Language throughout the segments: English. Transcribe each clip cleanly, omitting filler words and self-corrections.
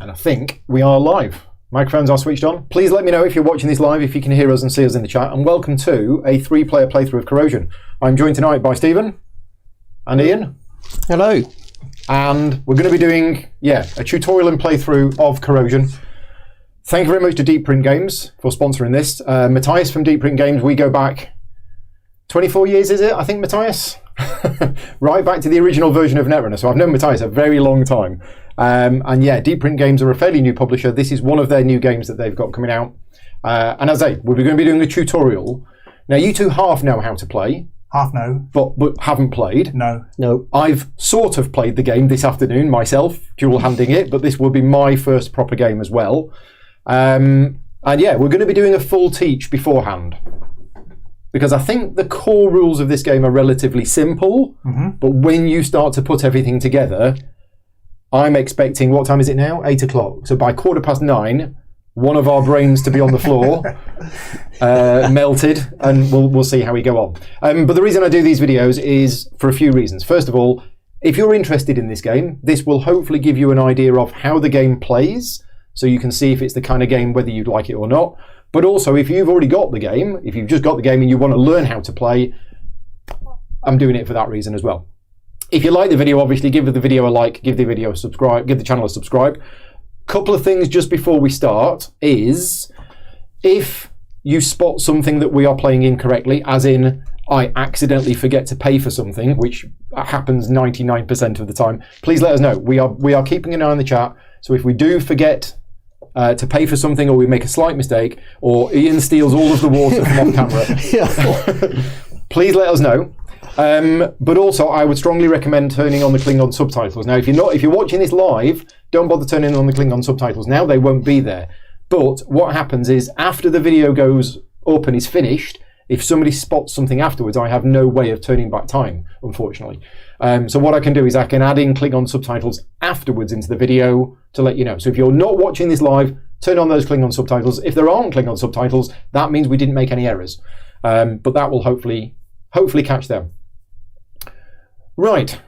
And I think we are live. Microphones are switched on. Please let me know if you're watching this live, if you can hear us and see us in the chat. And welcome to a 3-player playthrough of Corrosion. I'm joined tonight by Stephen and Ian. Hello. And we're going to be doing, a tutorial and playthrough of Corrosion. Thank you very much to Deep Print Games for sponsoring this. Matthias from Deep Print Games, we go back 24 years, is it? I think, Matthias? Right back to the original version of Netrunner. So I've known Matthias a very long time. And yeah, Deep Print Games are a fairly new publisher. This is one of their new games that they've got coming out. And as I say, we're going to be doing a tutorial. Now, you two half know how to play. Half know. But haven't played. No. No. I've sort of played the game this afternoon myself, dual-handing it, but this will be my first proper game as well. And yeah, we're going to be doing a full teach beforehand. Because I think the core rules of this game are relatively simple, but when you start to put everything together, I'm expecting, what time is it now? 8 o'clock. So by 9:15, one of our brains to be on the floor, melted, and we'll see how we go on. But the reason I do these videos is for a few reasons. First of all, if you're interested in this game, this will hopefully give you an idea of how the game plays, so you can see if it's the kind of game whether you'd like it or not. But also, if you've already got the game, if you've just got the game and you want to learn how to play, I'm doing it for that reason as well. If you like the video, obviously give the video a like, give the video a subscribe, give the channel a subscribe. Couple of things just before we start is, if you spot something that we are playing incorrectly, as in I accidentally forget to pay for something, which happens 99% of the time, please let us know. We are keeping an eye on the chat, so if we do forget to pay for something, or we make a slight mistake, or Ian steals all of the water from off camera, please let us know. But also, I would strongly recommend turning on the Klingon subtitles. Now, if you're watching this live, don't bother turning on the Klingon subtitles now. They won't be there. But what happens is, after the video goes up and is finished, if somebody spots something afterwards, I have no way of turning back time, unfortunately. So what I can do is I can add in Klingon subtitles afterwards into the video to let you know. So if you're not watching this live, turn on those Klingon subtitles. If there aren't Klingon subtitles, that means we didn't make any errors. But that will hopefully catch them. Right,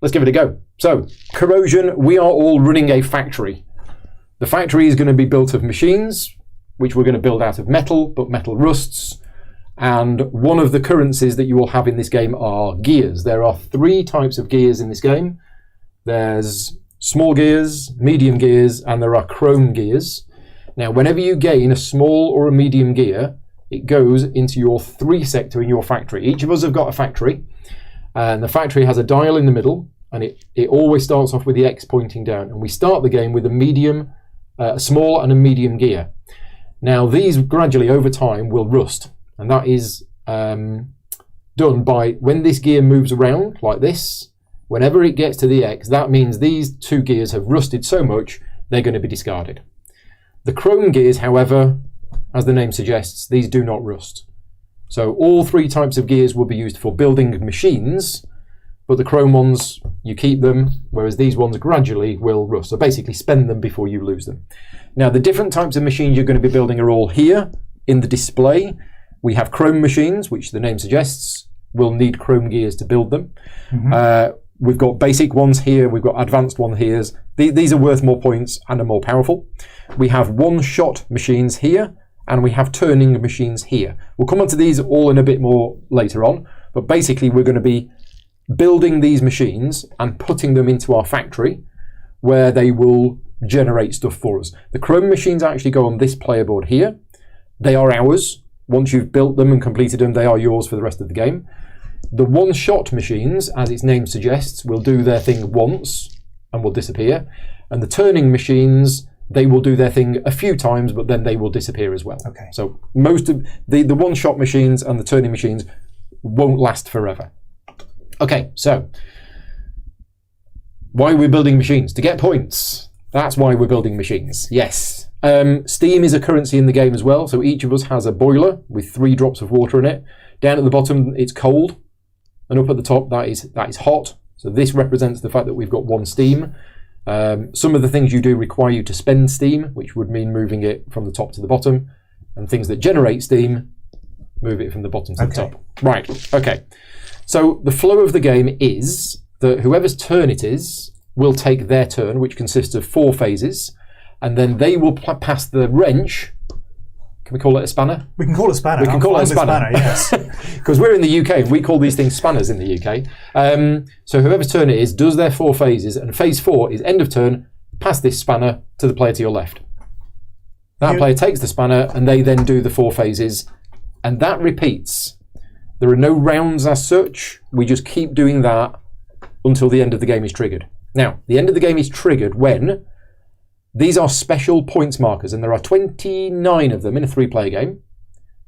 let's give it a go. So, Corrosion, we are all running a factory. The factory is going to be built of machines, which we're going to build out of metal, but metal rusts. And one of the currencies that you will have in this game are gears. There are 3 types of gears in this game. There's small gears, medium gears, and there are chrome gears. Now, whenever you gain a small or a medium gear, it goes into your 3 sector in your factory. Each of us have got a factory. And the factory has a dial in the middle, and it always starts off with the X pointing down. And we start the game with a small and a medium gear. Now, these gradually over time will rust, and that is done by when this gear moves around like this. Whenever it gets to the X, that means these 2 gears have rusted so much they're going to be discarded. The chrome gears, however, as the name suggests, these do not rust. So all 3 types of gears will be used for building machines, but the chrome ones, you keep them, whereas these ones gradually will rust. So basically spend them before you lose them. Now, the different types of machines you're going to be building are all here in the display. We have chrome machines, which the name suggests will need chrome gears to build them. We've got basic ones here, we've got advanced ones here. These are worth more points and are more powerful. We have one-shot machines here, and we have turning machines here. We'll come on to these all in a bit more later on, but basically we're going to be building these machines and putting them into our factory where they will generate stuff for us. The chrome machines actually go on this player board here. They are ours. Once you've built them and completed them, they are yours for the rest of the game. The one-shot machines, as its name suggests, will do their thing once and will disappear. And the turning machines, they will do their thing a few times, but then they will disappear as well. Okay. So most of the one-shot machines and the turning machines won't last forever. Okay, so why we're building machines? To get points. That's why we're building machines. Yes. Steam is a currency in the game as well. So each of us has a boiler with 3 drops of water in it. Down at the bottom, it's cold, and up at the top, that is hot. So this represents the fact that we've got 1 steam. Some of the things you do require you to spend steam, which would mean moving it from the top to the bottom, and things that generate steam, move it from the bottom to the top. Right, okay. So the flow of the game is that whoever's turn it is, will take their turn, which consists of 4 phases, and then they will pass the wrench. Can we call it a spanner? We can call it a spanner. We can call it a spanner, yes. Because we're in the UK and we call these things spanners in the UK. So whoever's turn it is does their 4 phases, and phase 4 is end of turn, pass this spanner to the player to your left. That player takes the spanner and they then do the 4 phases, and that repeats. There are no rounds as such. We just keep doing that until the end of the game is triggered. Now, the end of the game is triggered when these are special points markers, and there are 29 of them in a 3-player game.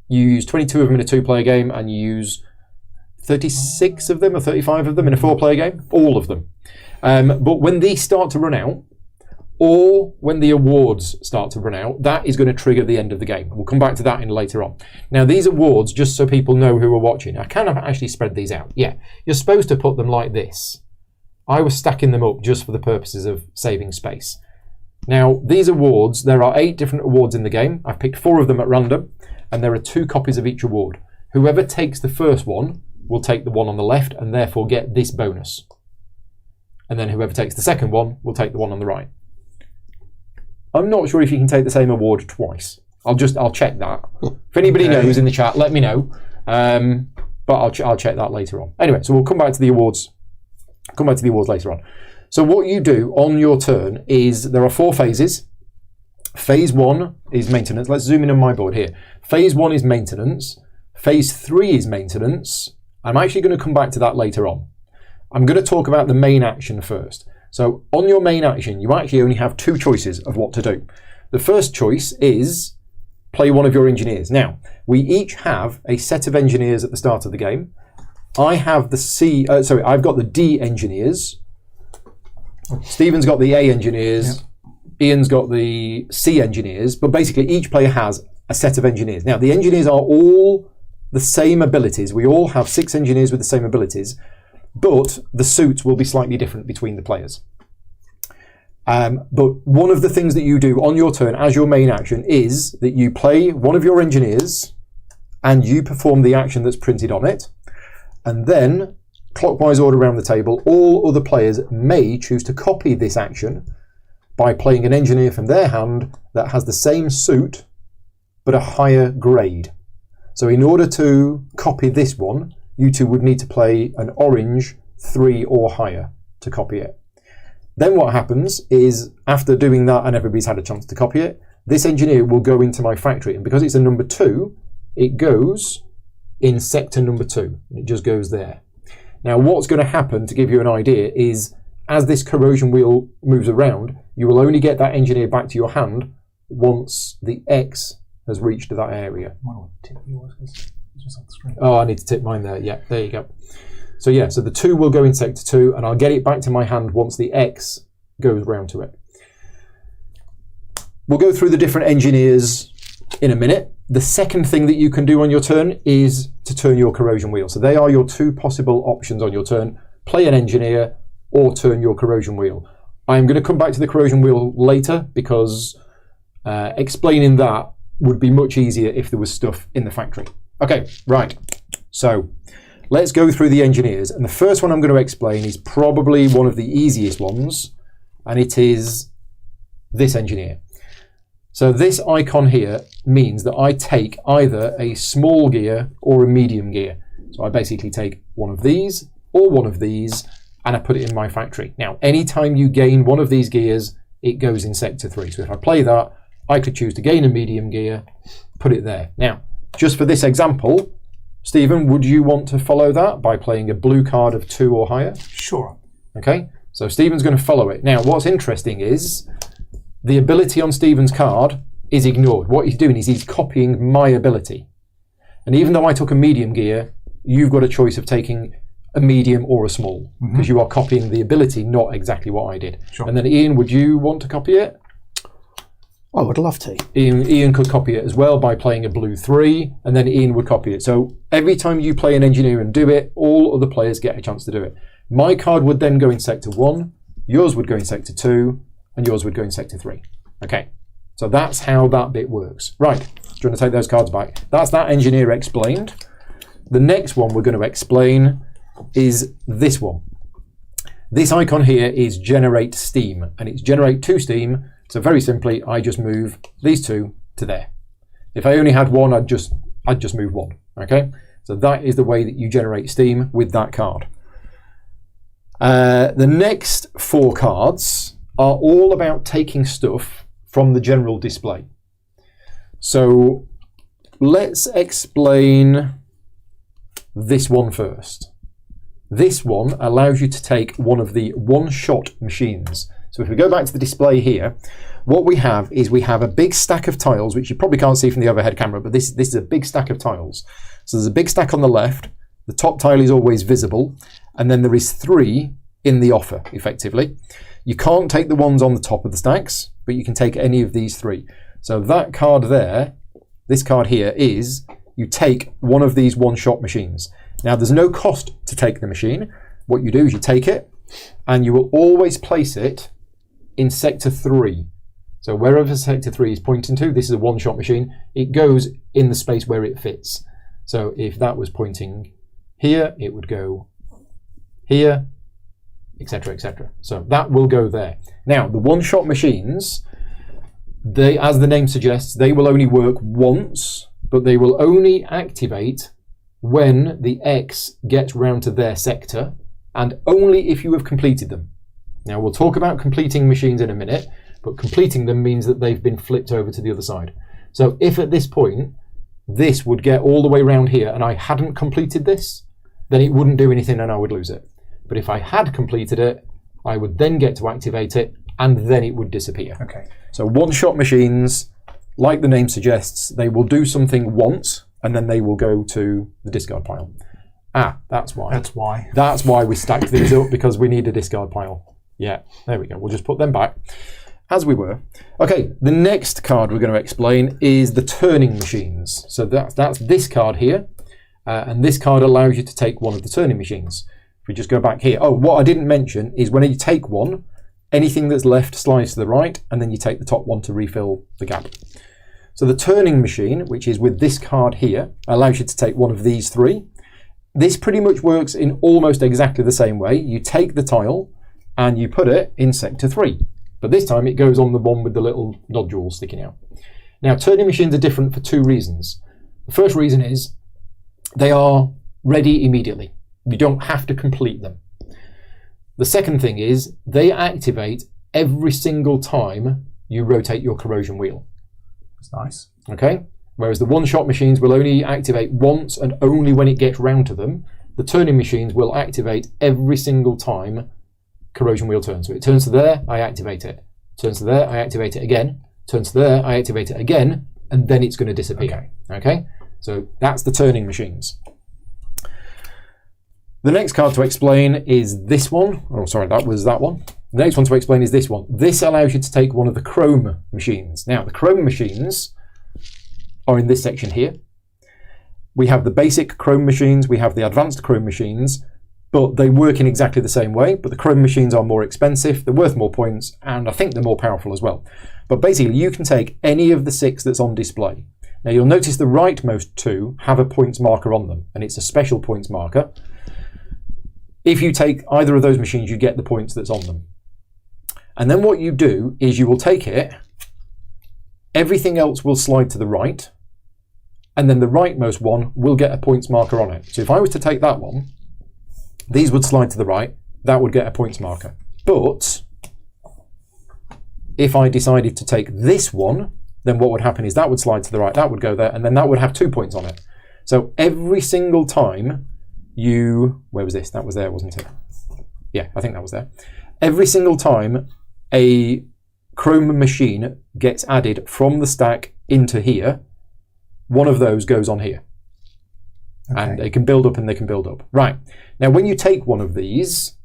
You use 22 of them in a 2-player game, and you use 36 of them or 35 of them in a 4-player game. All of them. But when these start to run out, or when the awards start to run out, that is going to trigger the end of the game. We'll come back to that in later on. Now, these awards, just so people know who are watching, I kind of actually spread these out. Yeah, you're supposed to put them like this. I was stacking them up just for the purposes of saving space. Now, these awards, there are 8 different awards in the game. I've picked 4 of them at random, and there are 2 copies of each award. Whoever takes the first one will take the one on the left and therefore get this bonus. And then whoever takes the second one will take the one on the right. I'm not sure if you can take the same award twice. I'll check that. If anybody knows in the chat, let me know. But I'll check that later on. Anyway, so we'll come back to the awards. Come back to the awards later on. So what you do on your turn is there are 4 phases. Phase 1 is maintenance. Let's zoom in on my board here. Phase 1 is maintenance. Phase 3 is maintenance. I'm actually going to come back to that later on. I'm going to talk about the main action first. So on your main action, you actually only have 2 choices of what to do. The first choice is play one of your engineers. Now, we each have a set of engineers at the start of the game. I have the I've got the D engineers. Stephen's got the A engineers. Yep. Ian's got the C engineers. But basically, each player has a set of engineers. Now, the engineers are all the same abilities. We all have 6 engineers with the same abilities, but the suits will be slightly different between the players. But one of the things that you do on your turn as your main action is that you play one of your engineers and you perform the action that's printed on it. And then, clockwise order around the table, all other players may choose to copy this action by playing an engineer from their hand that has the same suit but a higher grade. So in order to copy this one, you 2 would need to play an orange 3 or higher to copy it. Then what happens is, after doing that and everybody's had a chance to copy it, this engineer will go into my factory, and because it's a number 2, it goes in sector number 2, and it just goes there. Now, what's going to happen, to give you an idea, is as this corrosion wheel moves around, you will only get that engineer back to your hand once the X has reached that area. Oh, I need to tip mine there. Yeah, there you go. So yeah, so the 2 will go in sector 2, and I'll get it back to my hand once the X goes round to it. We'll go through the different engineers in a minute. The second thing that you can do on your turn is to turn your corrosion wheel. So they are your 2 possible options on your turn. Play an engineer or turn your corrosion wheel. I'm going to come back to the corrosion wheel later because explaining that would be much easier if there was stuff in the factory. Okay, right. So let's go through the engineers. And the first one I'm going to explain is probably one of the easiest ones, and it is this engineer. So this icon here means that I take either a small gear or a medium gear. So I basically take one of these or one of these and I put it in my factory. Now, anytime you gain one of these gears, it goes in sector 3. So if I play that, I could choose to gain a medium gear, put it there. Now, just for this example, Stephen, would you want to follow that by playing a blue card of 2 or higher? Sure. Okay, so Stephen's going to follow it. Now, what's interesting is the ability on Stephen's card is ignored. What he's doing is he's copying my ability. And even though I took a medium gear, you've got a choice of taking a medium or a small, because you are copying the ability, not exactly what I did. Sure. And then Ian, would you want to copy it? I would love to. Ian could copy it as well by playing a blue 3, and then Ian would copy it. So every time you play an engineer and do it, all other players get a chance to do it. My card would then go in sector 1, yours would go in sector 2, and yours would go in sector 3. Okay, so that's how that bit works. Right, do you want to take those cards back? That's that engineer explained. The next one we're going to explain is this one. This icon here is generate steam, and it's generate to steam. So very simply, I just move these two to there. If I only had one, I'd just move one. Okay, so that is the way that you generate steam with that card. The next 4 cards are all about taking stuff from the general display. So let's explain this one first. This one allows you to take one of the one-shot machines. So if we go back to the display here, what we have is we have a big stack of tiles, which you probably can't see from the overhead camera, but this is a big stack of tiles. So there's a big stack on the left, the top tile is always visible, and then there is 3 in the offer, effectively. You can't take the ones on the top of the stacks, but you can take any of these 3. So that card there, this card here is, you take one of these one-shot machines. Now there's no cost to take the machine. What you do is you take it, and you will always place it in sector 3. So wherever sector 3 is pointing to, this is a one-shot machine, it goes in the space where it fits. So if that was pointing here, it would go here, etc., etc. So that will go there. Now, the one-shot machines, they, as the name suggests, they will only work once, but they will only activate when the X gets round to their sector, and only if you have completed them. Now, we'll talk about completing machines in a minute, but completing them means that they've been flipped over to the other side. So if at this point, this would get all the way around here and I hadn't completed this, then it wouldn't do anything and I would lose it. But if I had completed it, I would then get to activate it and then it would disappear. Okay. So one-shot machines, like the name suggests, they will do something once and then they will go to the discard pile. Ah, that's why. That's why. That's why we stacked these up, because we need a discard pile. Yeah, there we go. We'll just put them back as we were. Okay, the next card we're going to explain is the turning machines. So that's this card here, and this card allows you to take one of the turning machines. If we just go back here, oh, what I didn't mention is when you take one, anything that's left slides to the right, and then you take the top one to refill the gap. So the turning machine, which is with this card here, allows you to take one of these 3. This pretty much works in almost exactly the same way. You take the tile and you put it in sector 3. But this time it goes on the one with the little nodules sticking out. Now, turning machines are different for 2 reasons. The first reason is they are ready immediately. You don't have to complete them. The second thing is they activate every single time you rotate your corrosion wheel. That's nice. Okay? Whereas the one-shot machines will only activate once and only when it gets round to them. The turning machines will activate every single time corrosion wheel turns. So it turns to there, I activate it. Turns to there, I activate it again. Turns to there, I activate it again, and then it's going to disappear. Okay? So that's the turning machines. The next card to explain is this one. Oh, sorry, that was that one. The next one to explain is this one. This allows you to take one of the chrome machines. Now, the chrome machines are in this section here. We have the basic chrome machines, we have the advanced chrome machines, but they work in exactly the same way, but the chrome machines are more expensive, they're worth more points, and I think they're more powerful as well. But basically, you can take any of the 6 that's on display. Now, you'll notice the rightmost 2 have a points marker on them, and it's a special points marker. If you take either of those machines, you get the points that's on them. And then what you do is you will take it, everything else will slide to the right, and then the rightmost one will get a points marker on it. So if I was to take that one, these would slide to the right, that would get a points marker. But if I decided to take this one, then what would happen is that would slide to the right, that would go there, and then that would have 2 points on it. So every single time you, where was this? That was there, wasn't it? Yeah, I think that was there. Every single time a chrome machine gets added from the stack into here, one of those goes on here. Okay. And they can build up and they can build up. Right. Now, when you take one of these,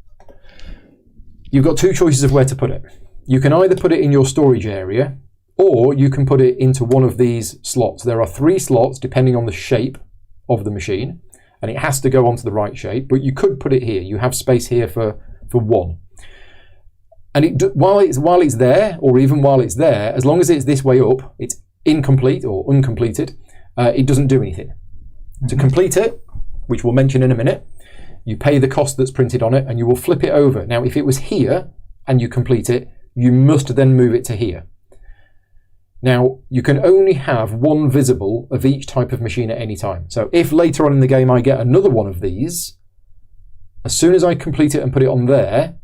you've got 2 choices of where to put it. You can either put it in your storage area, or you can put it into one of these slots. There are 3 slots depending on the shape of the machine, and it has to go onto the right shape, but you could put it here. You have space here for 1. And while it's there, or even while it's there, as long as it's this way up, it's incomplete or uncompleted, it doesn't do anything. To complete it, which we'll mention in a minute, You pay the cost that's printed on it, and you will flip it over. Now, if it was here and you complete it, you must then move it to here. Now, you can only have one visible of each type of machine at any time. So if later on in the game I get another one of these, as soon as I complete it and put it on there,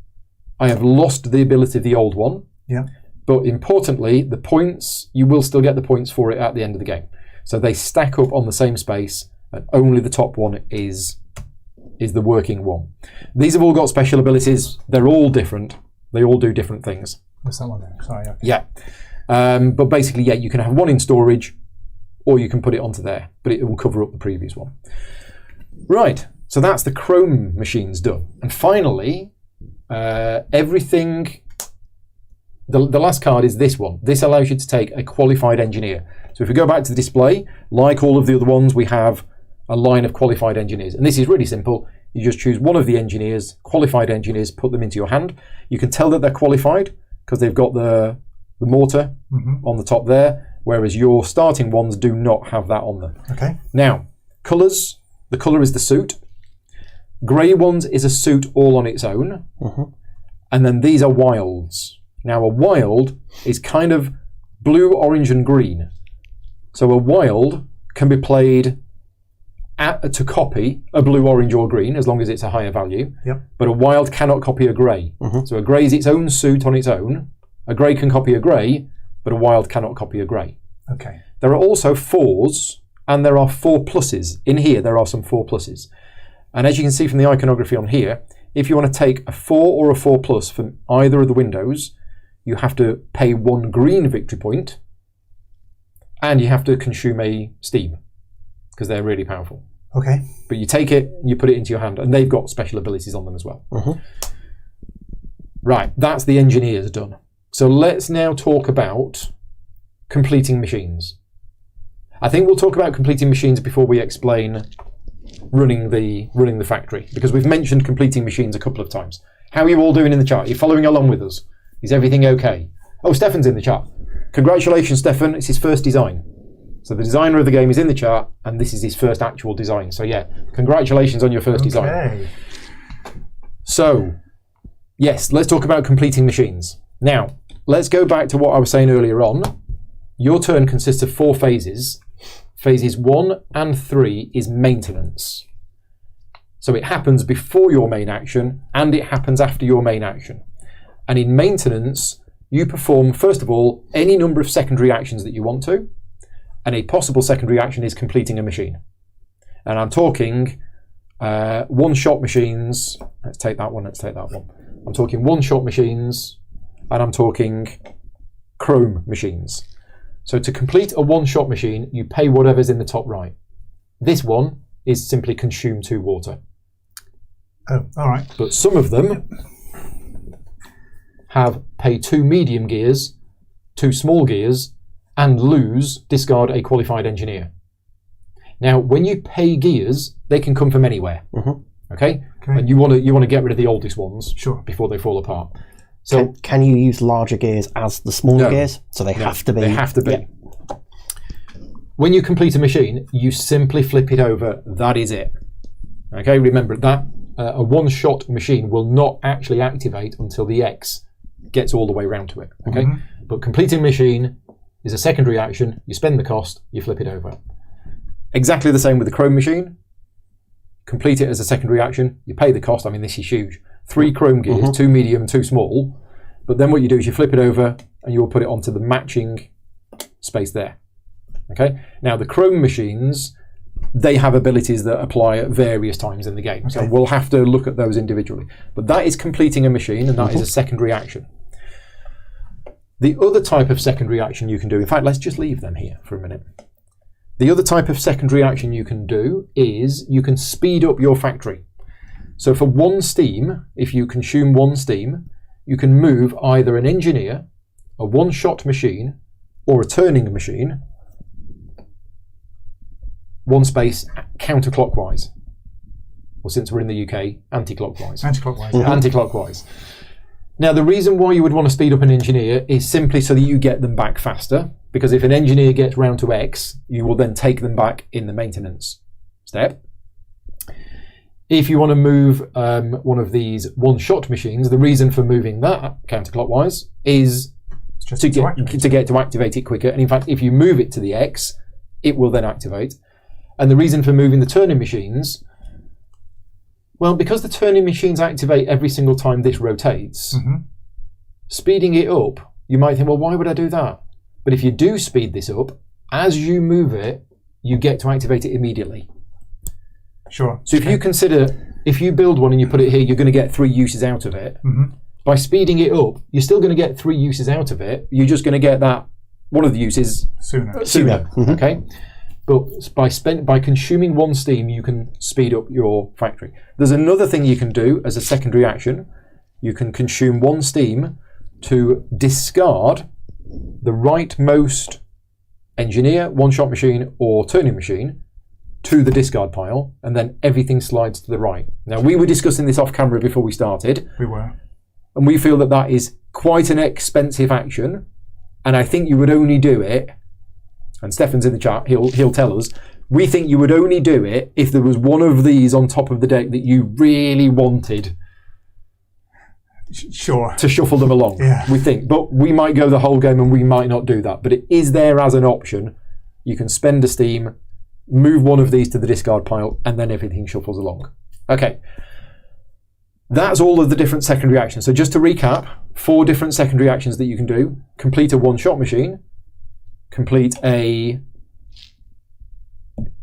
I have lost the ability of the old one. Yeah. But importantly, the points, you will still get the points for it at the end of the game. So they stack up on the same space, and only the top one is the working one. These have all got special abilities. They're all different. They all do different things. What's that one there? Sorry. Okay. Yeah. But basically, yeah, you can have one in storage, or you can put it onto there, but it will cover up the previous one. Right, so that's the Chrome machines done. And finally, everything, the last card is this one. This allows you to take a qualified engineer. So if we go back to the display, like all of the other ones, we have a line of qualified engineers. And this is really simple. You just choose one of the engineers, qualified engineers, put them into your hand. You can tell that they're qualified because they've got the mortar on the top there, whereas your starting ones do not have that on them. Okay. Now, colours. The colour is the suit. Grey ones is a suit all on its own. And then these are wilds. Now, a wild is kind of blue, orange, and green. So a wild can be played to copy a blue, orange, or green, as long as it's a higher value. Yep. But a wild cannot copy a grey. So a grey is its own suit on its own. A grey can copy a grey, but a wild cannot copy a grey. Okay. There are also 4s, and there are 4 pluses. In here, there are some 4 pluses. And as you can see from the iconography on here, if you want to take a 4 or a 4 plus from either of the windows, you have to pay 1 green victory point, and you have to consume a steam, because they're really powerful. Okay. But you take it, you put it into your hand, and they've got special abilities on them as well. Right, that's the engineers done. So let's now talk about completing machines. I think we'll talk about completing machines before we explain running the factory, because we've mentioned completing machines a couple of times. How are you all doing in the chat? Are you following along with us? Is everything okay? Oh, Stefan's in the chat. Congratulations, Stefan. It's his first design. So the designer of the game is in the chat, and this is his first actual design. So yeah, congratulations on your first design. So, yes, let's talk about completing machines. Now, let's go back to what I was saying earlier on. Your turn consists of 4 phases. Phases 1 and 3 is maintenance. So it happens before your main action, and it happens after your main action. And in maintenance, you perform, first of all, any number of secondary actions that you want to, and a possible secondary action is completing a machine. And I'm talking one-shot machines. Let's take that one, let's take that one. I'm talking one-shot machines, and I'm talking Chrome machines. So to complete a one-shot machine, you pay whatever's in the top right. This one is simply consume 2 water. Oh, all right. But some of them have pay 2 medium gears, 2 small gears, and discard a qualified engineer. Now, when you pay gears, they can come from anywhere. Okay? And you want to get rid of the oldest ones before they fall apart. So can you use larger gears as the smaller gears? So they have to be. They have to be. Yeah. When you complete a machine, you simply flip it over. That is it. Okay, remember that a one-shot machine will not actually activate until the X gets all the way around to it. Okay, but completing a machine is a secondary action. You spend the cost, you flip it over. Exactly the same with the Chrome machine. Complete it as a secondary action. You pay the cost. I mean, this is huge. 3 Chrome gears, 2 medium, 2 small. But then what you do is you flip it over and you will put it onto the matching space there. Okay. Now the Chrome machines, they have abilities that apply at various times in the game. So we'll have to look at those individually. But that is completing a machine, and that is a secondary action. The other type of secondary action you can do, in fact, let's just leave them here for a minute. The other type of secondary action you can do is you can speed up your factory. So for 1 steam, if you consume 1 steam, you can move either an engineer, a one-shot machine, or a turning machine 1 space counterclockwise. Or since we're in the UK, anti-clockwise. Anti-clockwise. Anti-clockwise. Now, the reason why you would want to speed up an engineer is simply so that you get them back faster, because if an engineer gets round to X, you will then take them back in the maintenance step. If you want to move one of these one-shot machines, the reason for moving that counterclockwise is to get to activate it quicker. And in fact, if you move it to the X, it will then activate. And the reason for moving the turning machines, well, because the turning machines activate every single time this rotates, speeding it up, you might think, well, why would I do that? But if you do speed this up, as you move it, you get to activate it immediately. Sure. So if you consider, if you build one and you put it here, you're going to get 3 uses out of it. By speeding it up, you're still going to get 3 uses out of it. You're just going to get that one of the uses sooner. Okay. But by consuming 1 steam, you can speed up your factory. There's another thing you can do as a secondary action. You can consume 1 steam to discard the rightmost engineer, one-shot machine, or turning machine to the discard pile, and then everything slides to the right. Now, we were discussing this off camera before we started. We were. And we feel that that is quite an expensive action, and I think you would only do it, and Stefan's in the chat, he'll tell us, we think you would only do it if there was one of these on top of the deck that you really wanted to shuffle them along, we think. But we might go the whole game and we might not do that. But it is there as an option. You can spend a steam, move one of these to the discard pile, and then everything shuffles along. Okay. That's all of the different secondary actions. So just to recap, 4 different secondary actions that you can do. Complete a one-shot machine, complete a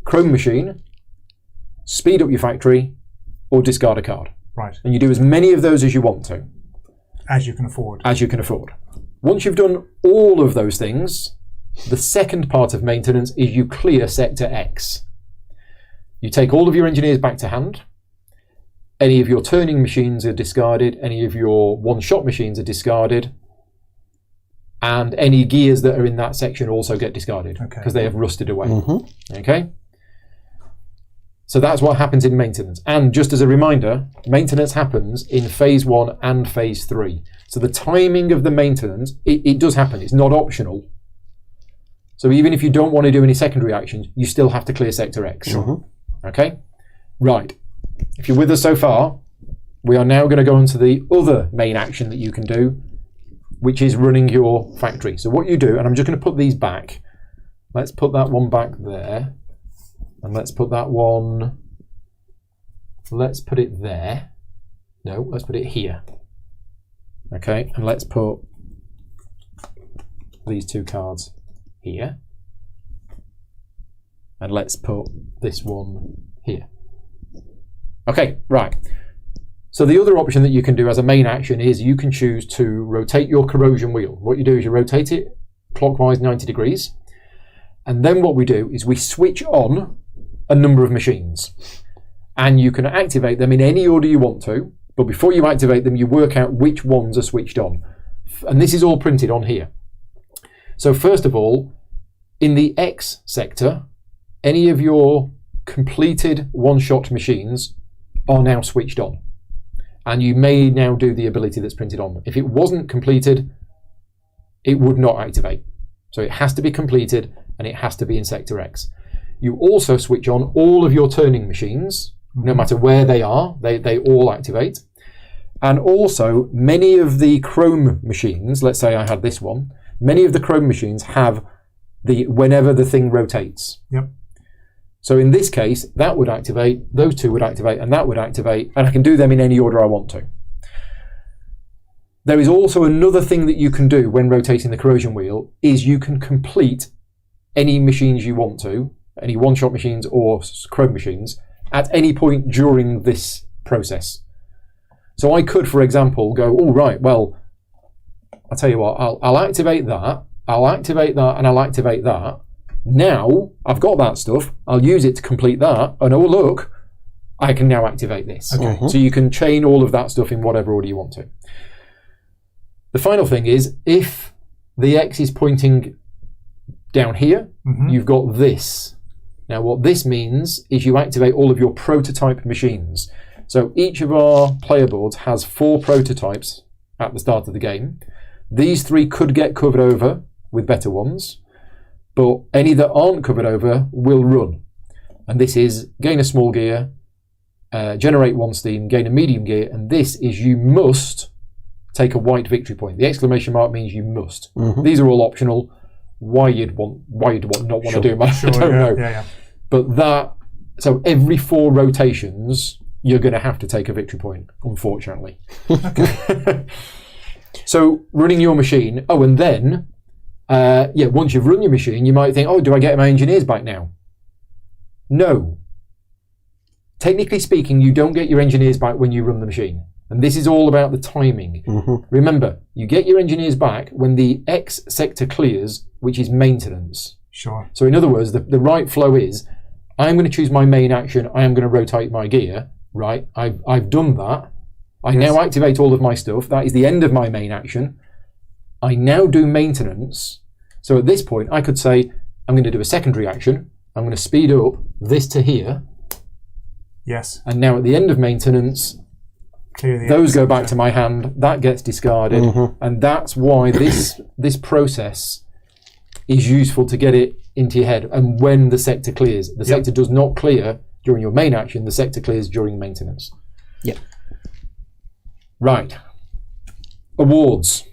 chrome machine, speed up your factory, or discard a card. Right. And you do as many of those as you want to. As you can afford. As you can afford. Once you've done all of those things, the second part of maintenance is you clear Sector X. You take all of your engineers back to hand. Any of your turning machines are discarded. Any of your one-shot machines are discarded. And any gears that are in that section also get discarded because they have rusted away. Okay? So that's what happens in maintenance. And just as a reminder, maintenance happens in phase 1 and phase 3. So the timing of the maintenance, it does happen. It's not optional. So even if you don't want to do any secondary actions, you still have to clear Sector X. Okay? Right. If you're with us so far, we are now going to go on to the other main action that you can do, which is running your factory. So what you do, and I'm just going to put these back. Let's put that one back there. And let's put that one, let's put it there. No, let's put it here. Okay, and let's put these 2 cards here. And let's put this one here. Okay, right. So the other option that you can do as a main action is you can choose to rotate your corrosion wheel. What you do is you rotate it clockwise 90 degrees. And then what we do is we switch on a number of machines. And you can activate them in any order you want to. But before you activate them, you work out which ones are switched on. And this is all printed on here. So first of all, in the X sector, any of your completed one-shot machines are now switched on. And you may now do the ability that's printed on them. If it wasn't completed, it would not activate. So it has to be completed and it has to be in Sector X. You also switch on all of your turning machines, no matter where they are, they all activate. And also, many of the chrome machines, let's say I had this one, many of the chrome machines have the whenever the thing rotates. So in this case, that would activate, those 2 would activate, and that would activate, and I can do them in any order I want to. There is also another thing that you can do when rotating the corrosion wheel, is you can complete any machines you want to, any one-shot machines or chrome machines, at any point during this process. So I could, for example, go, oh, right, well, I'll tell you what, I'll activate that, I'll activate that, and I'll activate that. Now, I've got that stuff, I'll use it to complete that, and oh, look, I can now activate this. So you can chain all of that stuff in whatever order you want to. The final thing is, if the X is pointing down here, you've got this. Now what this means is you activate all of your prototype machines. So each of our player boards has 4 prototypes at the start of the game. These 3 could get covered over with better ones, but any that aren't covered over will run. And this is gain a small gear, generate 1 steam, gain a medium gear, and this is you must take a white victory point. The exclamation mark means you must. These are all optional. Why you'd not want to do them, I don't know. Yeah. But so every 4 rotations, you're going to have to take a victory point, unfortunately. So running your machine, and then, once you've run your machine, you might think, do I get my engineers back now? No. Technically speaking, you don't get your engineers back when you run the machine. And this is all about the timing. Remember, you get your engineers back when the X sector clears, which is maintenance. Sure. So in other words, the right flow is, I'm going to choose my main action, I am going to rotate my gear, right? I've done that. I now activate all of my stuff. That is the end of my main action. I now do maintenance. So at this point, I could say, I'm going to do a secondary action. I'm going to speed up this to here. Yes. And now at the end of maintenance, those go back to my hand. That gets discarded. And that's why this process is useful to get it into your head. And when the sector clears, the sector does not clear during your main action. The sector clears during maintenance. Yep. Right. Awards.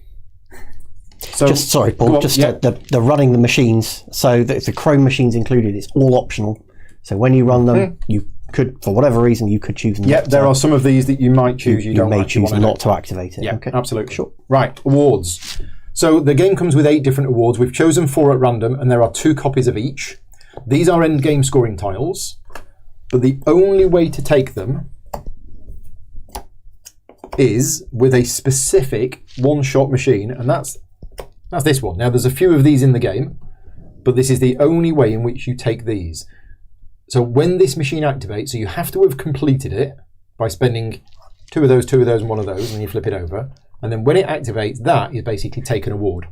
So, Sorry, Paul. The running the machines. So the Chrome machines included. It's all optional. So when you run them, you could, for whatever reason, you could choose. There are some of these that you might choose. You may choose not to activate it. Yeah, absolutely. Sure. Right. Awards. So the game comes with 8 different awards. We've chosen 4 at random, and there are 2 copies of each. These are end game scoring tiles, but the only way to take them is with a specific one-shot machine, and that's this one. Now, there's a few of these in the game, but this is the only way in which you take these. So when this machine activates, so you have to have completed it by spending 2 of those, and 1 of those, and you flip it over. And then when it activates, that is basically take an award.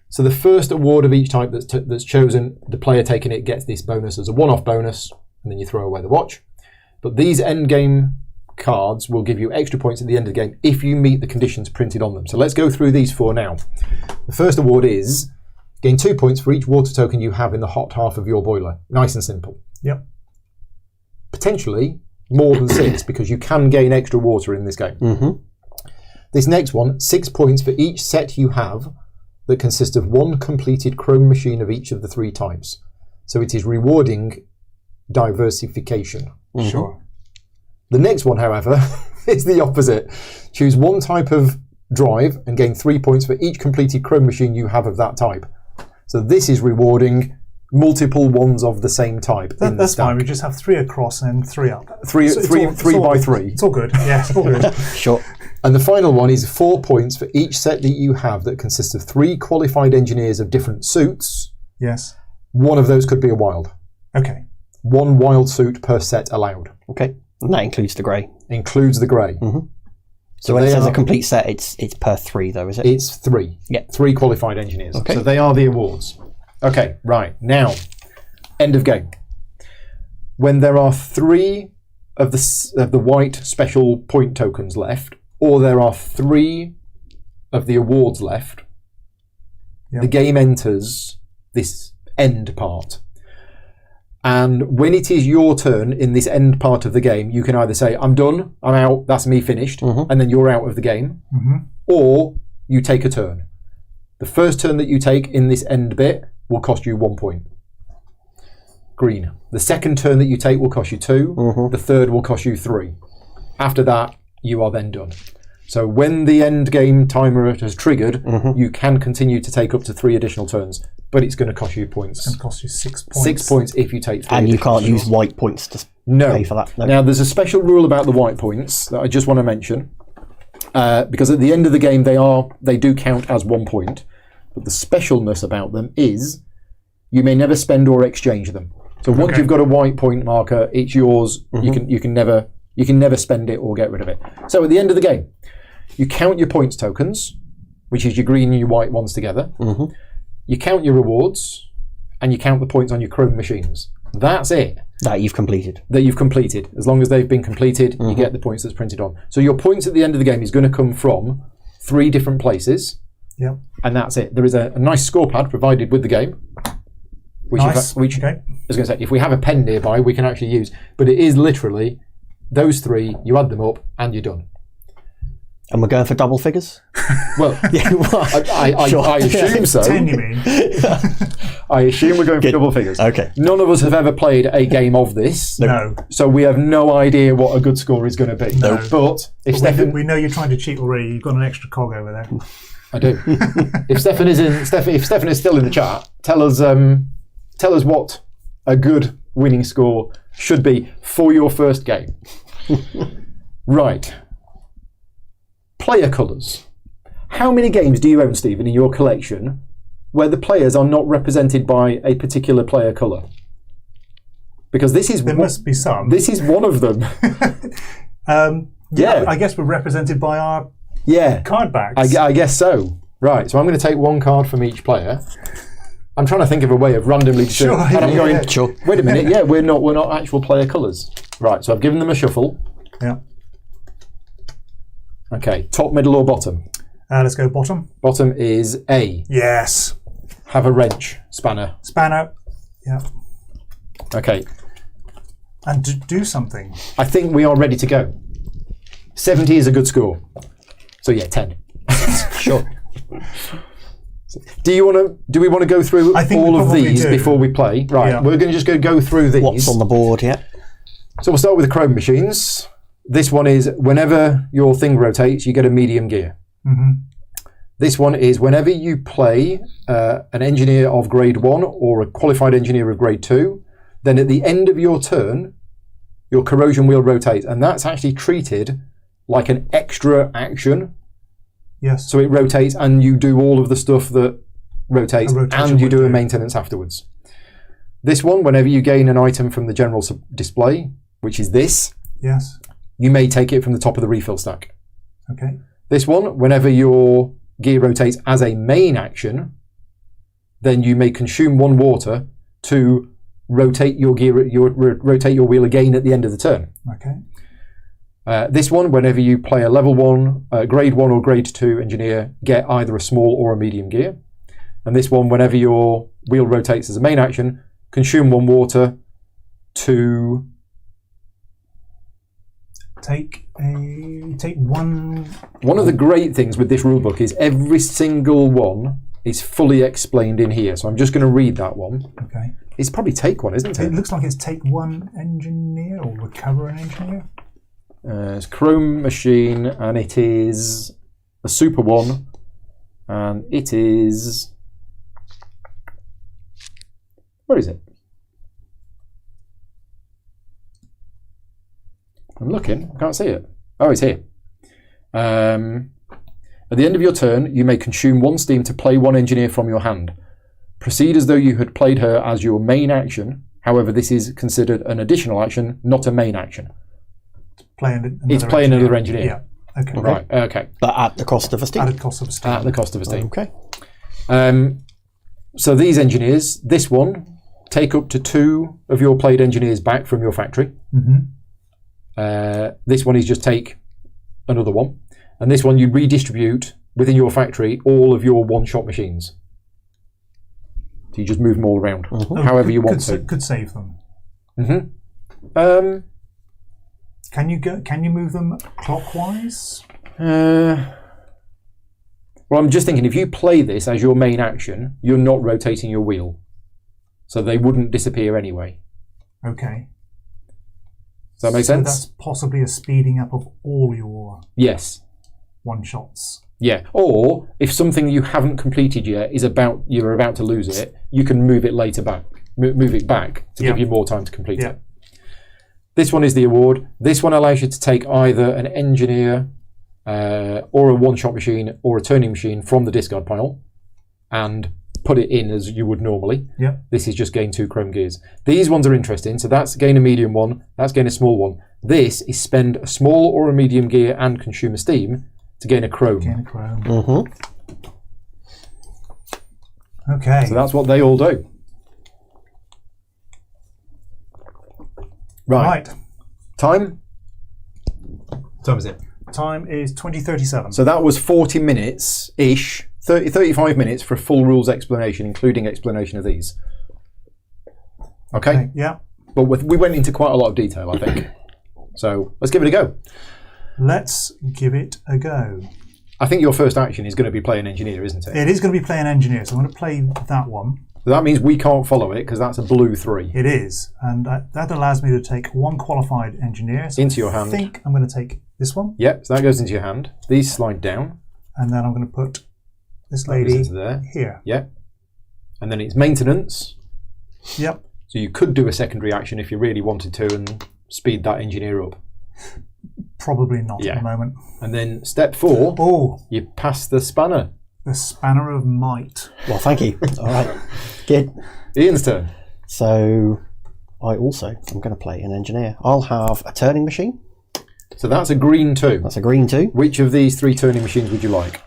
So the first award of each type that's chosen, the player taking it gets this bonus as a one-off bonus, and then you throw away the watch. But these end game cards will give you extra points at the end of the game if you meet the conditions printed on them. So let's go through these 4 now. The first award is gain 2 points for each water token you have in the hot half of your boiler. Nice and simple. Yep. Potentially more than 6 because you can gain extra water in this game. This next one, 6 points for each set you have that consists of 1 completed Chrome machine of each of the 3 types. So it is rewarding diversification. Sure. The next one, however, is the opposite. Choose 1 type of drive and gain 3 points for each completed Chrome machine you have of that type. So this is rewarding multiple ones of the same type. That's fine. We just have 3 across and 3 up. 3 by 3. It's all good. Yeah, it's all good. Sure. And the final one is 4 points for each set that you have that consists of 3 qualified engineers of different suits. Yes. One of those could be a wild. Okay. 1 wild suit per set allowed. Okay. And that includes the grey. Includes the grey. So when it says a complete set, it's per 3 though, is it? It's 3. Yeah. 3 qualified engineers. Okay. So they are the awards. Okay, right. Now, end of game. When there are 3 of the white special point tokens left, or there are 3 of the awards left, the game enters this end part. And when it is your turn in this end part of the game, you can either say, I'm done, I'm out, that's me finished, and then you're out of the game, or you take a turn. The first turn that you take in this end bit will cost you 1 point. Green. The second turn that you take will cost you 2. The third will cost you 3. After that, you are then done. So when the end game timer has triggered, you can continue to take up to 3 additional turns, but it's going to cost you points. It's going to cost you 6 points. 6 points if you take 3. And you can't use white points to pay for that. No. Now, there's a special rule about the white points that I just want to mention, because at the end of the game they do count as 1 point. But the specialness about them is you may never spend or exchange them. So once you've got a white point marker, it's yours. You can never spend it or get rid of it. So at the end of the game, you count your points tokens, which is your green and your white ones together. You count your rewards, and you count the points on your Chrome machines. That's it. That you've completed. As long as they've been completed, you get the points that's printed on. So your points at the end of the game is going to come from 3 different places. Yeah. And that's it. There is a nice score pad provided with the game. Which I was going to say, if we have a pen nearby, we can actually use. But it is literally Those three, you add them up, and you're done. And we're going for double figures? Well, Yeah, well, I assume so. 10, you mean? I assume we're going for double figures. Okay. None of us have ever played a game of this, No. so we have no idea what a good score is going to be. No. But if But Stefan, we know you're trying to cheat already. You've got an extra cog over there. I do. If Stefan is still in the chat, tell us what a good winning score should be for your first game. Right. Player colours. How many games do you own, Stephen, in your collection where the players are not represented by a particular player colour? Because There must be some. this is one of them. Yeah. I guess we're represented by our Yeah. card backs. I guess so. Right, so I'm going to take one card from each player. I'm trying to think of a way of randomly Sure, and I'm yeah, going, yeah. Sure. wait a minute, yeah, we're not actual player colours. Right, so I've given them a shuffle. Yeah. Okay, top, middle or bottom? Let's go bottom. Bottom is A. Yes. Have a wrench, spanner. Spanner. Yeah. Okay, And do something. I think we are ready to go. 70 is a good score. So yeah, 10. Sure. Do we want to go through I think we all of probably these do. before we play? Right, Yeah. we're going to just go through these. What's on the board, yeah? So we'll start with the chrome machines. This one is whenever your thing rotates, you get a medium gear. Mm-hmm. This one is whenever you play an engineer of grade 1 or a qualified engineer of grade 2, then at the end of your turn, your corrosion wheel rotates. And that's actually treated like an extra action. Yes. So it rotates and you do all of the stuff that rotates A rotation and you would do a do. maintenance afterwards. This one, whenever you gain an item from the general display, which is this, Yes. you may take it from the top of the refill stack. Okay. This one, whenever your gear rotates as a main action, then you may consume 1 water to rotate your gear, rotate your wheel again at the end of the turn. Okay. This one, whenever you play a level 1, grade 1 or grade 2 engineer, get either a small or a medium gear. And this one, whenever your wheel rotates as a main action, consume 1 water to Take one. One of the great things with this rulebook is every single one is fully explained in here. So I'm just going to read that one. Okay. It's probably take one, isn't It it? looks like it's take one engineer or recover an engineer. It's Chrome machine, and it is a super one, and it is. Where is it? I'm looking. I can't see it. Oh, it's here. At the end of your turn, you may consume 1 steam to play 1 engineer from your hand. Proceed as though you had played her as your main action. However, this is considered an additional action, not a main action. It's playing another engineer. Yeah. Okay. Right. Okay. But at the cost of a steam. Added cost of steam. At the cost of a steam. Okay. So these engineers, this one, take up to 2 of your played engineers back from your factory. Mm-hmm. This one is just take another one. And this one you redistribute within your factory all of your one-shot machines. So you just move them all around, however you want to. Could save them. Mm-hmm. Can you move them clockwise? Well, I'm just thinking, if you play this as your main action, you're not rotating your wheel. So they wouldn't disappear anyway. Okay. Does that make So sense? that's possibly a speeding up of all your Yes. one-shots. Yeah. Or if something you haven't completed yet you're about to lose it, you can move it later back. Move it back to give you more time to complete it. This one is the award. This one allows you to take either an engineer or a one-shot machine or a turning machine from the discard pile and put it in as you would normally. Yeah. This is just gain 2 chrome gears. These ones are interesting. So that's gain a medium one. That's gain a small one. This is spend a small or a medium gear and consume a steam to gain a chrome. Gain a chrome. Mm-hmm. Okay. So that's what they all do. Right. Time? What time is it? Time is 20:37. So that was 40 minutes-ish, 35 minutes for a full rules explanation, including explanation of these. Okay? Yeah. But we went into quite a lot of detail, I think. So let's give it a go. Let's give it a go. I think your first action is going to be play an engineer, isn't it? It is going to be play an engineer, so I'm going to play that one. That means we can't follow it because that's a blue 3. It is, and that allows me to take 1 qualified engineer. So Into your hand. I think I'm going to take this one. Yep, so that goes into your hand. These slide down. And then I'm going to put this That goes lady into there. here. Yep. And then it's maintenance. Yep. So you could do a secondary action if you really wanted to and speed that engineer up. Probably not Yeah. at the moment. And then step 4, Oh, you pass the spanner. the spanner of might. Well, thank you. All right. Good. Ian's turn. So I also am going to play an engineer. I'll have a turning machine. So that's a green 2. That's a green 2. Which of these 3 turning machines would you like?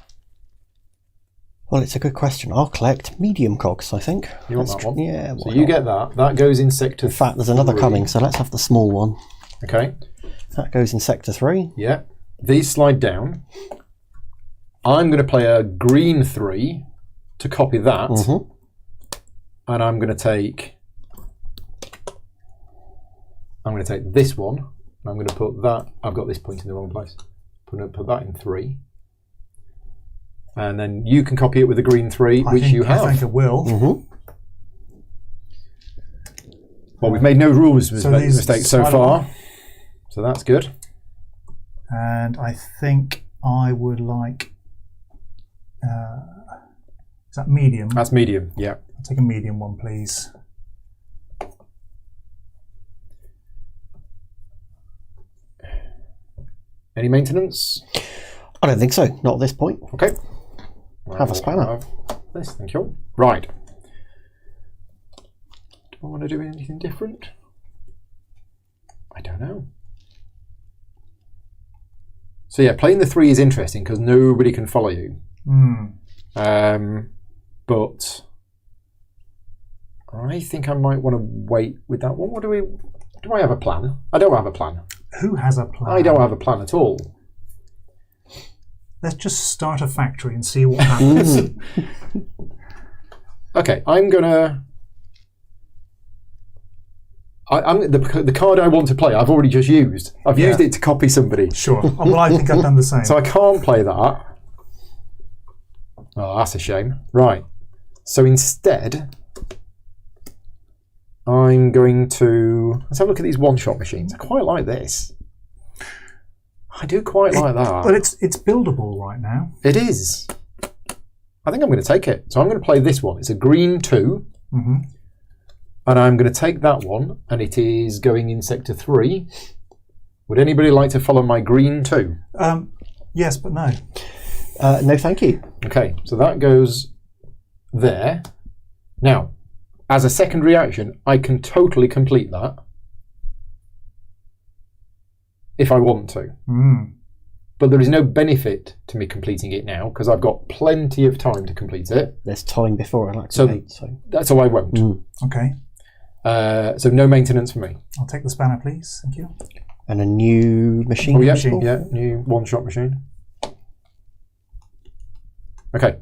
Well, it's a good question. I'll collect medium cogs, I think. You want that one? Yeah. So why you not? get that. That goes in sector In fact, there's another 3. coming, so let's have the small one. Okay. That goes in sector 3. Yeah. These slide down. I'm going to play a green 3 to copy that. Mm-hmm. And I'm going to take this one. And I'm going to put that. I've got this point in the wrong place. I'm going to put that in 3. And then you can copy it with a green 3, which you have. I think it will. Mm-hmm. Well, we've made no rules So these mistakes so slide far. along. So that's good. And I think I would like... is that medium? That's medium, yeah. I'll take a medium one, please. Any maintenance? I don't think so. Not at this point. Okay. Have a spanner. Have this, thank you. Right. Do I want to do anything different? I don't know. So yeah, playing the 3 is interesting because nobody can follow you. But I think I might want to wait with that one. Do I have a plan? I don't have a plan. Who has a plan? I don't have a plan at all. Let's just start a factory and see what happens. Okay, I'm gonna. The card I want to play, I've already just used. I've used it to copy somebody. Sure. Oh, well, I think I've done the same. So I can't play that. Oh, that's a shame. Right. So instead, I'm going to... Let's have a look at these one-shot machines. I quite like this. I do quite like that. But it's buildable right now. It is. I think I'm going to take it. So I'm going to play this one. It's a green 2. Mm-hmm. And I'm going to take that one, and it is going in sector 3. Would anybody like to follow my green 2? Yes, but no. No, thank you. Okay, so that goes there. Now, as a secondary action, I can totally complete that if I want to. But there is no benefit to me completing it now because I've got plenty of time to complete it. There's time before I activate, so That's why I won't. Okay. So no maintenance for me. I'll take the spanner, please. Thank you. And a new machine. Oh, yeah, machine. yeah, new one-shot machine. Okay.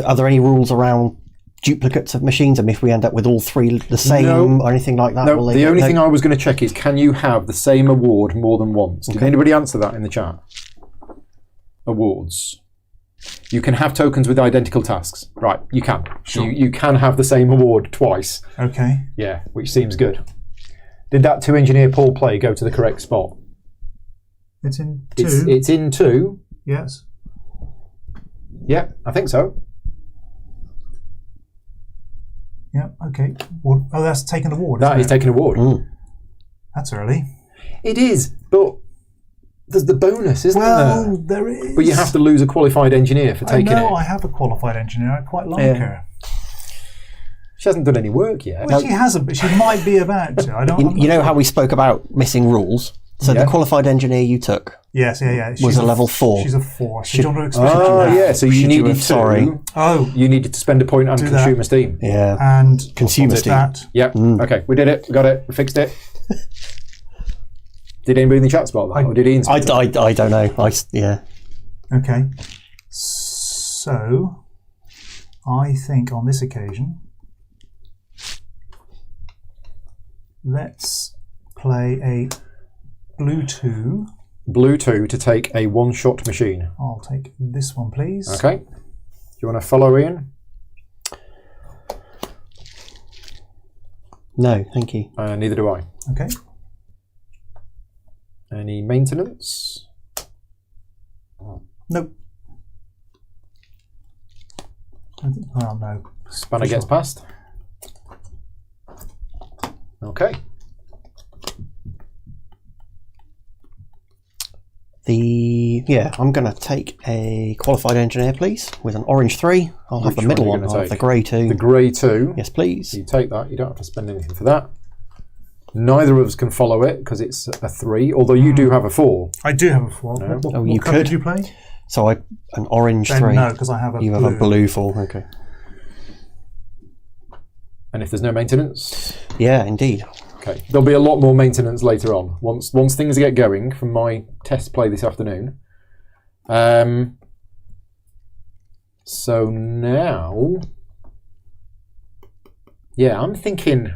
Are there any rules around duplicates of machines? I mean, if we end up with all 3 the same or anything like that? No, the only thing I was going to check is can you have the same award more than once? Did anybody answer that in the chat? Awards. You can have tokens with identical tasks. Right, you can. Sure. You can have the same award twice. Okay. Yeah, which seems good. Did that 2 engineer Paul play go to the correct spot? It's in 2. It's in 2. Yes. Yeah, I think so. Yeah, okay. Well, oh, that's taken award. That is taking award. That's early. It is, but there's the bonus, isn't Well, there? there is. But you have to lose a qualified engineer for taking I know, it. I have a qualified engineer. I quite like Yeah. her. She hasn't done any work yet. Well, she hasn't, but she might be about to. I don't. You know how we spoke about missing rules? So Yeah. the qualified engineer you took Yes, yeah. was She's a level 4. She's a 4. She Should- don't expect you Oh, that. yeah, so you Should you needed have- to. sorry. Oh, You needed to spend a point on Do consumer that. steam. Yeah. and Consumer steam. that. Yep. Okay, we did it. We got it. We fixed it. Did anybody in the chat spot that? Or did Ian I spot it? don't know. Yeah. Okay. So, I think on this occasion, let's play a blue 2. Blue 2 to take a one-shot machine. I'll take this one, please. Okay. Do you want to follow Ian? No, thank you. Neither do I. Okay. Any maintenance? Nope. Oh, no. Spanner gets past. Okay. I'm going to take a qualified engineer, please, with an orange 3. I'll have the Which middle one one. are you I'll gonna have the grey 2. The grey 2. Yes, please. You take that. You don't have to spend anything for that. Neither of us can follow it because it's a 3, although you do have a 4. I do have a 4. No. What You colour could. did you play? So an orange Then 3. no, because I have a You blue. have a blue 4. Okay. And if there's no maintenance, Yeah, indeed. okay, there'll be a lot more maintenance later on once things get going from my test play this afternoon. So now, yeah, I'm thinking.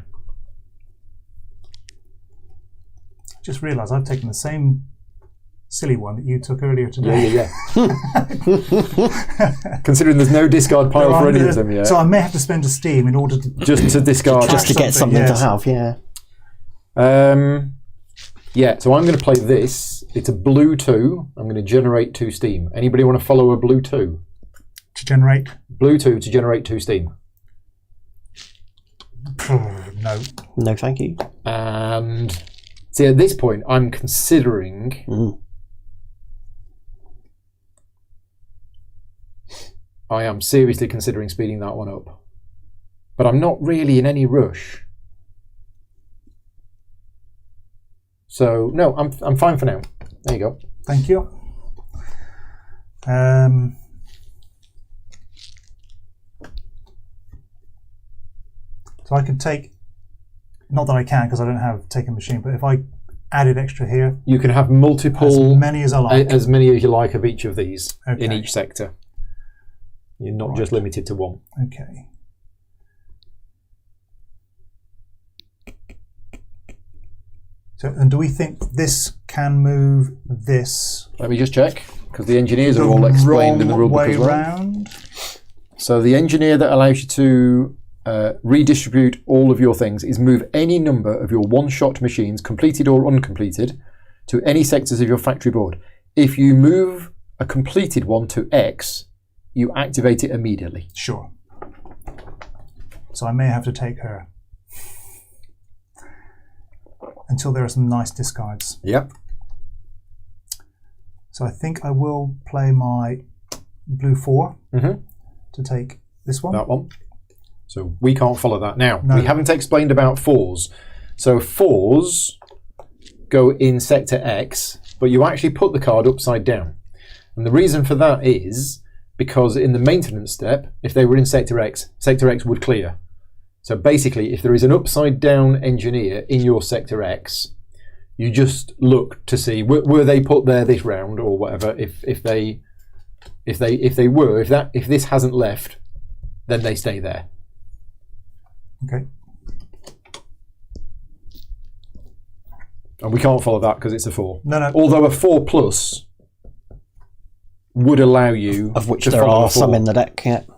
Just realised I've taken the same silly one that you took earlier today. Yeah. Considering there's no discard pile for any of them yet. So I may have to spend a steam in order to Just to discard. Just to get something yes. to have, yeah. Yeah, so I'm going to play this. It's a blue 2. I'm going to generate 2 steam. Anybody want to follow a blue 2? to generate. Blue 2 to generate 2 steam. No. No, thank you. And see, at this point, I'm considering. I am seriously considering speeding that one up. But I'm not really in any rush. So, no, I'm fine for now. There you go. Thank you. So I could take, not that I can because I don't have take a machine, but if I added extra here, You can have multiple, as many as I like. as many as you like of each of these in Okay. each sector. You're not Right. just limited to one. Okay. So, and do we think this can move this Let me just check, because the engineers are all explained in the wrong rulebook way as well. round? So the engineer that allows you to redistribute all of your things is move any number of your one-shot machines, completed or uncompleted, to any sectors of your factory board. If you move a completed one to X, you activate it immediately. Sure. So I may have to take her until there are some nice discards. Yep. So I think I will play my blue 4 Mhm. to take this one. That one. So we can't follow that. Now, No. we haven't explained about 4s. So 4s go in sector X, but you actually put the card upside down. And the reason for that is because in the maintenance step, if they were in sector X would clear. So basically, if there is an upside down engineer in your sector X, you just look to see were they put there this round or whatever. If this hasn't left, then they stay there. Okay. And we can't follow that because it's a 4. No. Although a 4 plus would allow you Of which to there follow are a 4. some in the deck yet.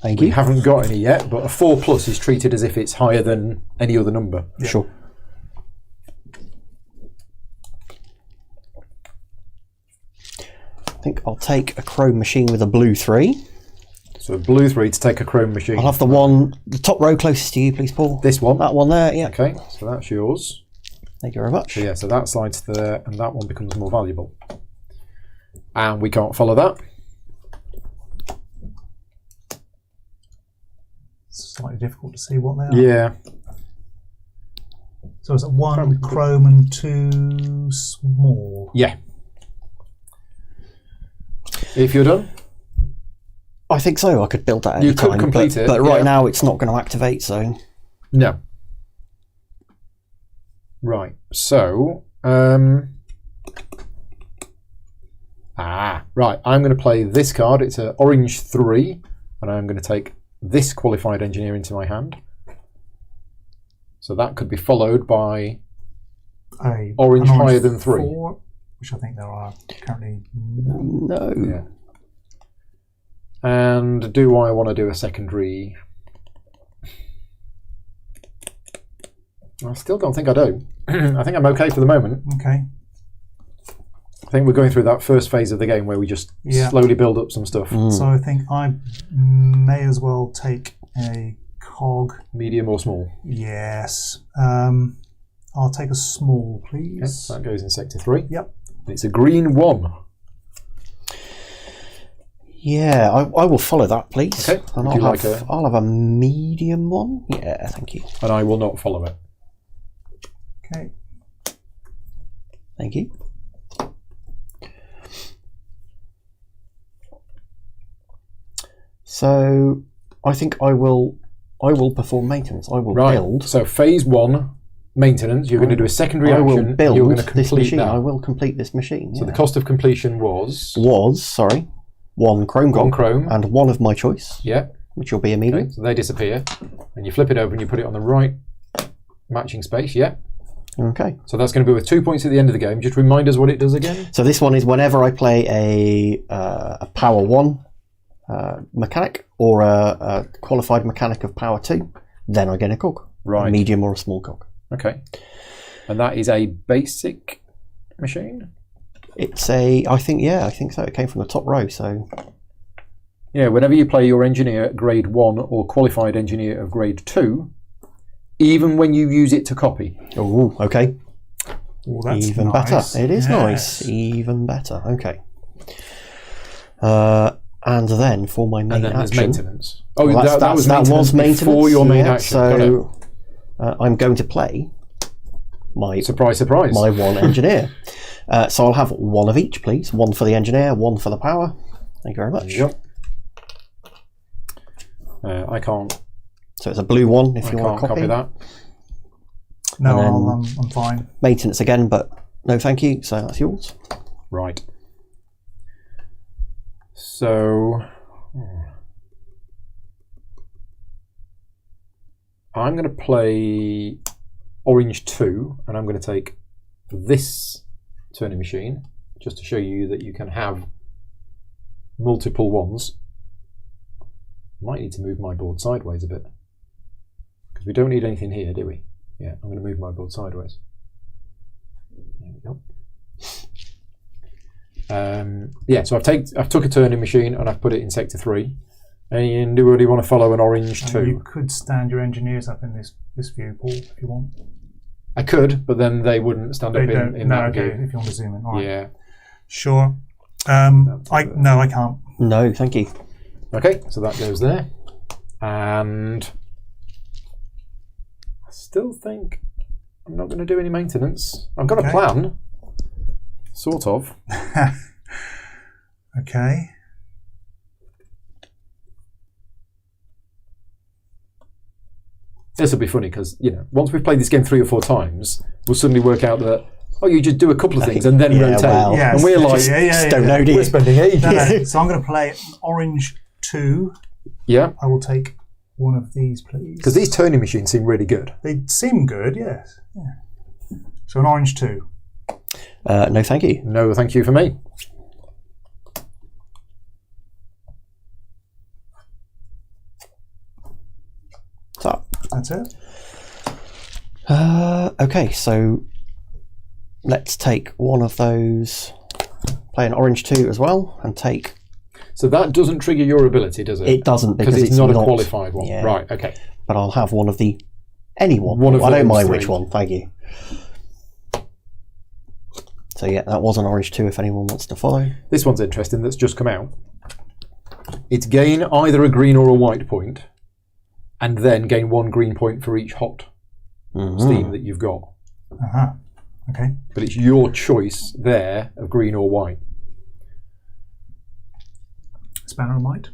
Thank We you. haven't got any yet, but a 4 plus is treated as if it's higher than any other number. Yeah. Sure. I think I'll take a chrome machine with a blue 3. So blue 3 to take a chrome machine. I'll have the top row closest to you, please, Paul. This one. That one there, yeah. Okay, so that's yours. Thank you very much. So yeah, so that slides there, and that one becomes more valuable. And we can't follow that. It's slightly difficult to see what they are. Yeah. So is it 1 chrome and 2 small? Yeah. If you're done. I think so. I could build that any You could time, complete it, but right yeah. now it's not going to activate, so... No. Right. So, right. I'm going to play this card. It's an orange 3, and I'm going to take this qualified engineer into my hand. So that could be followed by Orange higher than 3? 4, which I think there are currently. No. Yeah. And do I want to do a secondary? I still don't think I do. I think I'm okay for the moment. Okay. I think we're going through that first phase of the game where we just slowly build up some stuff. So I think I may as well take a cog. Medium or small? Yes. I'll take a small, please. Yes, that goes in sector 3. Yep. It's a green 1. Yeah, I will follow that, please. Okay. And I'll have a medium 1. Yeah, thank you. And I will not follow it. Okay. Thank you. So I think I will perform maintenance. I will build. So phase 1, maintenance. You're going to do a secondary action. I will build you're going to this complete machine. that. I will complete this machine. So the cost of completion was 1 chrome gold. 1 chrome. And 1 of my choice. Yeah. Which will be a medium. Okay, so they disappear. And you flip it over and you put it on the right matching space. Yeah. Okay. So that's going to be with 2 points at the end of the game. Just remind us what it does again. So this one is whenever I play a power 1 mechanic or a qualified mechanic of power 2, then I get a cog. Right. A medium or a small cog. Okay. And that is a basic machine? It's I think so. It came from the top row, so... Yeah, whenever you play your engineer at grade 1 or qualified engineer of grade 2, even when you use it to copy. Oh, okay. Well, that's even nice. better. It is nice. Even better. Okay. And then for my main and then action... there's maintenance. Oh, well, that was maintenance before your main action. So I'm going to play my... Surprise, surprise. My 1 engineer. So I'll have 1 of each, please. 1 for the engineer, 1 for the power. Thank you very much. Yep. I can't. So it's a blue 1 if you want to copy that. No, I'm fine. Maintenance again, but no thank you. So that's yours. Right. So I'm going to play orange 2, and I'm going to take this turning machine just to show you that you can have multiple 1s. Might need to move my board sideways a bit because we don't need anything here, do we? Yeah, I'm going to move my board sideways. There we go. Yeah, so I've took a turning machine and I've put it in sector 3. Anybody want to follow an orange 2? You could stand your engineers up in this view, Paul, if you want. I could, but then they wouldn't stand up in that view. If you want to zoom in. All right. Yeah. Sure. I can't. No, thank you. Okay, so that goes there. And I still think I'm not going to do any maintenance. I've got a plan. Sort of. Okay. This will be funny because, once we've played this game 3 or 4 times, we'll suddenly work out that, you just do a couple of things and then rotate. Well, and we're like, don't know, do you? We're spending ages. No. So I'm going to play orange 2. Yeah. I will take 1 of these, please. Because these turning machines seem really good. They seem good, yes. Yeah. So an orange 2. No, thank you. No, thank you for me. So that's it. Okay, so let's take 1 of those. Play an orange 2 as well, and take. So that doesn't trigger your ability, does it? It doesn't because it's not a qualified one. Yeah. Right. Okay. But I'll have 1 of the anyone. I don't mind which one. Thank you. So yeah, that was an orange 2 if anyone wants to follow. This one's interesting, that's just come out. It's gain either a green or a white point, and then gain 1 green point for each hot steam that you've got. Okay. But it's your choice there of green or white. Spanner and white.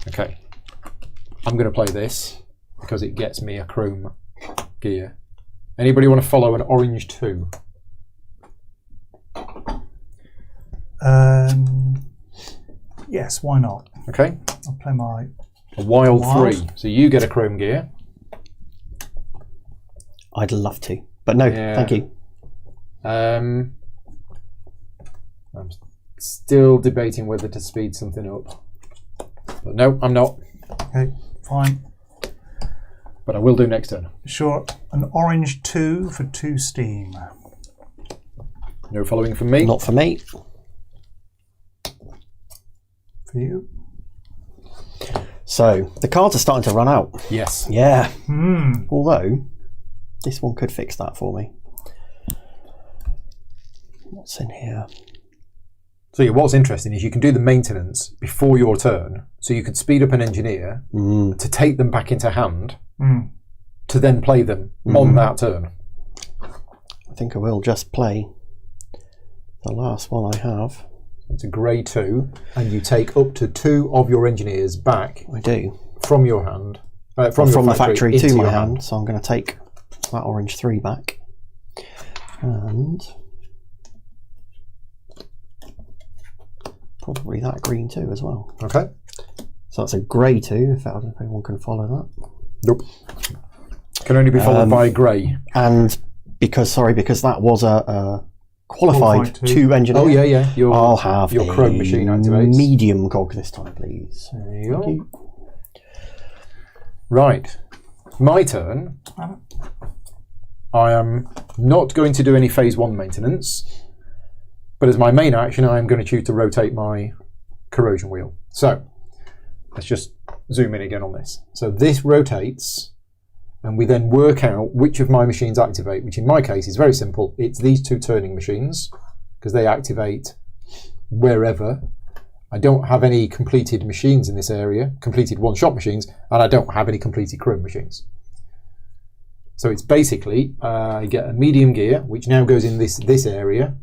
Okay. I'm going to play this because it gets me a chrome gear. Anybody want to follow an orange 2? Yes, why not? Okay. I'll play my a wild 3. So you get a chrome gear. I'd love to, but no, Yeah. thank you. I'm still debating whether to speed something up. But no, I'm not. Okay, fine. But I will do next turn. Sure. An orange 2 for 2 steam. No following from me. Not for me. For you. So the cards are starting to run out. Yes. Yeah. Hmm. Although this one could fix that for me. What's in here? So yeah, what's interesting is you can do the maintenance before your turn. So you could speed up an engineer to take them back into hand to then play them on that turn. I think I will just play the last one I have. It's a grey 2, and you take up to 2 of your engineers back I do. from your hand, From your the factory into to my your hand. So I'm going to take that orange 3 back. And probably that green 2 as well. Okay. So that's a grey 2, if anyone can follow that. Nope. Can only be followed by grey. And because that was a qualified Qualified 2 engineer. Oh yeah. I'll have your a chrome machine activates. medium cog this time, please. There you Thank go. you. Right. My turn. I am not going to do any phase 1 maintenance, but as my main action, I am going to choose to rotate my corrosion wheel. So let's just zoom in again on this. So this rotates, and we then work out which of my machines activate, which in my case is very simple. It's these 2 turning machines, because they activate wherever. I don't have any completed machines in this area, completed one-shot machines, and I don't have any completed chrome machines. So it's basically, I get a medium gear, which now goes in this area,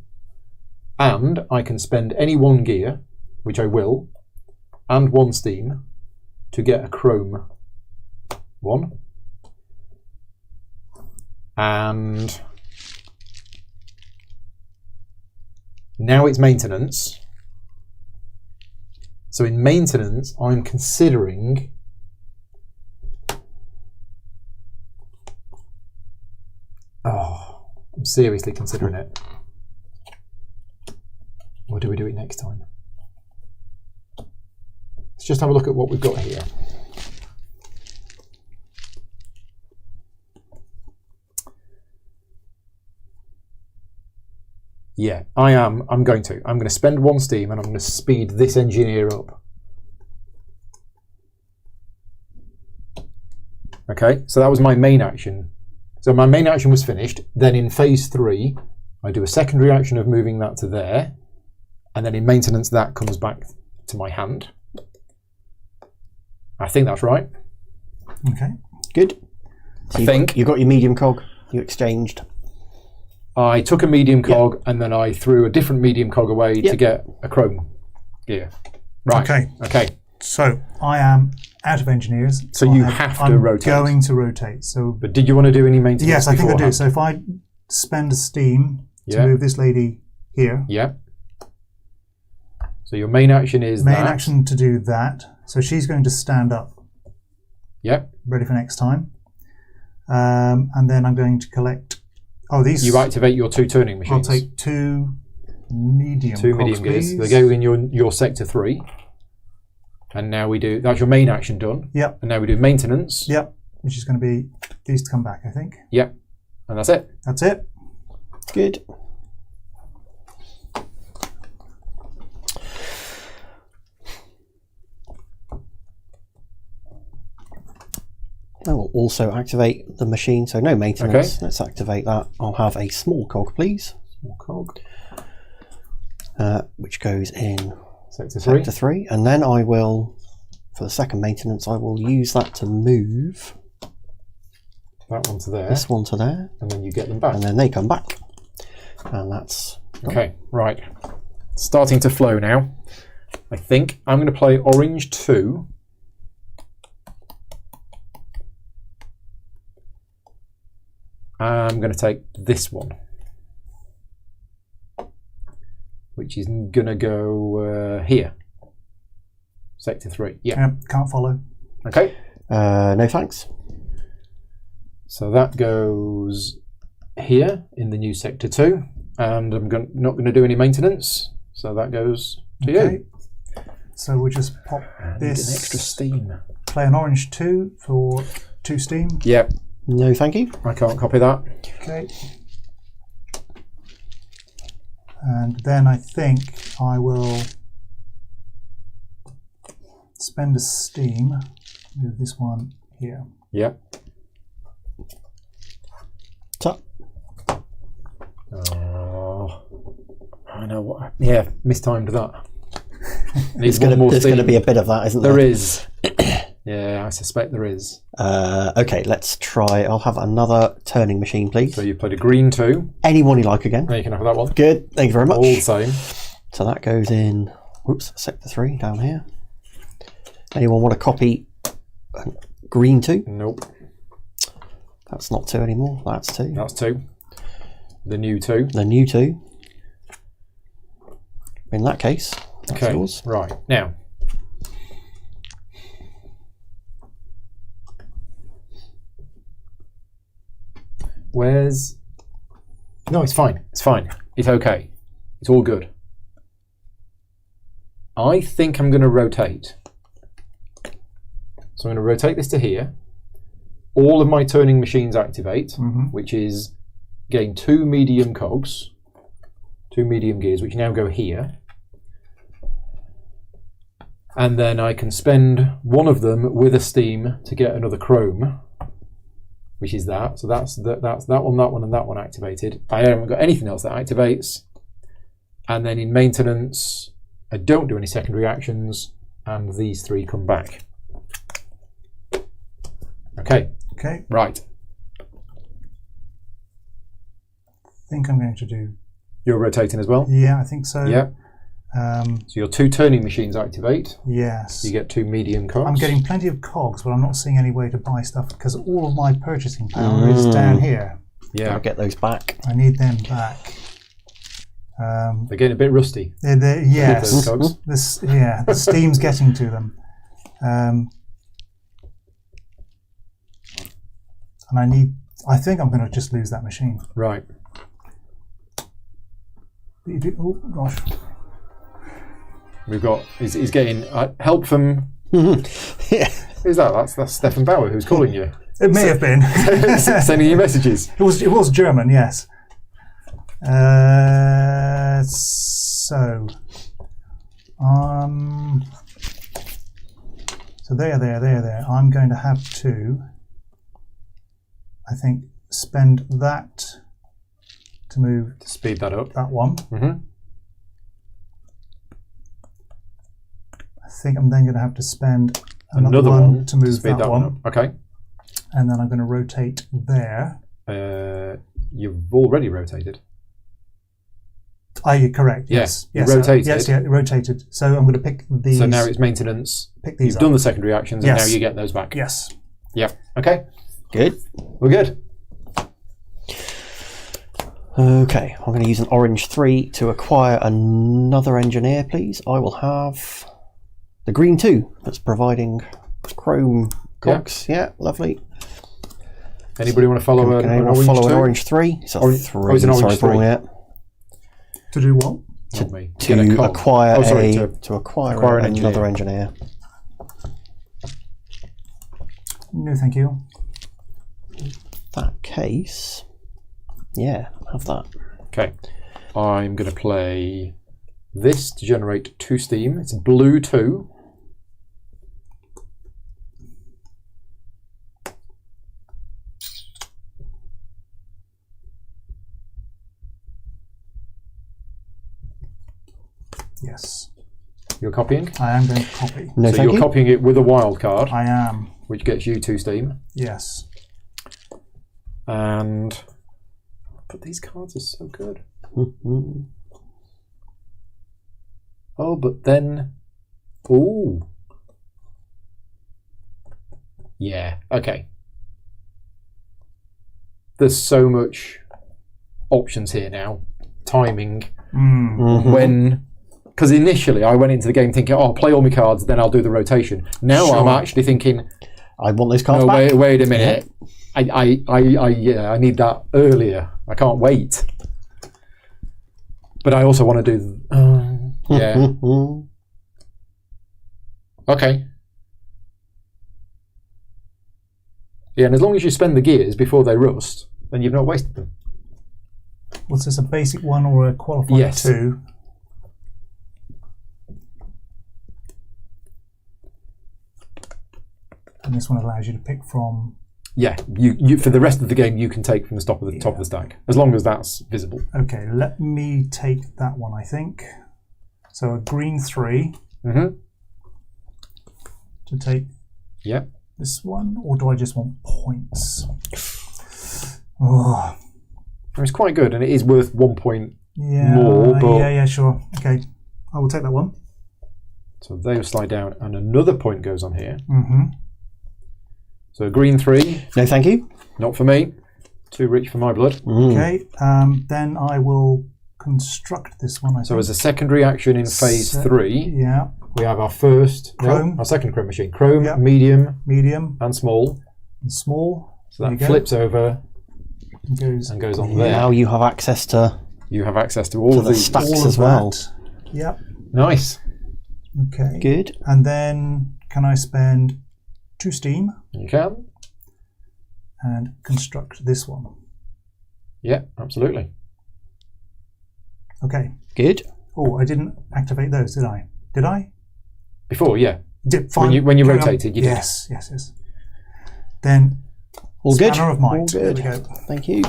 and I can spend any 1 gear, which I will, and 1 steam, to get a chrome 1. And now it's maintenance. So in maintenance, I'm considering I'm seriously considering it. Or do we do it next time? Let's just have a look at what we've got here. Yeah, I'm going to spend 1 steam and I'm going to speed this engineer up. Okay, so that was my main action. So my main action was finished. Then in phase 3, I do a secondary action of moving that to there. And then in maintenance, that comes back to my hand. I think that's right. Okay. Good. So I think. You got your medium cog. You exchanged. I took a medium cog and then I threw a different medium cog away to get a chrome gear. Right. Okay. So I am out of engineers. So you have to rotate. I'm going to rotate. So, but did you want to do any maintenance? Yes, I think I do. beforehand? So if I spend a steam to Yeah. move this lady here. Yeah. So your main action is Main that. action to do that. So she's going to stand up. Yep. Ready for next time. And then I'm going to collect. Oh, these. You activate your 2 turning machines. I'll take 2 medium. 2 medium gears. please. They go in your sector 3. And now we do. That's your main action done. Yep. And now we do maintenance. Yep. Which is going to be these to come back, I think. Yep. And that's it. That's it. Good. I will also activate the machine, so no maintenance. Okay. Let's activate that. I'll have a small cog, please. Small cog. Which goes in Sector 3. sector 3. And then I will, for the second maintenance, I will use that to move That one to there. this one to there. And then you get them back. And then they come back. And that's done. Okay, right. Starting to flow now. I think I'm going to play orange 2. I'm going to take this one, which is going to go here. Sector 3. Yeah. Yep, can't follow. Okay. No thanks. So that goes here in the new sector 2, and I'm not going to do any maintenance, so that goes to you. So we'll just pop this. An extra steam. Play an orange 2 for 2 steam. Yep. No, thank you. I can't copy that. Okay. And then I think I will spend a steam. Move this one here. Yep. Top. Oh, I know what. Yeah, mistimed that. There's going to be a bit of that, isn't there? There is. Yeah, I suspect there is. Okay, let's try. I'll have another turning machine, please. So you played a green 2. Anyone you like again. Now you can have that one. Good, thank you very much. All the same. So that goes in, whoops, sector 3 down here. Anyone want to copy green 2? Nope. That's not 2 anymore, that's 2. That's 2. The new 2. The new 2. In that case, that's yours. Right, now. Where's... No, it's fine. It's fine. It's okay. It's all good. I think I'm going to rotate. So I'm going to rotate this to here. All of my turning machines activate, which is gain 2 medium cogs, 2 medium gears, which now go here. And then I can spend one of them with a steam to get another chrome, which is that. So that's that one, and that one activated. I haven't got anything else that activates. And then in maintenance, I don't do any secondary actions, and these 3 come back. Okay. Okay. Right. I think I'm going to do... You're rotating as well? Yeah, I think so. Yeah. So your 2 turning machines activate. Yes. You get 2 medium cogs. I'm getting plenty of cogs, but I'm not seeing any way to buy stuff because all of my purchasing power is down here. Yeah. I'll get those back. I need them back. They're getting a bit rusty. Yes. Those cogs. The steam's getting to them. And I think I'm going to just lose that machine. Right. Oh gosh. We've got, he's getting help from, Yeah. who's that? That's Stefan Bauer who's calling you. It may have been. Sending you messages. It was German, yes. So there. I'm going to have to, I think, spend that to move To speed that up. that one. Mm-hmm. I think I'm then going to have to spend another Another one to move speed that one. up. Okay. And then I'm going to rotate there. You've already rotated. You're correct. Yeah, Yes. you Yes. rotated. Yes. Yeah. Rotated. So I'm going to pick these. So now it's maintenance. Pick these You've up. done the secondary actions, and Yes. now you get those back. Yes. Yeah. Okay. Good. We're good. Okay, I'm going to use an orange 3 to acquire another engineer, please. I will have the green 2 that's providing chrome cogs. Yeah, lovely. Anybody want to follow an orange follow an 2? orange 3? It's a Orange- 3. oh, it's an orange sorry, 3. yeah. To do what? Not me. To Get a cog. acquire to acquire an another engineer. No, thank you. That case, yeah, have that. Okay. I'm going to play this to generate 2 steam. It's blue 2. Yes. You're copying? I am going to copy. No, So thank you're you. copying it with a wild card, I am. which gets you 2 steam. Yes. And but these cards are so good. Mhm. Oh, but then, ooh, yeah, okay. There's so much options here now. Timing, Mhm. when, because initially I went into the game thinking, oh, I'll play all my cards, then I'll do the rotation. Now Sure. I'm actually thinking, I want those cards no, back. wait a minute. I need that earlier. I can't wait. But I also want to do. Yeah. Okay. Yeah, and as long as you spend the gears before they rust, then you've not wasted them. Was this a basic one or a qualified Yes. 2? And this one allows you to pick from. Yeah, you for the rest of the game you can take from the top of the top of the stack, as long as that's visible. Okay, let me take that one, I think. So a green 3 Mm-hmm. to take Yeah. this one, or do I just want points? Oh, It's quite good, and it is worth 1 point. yeah, More, but- yeah, sure. Okay, I will take that one. So they'll slide down, and another point goes on here. Mm-hmm. So a green 3, No, thank you. not for me. Too rich for my blood. Okay, then I will construct this one. So as a secondary action in phase 3, Yeah, we have our first Chrome. our second chrome machine. Chrome, Yeah. medium, medium and small. and small. So There that you go. flips over and and goes on here. there. Now you have access to You have access to all To of the these. stacks all as of well. that. Yep. Nice. Okay. good. And then can I spend 2 steam You can. and construct this one? Yeah, absolutely. Okay. Good. Oh, I didn't activate those, did I? Did I? Before, yeah. Did fine. when you Carry on. rotated, you did. Yes. Then All good. Spanner of Might. All good. There we go. Thank you.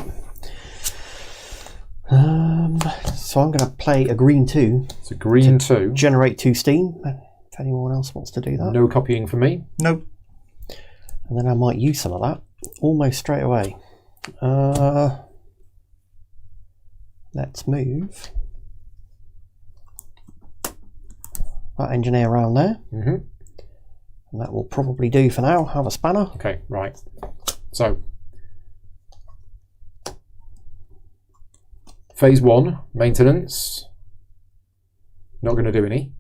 So I'm going to play a green 2, It's a green 2. generate 2 steam. If anyone else wants to do that, No copying for me. Nope. and then I might use some of that almost straight away. Let's move that engineer around there, Mm-hmm. and that will probably do for now. Have a spanner. Okay, right. So, phase 1, maintenance. Not going to do any.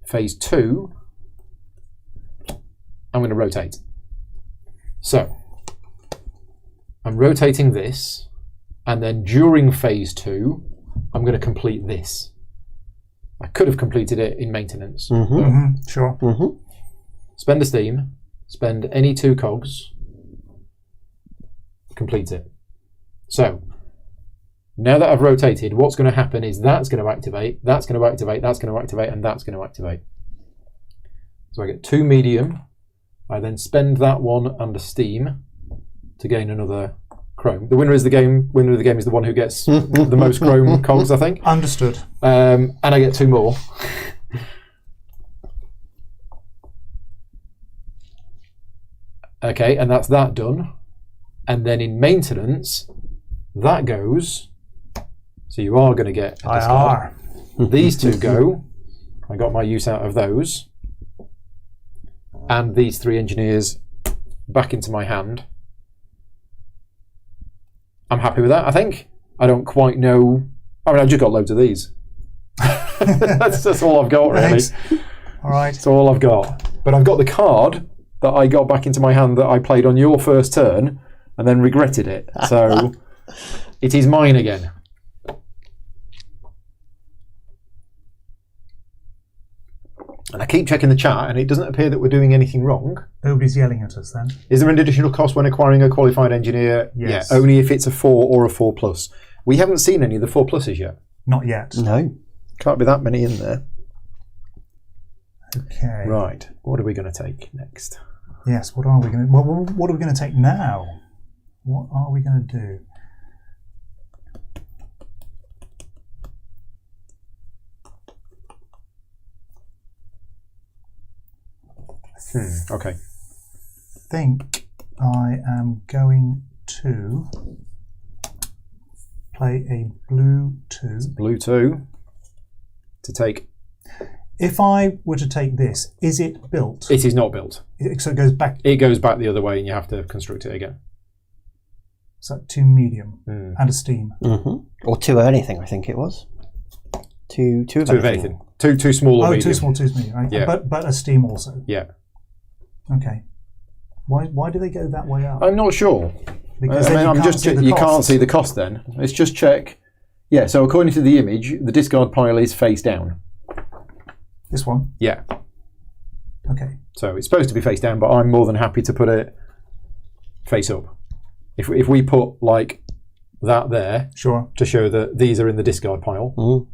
Phase 2, I'm going to rotate. So, I'm rotating this, and then during phase 2, I'm going to complete this. I could have completed it in maintenance. but Sure. spend a steam, spend any 2 cogs, complete it. So, now that I've rotated, what's going to happen is that's going to activate, that's going to activate, that's going to activate, and that's going to activate. So I get 2 medium, I then spend that one and a steam to gain another chrome. The winner of the game is the one who gets the most chrome cogs, I think. Understood. And I get 2 more. Okay, and that's that done. And then in maintenance, that goes. So you are going to get a discard. These 2 go. I got my use out of those. And these 3 engineers back into my hand. I'm happy with that, I think. I don't quite know. I mean, I've just got loads of these. that's all I've got, really. Thanks. All right. That's all I've got. But I've got the card that I got back into my hand that I played on your first turn and then regretted it. So it is mine again. And I keep checking the chat, and it doesn't appear that we're doing anything wrong. Nobody's yelling at us then. Is there an additional cost when acquiring a qualified engineer? Yes. Yeah, only if it's a 4 or a 4 plus. We haven't seen any of the 4 pluses yet. Not yet. No. Can't be that many in there. Okay. Right. What are we going to take next? Yes. What are we going to? What are we going to take now? What are we going to do? Okay. Think I am going to play a blue 2. Blue 2 to take. If I were to take this, is it built? It is not built. So it goes back. It goes back the other way and you have to construct it again. So 2 medium and a steam. Or 2 of anything, I think it was. 2 of 2 of anything. Two small or Oh, medium. 2 small, 2 medium. Right? Yeah. But a steam also. Yeah. Okay. Why do they go that way up? I'm not sure. Because I then mean, you can't costs. see the cost then. Let's just check. Yeah, so according to the image, the discard pile is face down. This one? Yeah. Okay. So it's supposed to be face down, but I'm more than happy to put it face up. If we put like that there Sure. to show that these are in the discard pile,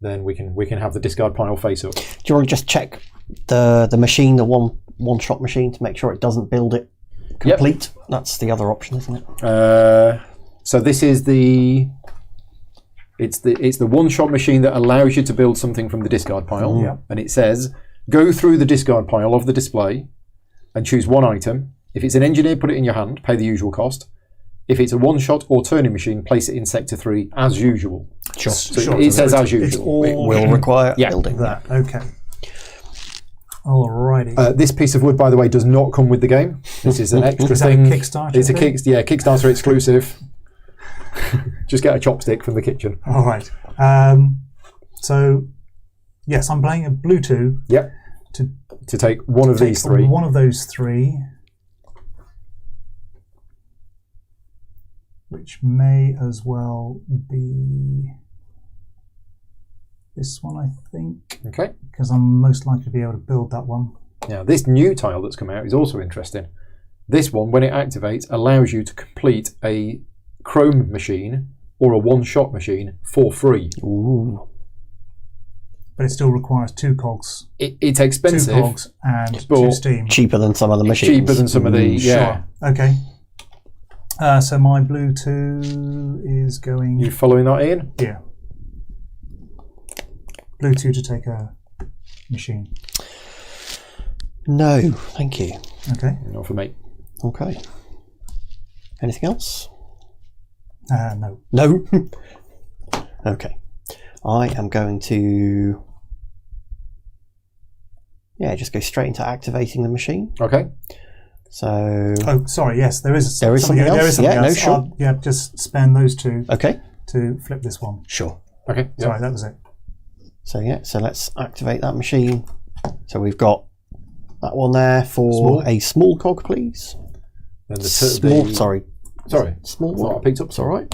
then we can have the discard pile face up. Do you want to just check the machine, the one shot machine, to make sure it doesn't build it complete? Yep. That's the other option, isn't it? So this is it's the one shot machine that allows you to build something from the discard pile, and it says go through the discard pile of the display and choose one item. If it's an engineer, put it in your hand, pay the usual cost. If it's a one-shot or turning machine, place it in Sector 3 as usual. Sure. So it says as usual. It will require building that. Okay. Alrighty. This piece of wood, by the way, does not come with the game. This is an extra thing. Is that a Kickstarter? It's a Kickstarter exclusive. Just get a chopstick from the kitchen. All right. So, yes, I'm playing a blue 2. Yep. To take one of these three. One of those three. Which may as well be this one, I think. Okay. Because I'm most likely to be able to build that one. Now, this new tile that's come out is also interesting. This one, when it activates, allows you to complete a chrome machine or a one-shot machine for free. Ooh. But it still requires 2 cogs. It's expensive. 2 cogs and 2 steam. Cheaper than some of the machines. Cheaper than some of the, yeah. Sure. Okay. So my blue 2 is going... You following that, Ian? Yeah. Blue 2 to take a machine. No, thank you. Okay. Not for me. Okay. Anything else? No. No? Okay. I am going to... Yeah, just go straight into activating the machine. Okay. So... Oh, sorry, yes, there is something else. There is something else. No, sure. Just spend those 2 Okay. to flip this one. Sure. Okay. Sorry, that was it. So so let's activate that machine. So we've got that one there for a small cog, please. And Small What I one. picked up. It's all right.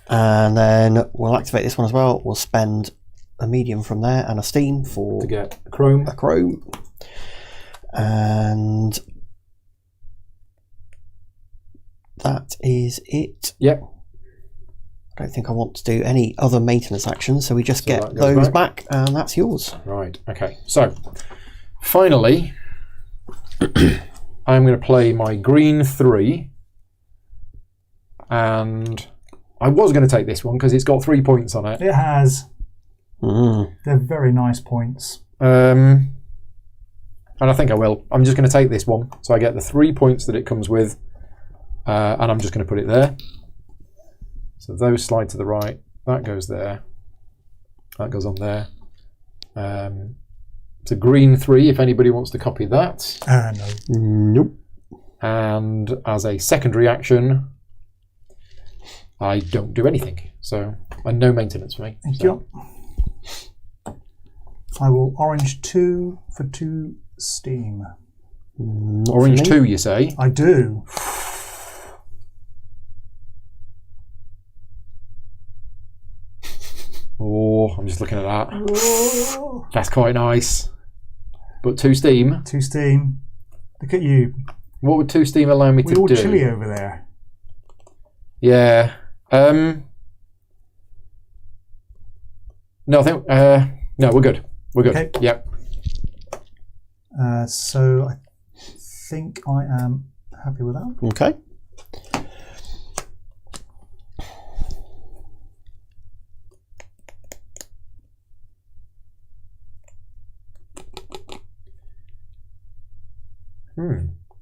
And then we'll activate this one as well. We'll spend a medium from there and a steam for to get chrome. A chrome. And that is it. Yep. I don't think I want to do any other maintenance actions, so we just get those back, and that's yours. Right, okay. So, finally, I'm going to play my green 3, and I was going to take this one because it's got 3 points on it. It has. They're very nice points. And I think I will. I'm just going to take this one, so I get the 3 points that it comes with, and I'm just going to put it there. So those slide to the right, that goes there, that goes on there. It's a green 3 if anybody wants to copy that. No. Nope. And as a secondary action, I don't do anything. So, and no maintenance for me. Thank you. I will orange 2 for 2 steam. Orange 2, you say? I do. Oh, I'm just looking at that. That's quite nice. But 2 steam. 2 steam. Look at you. What would 2 steam allow me to do? We're all chilly over there. Yeah. No, I think. No, we're good. We're good. Okay. Yep. So I think I am happy with that. Okay.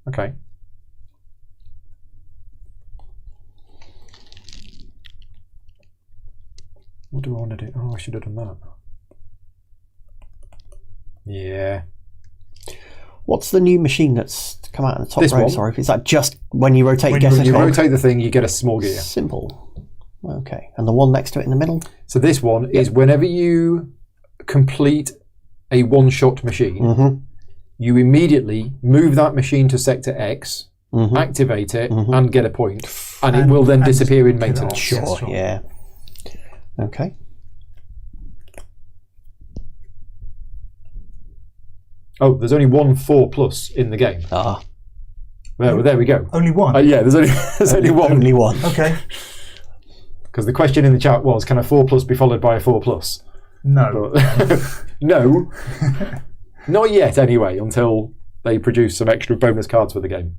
Okay. What do I want to do? Oh, I should have done that. Yeah. What's the new machine that's come out in the top This row? one? Sorry, is that just when you rotate? When you rotate the thing, you get a small gear. Simple. Okay, and the one next to it in the middle? So this one is whenever you complete a one-shot machine, you immediately move that machine to sector X, activate it, and get a point. And it will then disappear in maintenance. Sure, yeah. Okay. Oh, there's only one 4+ in the game. Ah. Well, there we go. Only one? Yeah, there's only one. Only one. Okay. Because the question in the chat was, can a 4+ be followed by a 4+? No. But no. Not yet, anyway, until they produce some extra bonus cards for the game.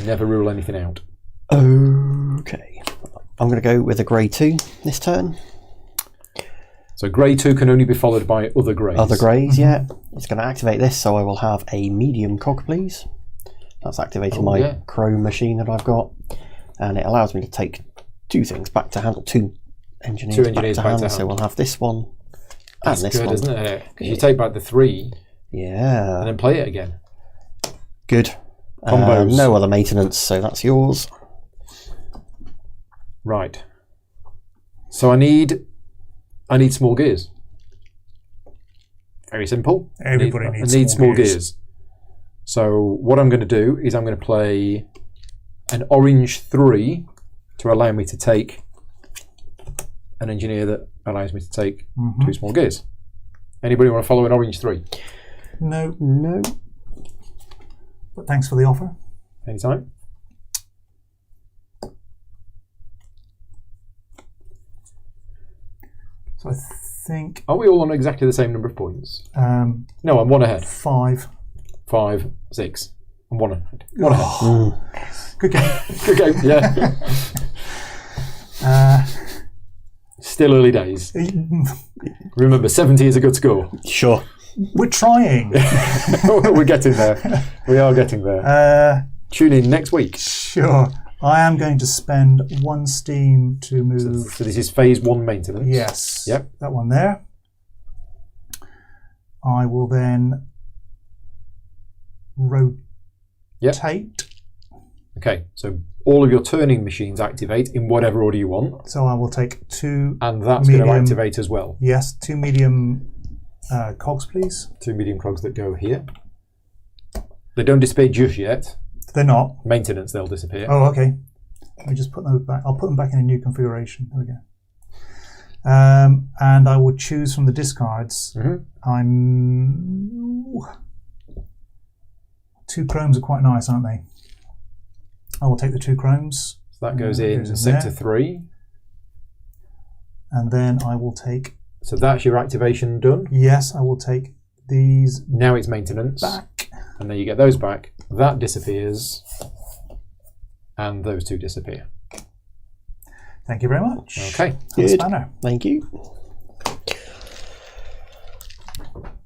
Never rule anything out. Okay. I'm going to go with a grey 2 this turn. So grey 2 can only be followed by other greys. Other greys, yeah. It's going to activate this, so I will have a medium cog, please. That's activating my chrome machine that I've got. And it allows me to take 2 things back to hand, or 2 engineers, back to hand. So we'll have this one and this one. That's good, isn't it? Because you take back the 3 and then play it again. Good. Combos. No other maintenance, so that's yours. Right. So I need small gears. Very simple. Everybody needs small gears. So what I'm going to do is I'm going to play an orange 3 to allow me to take an engineer that allows me to take 2 small gears. Anybody want to follow an orange 3? No. No. But thanks for the offer. Anytime. So I think... Are we all on exactly the same number of points? No, I'm 1 ahead. 5. 5, 6. I'm 1 ahead. 1 ahead. Good game. Good game, yeah. Still early days. Remember, 70 is a good score. Sure. We're trying. We're getting there. We are getting there. Tune in next week. Sure. I am going to spend 1 steam to move... So this is phase 1 maintenance? Yes. Yep. That one there. I will then rotate. Okay, so all of your turning machines activate in whatever order you want. So I will take 2 and that's medium, going to activate as well. Yes, 2 medium cogs, please. 2 medium cogs that go here. They don't disappear just yet. They're not. Maintenance, they'll disappear. Oh, okay. Let me just put them back. I'll put them back in a new configuration. There we go. And I will choose from the discards. I'm... 2 chromes are quite nice, aren't they? I will take the 2 chromes. So that goes in sector 3. And then I will take... So that's your activation done? Yes, I will take these... Now it's maintenance. Back. And then you get those back. That disappears. And those 2 disappear. Thank you very much. Okay. Good. Thank you.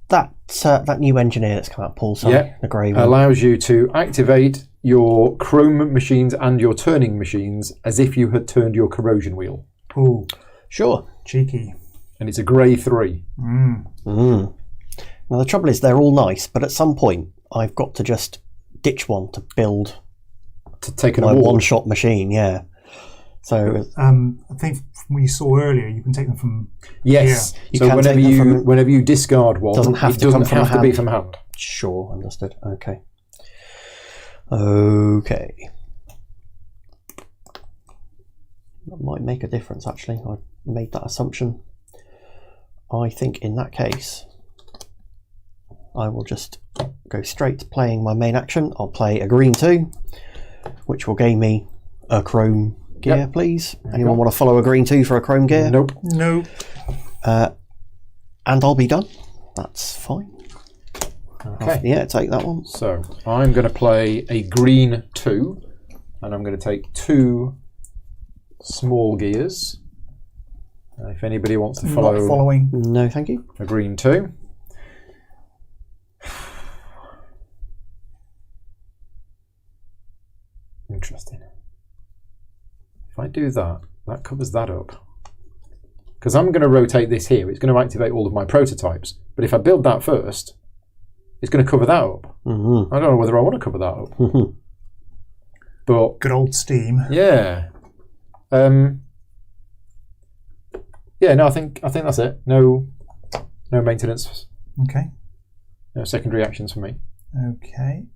That new engineer that's come out, Paul, the grey one, allows you to activate your chrome machines and your turning machines as if you had turned your corrosion wheel. Ooh. Sure. Cheeky. And it's a grey 3. Now the trouble is they're all nice, but at some point I've got to just ditch one to build to take my one-shot machine, So I think from what you saw earlier, you can take them from So whenever you discard one, it doesn't have to be from hand. Sure, understood. Okay. Okay. That might make a difference, actually. I made that assumption. I think in that case, I will just go straight to playing my main action. I'll play a green 2, which will gain me a chrome gear, please. Anyone want to follow a green 2 for a chrome gear? Nope. Nope. And I'll be done. That's fine. Okay. Take that one. So I'm going to play a green 2, and I'm going to take 2 small gears. If anybody wants to follow, not following. No, thank you. A green 2. Interesting. If I do that, that covers that up. Because I'm going to rotate this here. It's going to activate all of my prototypes. But if I build that first, it's going to cover that up. I don't know whether I want to cover that up. But good old Steam. Yeah. Yeah, no, I think that's it. No maintenance. Okay. No secondary actions for me. Okay.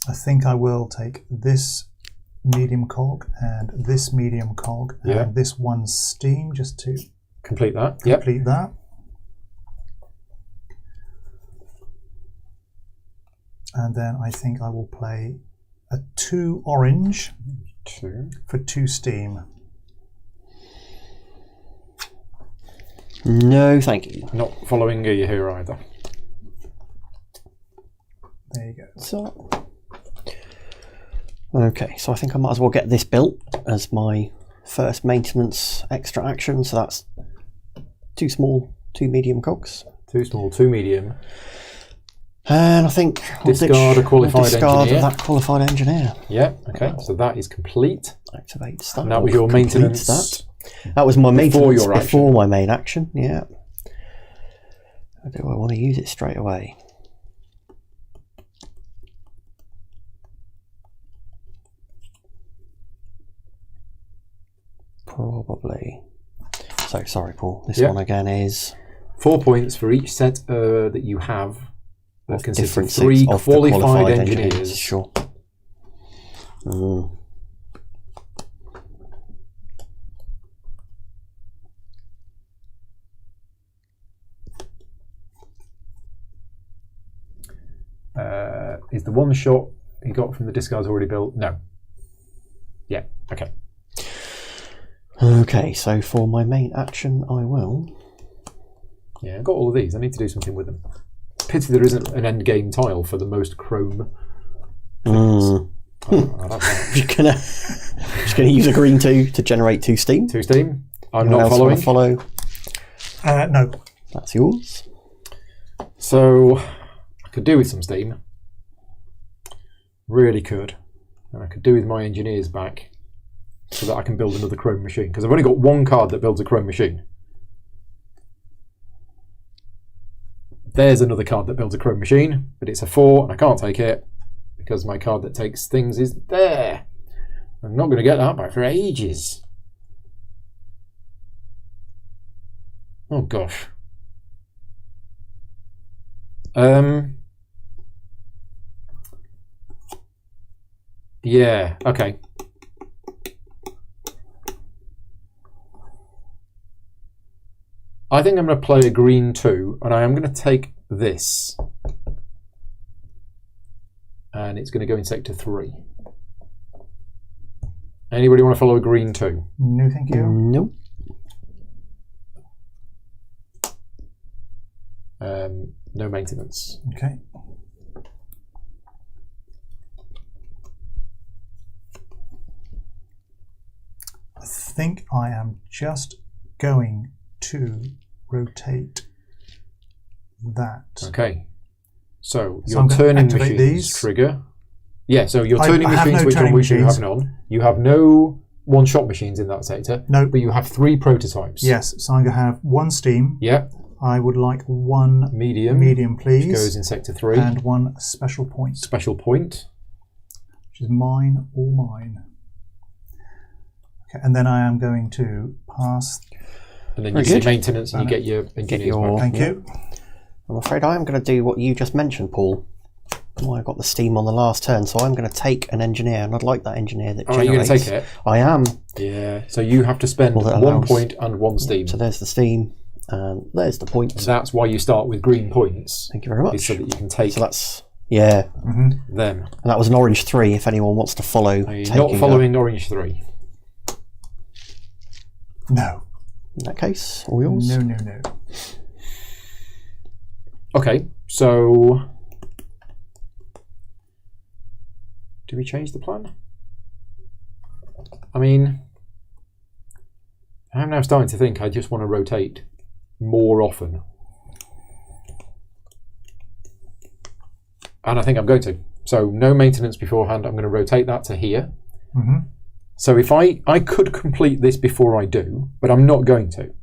I think I will take this medium cog and this medium cog and this one steam just to complete that. Complete that. And then I think I will play a 2 orange for 2 steam. No, thank you. Not following you here either. There you go. So, okay, so I think I might as well get this built as my first maintenance extra action. So that's 2 small, 2 medium cogs. 2 small, 2 medium. And I think discard a qualified engineer. That qualified engineer. Yeah. Okay. So that is complete. Activate stuff. And that was your maintenance. That was my maintenance before my main action. Yeah. Do I want to use it straight away? Probably. So sorry, Paul. This one again is 4 points for each set that you have. That consists of different 3 qualified engineers. Sure. Is the one shot you got from the discards already built? No. Yeah. Okay. Okay. So for my main action, I will. Yeah, I've got all of these. I need to do something with them. Pity there isn't an end game tile for the most chrome. I'm just gonna use a green 2 to generate 2 steam. 2 steam. I'm Anyone not following. Follow? No. That's yours. So I could do with some steam. Really could. And I could do with my engineers back so that I can build another chrome machine. Because I've only got 1 card that builds a chrome machine. There's another card that builds a chrome machine, but it's a 4 and I can't take it because my card that takes things is there. I'm not going to get that back for ages. Oh gosh. Yeah, okay. I think I'm going to play a green 2, and I am going to take this. And it's going to go in sector 3. Anybody want to follow a green 2? No, thank you. Nope. No maintenance. Okay. I think I am just going to rotate that. Okay. So your turning machines these. trigger. Yeah, so your turning machines, no which you have none. You have no one-shot machines in that sector. No. But you have 3 prototypes. Yes, so I'm going to have 1 steam. Yep. I would like 1 medium, please. Which goes in sector 3. And 1 special point. Special point. Which is mine, all mine. Okay, and then I am going to pass. And then you see maintenance and you get your engineers back. Thank you. I'm afraid I am going to do what you just mentioned, Paul. Oh, I got the steam on the last turn, so I'm going to take an engineer, and I'd like that engineer that generates. Are you going to take it? I am. Yeah, so you have to spend 1 point and 1 steam. So there's the steam, and there's the point. That's why you start with green points. Thank you very much. So that you can take So that's, yeah. them. And that was an orange 3, if anyone wants to follow. Are you not following orange 3? No. In that case, all yours. No, no, no. Okay, so do we change the plan? I mean, I'm now starting to think I just want to rotate more often. And I think I'm going to. So no maintenance beforehand. I'm going to rotate that to here. So if I could complete this before I do, but I'm not going to.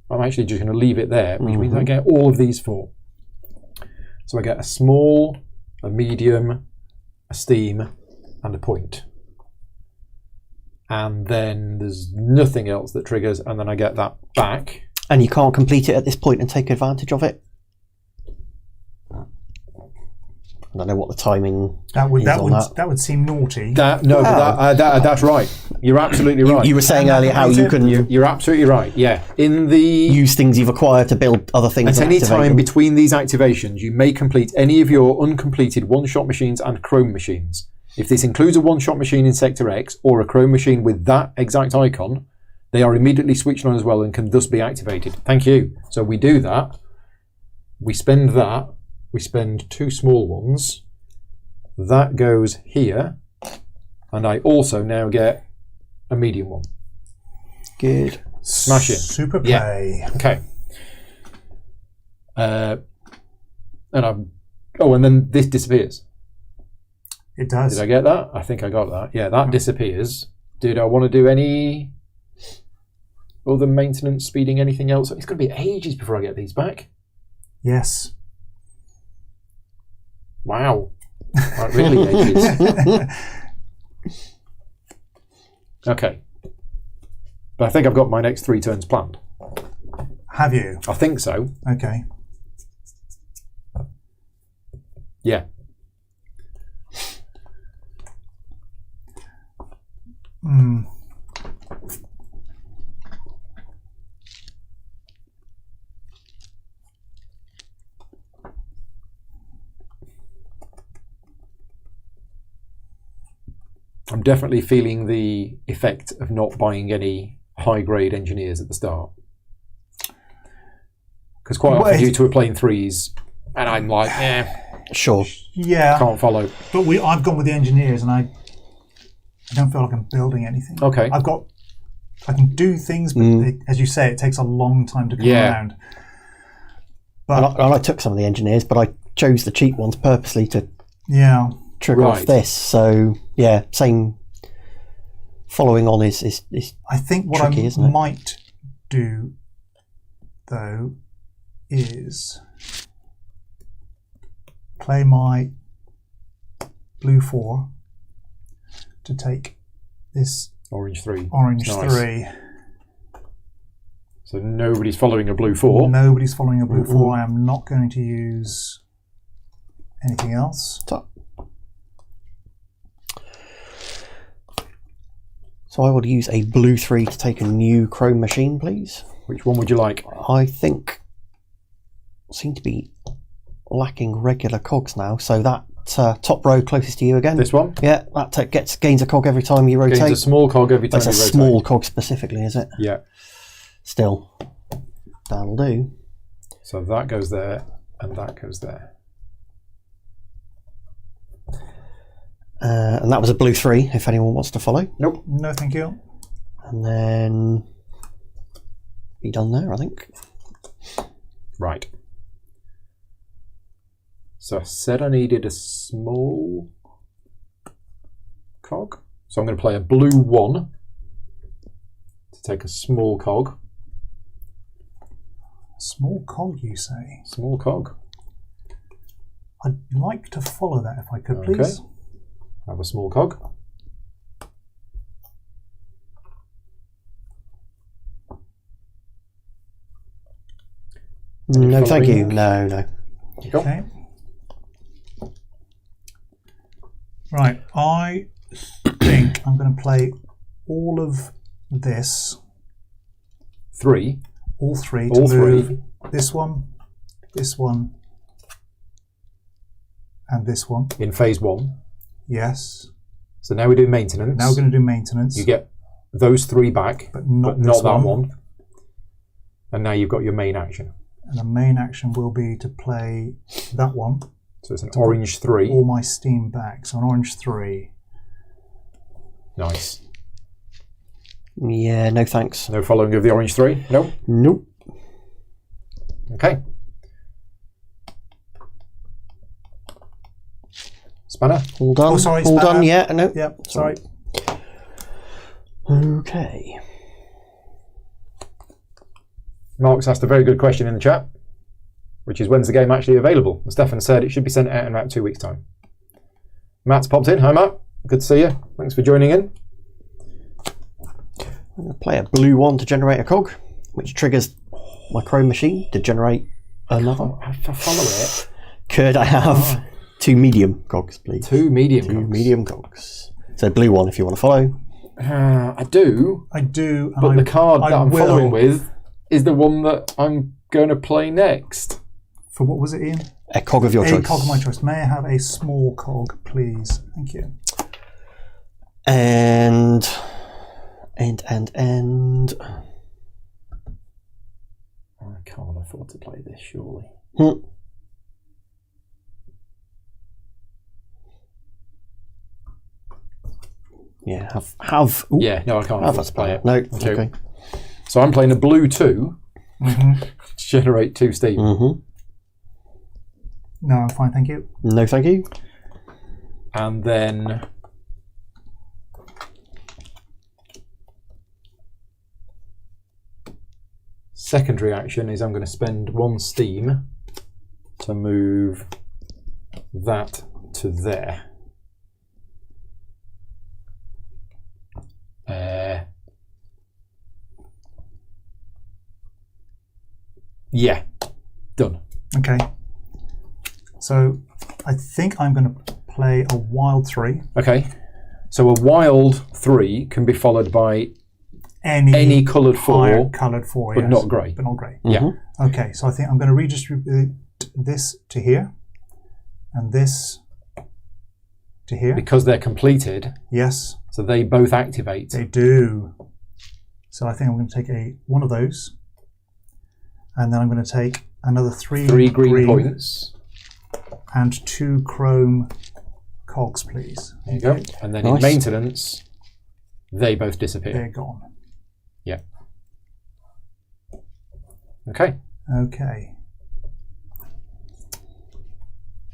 I'm actually just going to leave it there, which means I get all of these 4. So I get a small, a medium, a steam, and a point. And then there's nothing else that triggers, and then I get that back. And you can't complete it at this point and take advantage of it? I don't know what the timing That would is on that. that would seem naughty. But that's right. You're absolutely right. You were saying earlier how you can You're absolutely right. Yeah. In the use things you've acquired to build other things. at and any activate time them. between these activations, you may complete any of your uncompleted one-shot machines and chrome machines. If this includes a one-shot machine in Sector X or a chrome machine with that exact icon, they are immediately switched on as well and can thus be activated. Thank you. So we do that. We spend that. We spend 2 small ones. That goes here. And I also now get a medium one. Good. Smash it. Super Yeah. play. Okay. And then this disappears. It does. Did I get that? I think I got that. Yeah, that disappears. Did I want to do any other maintenance, speeding, anything else? It's going to be ages before I get these back. Yes. Wow. Like, really ages. Okay. But I think I've got my next 3 turns planned. Have you? I think so. Okay. Yeah. Hmm. I'm definitely feeling the effect of not buying any high-grade engineers at the start. Because quite often you two are playing 3s, and I'm like, Sure. Yeah. can't follow. But I've gone with the engineers, and I don't feel like I'm building anything. Okay. I can do things, but as you say, it takes a long time to come around. But And I took some of the engineers, but I chose the cheap ones purposely to trigger off Right. this. So yeah, same. Following on is I think what tricky, I isn't it? might do, though, is play my blue 4 to take this Orange 3. orange Nice. 3. So nobody's following a blue 4. Nobody's following a blue 4. I am not going to use anything else. So I would use a blue 3 to take a new chrome machine, please. Which one would you like? I think seem to be lacking regular cogs now. So that top row closest to you again. This one? Yeah, that gains a cog every time you rotate. Gains a small cog every time That's you a rotate. small cog specifically, is it? Yeah. Still, that'll do. So that goes there, and that goes there. And that was a blue 3, if anyone wants to follow. Nope. No, thank you. And then be done there, I think. Right. So I said I needed a small cog. So I'm going to play a blue 1 to take a small cog. Small cog, you say? Small cog. I'd like to follow that if I could, Okay. please. Have a small cog. No, thank you. following? No. Go. Okay. Right, I think I'm going to play all of this, 3. all 3, to All 3. move this one, and this one. In phase 1. Yes. So now we do maintenance. Now we're going to do maintenance. You get those 3 back, but not not that this one. And now you've got your main action. And the main action will be to play that one. So it's an orange 3. All my steam back. So an orange 3. Nice. Yeah, no thanks. No following of the orange 3? No? Nope. Okay. Spanner? All done. Oh, sorry, All spanner. done. Yeah. No. Yep, sorry. Okay. Mark's asked a very good question in the chat, which is when's the game actually available? And Stefan said it should be sent out in about 2 weeks' time. Matt's popped in. Hi, Matt. Good to see you. Thanks for joining in. I'm going to play a blue 1 to generate a cog, which triggers my chrome machine to generate another. I follow it. Could I have 2 medium cogs, please? 2 medium Two cogs. medium cogs. So blue one if you want to follow. I do. And But the card that I'm will- following with is the one that I'm going to play next. For what was it, Ian? A cog of your A choice. cog of my choice. May I have a small cog, please? Thank you. And I can't afford to play this, surely. yeah, have ooh, Yeah, no, I can't have afford us to play it. No, Okay. okay. So I'm playing a blue 2 Mm-hmm. to generate 2 steam. No, I'm fine, thank you. No, thank you. And then secondary action is I'm going to spend 1 steam to move that to there. Yeah, done. Okay. So I think I'm going to play a wild 3. Okay, so a wild 3 can be followed by any coloured 4, coloured 4, but yes. not grey. But not grey. Yeah. Okay, so I think I'm going to redistribute this to here, and this to here. Because they're completed, Yes, so they both activate. they do. So I think I'm going to take one of those, and then I'm going to take another 3 green points. and 2 chrome cogs, please. There you go. And then Nice. in maintenance, they both disappear. They're gone. Yeah. Okay. Okay.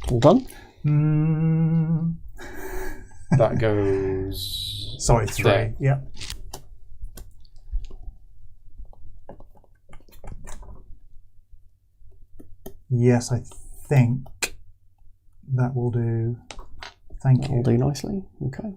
All done. That goes. Sorry, 3. there. Yeah. Yes, I think that will do. Thank Will you. do nicely. Okay.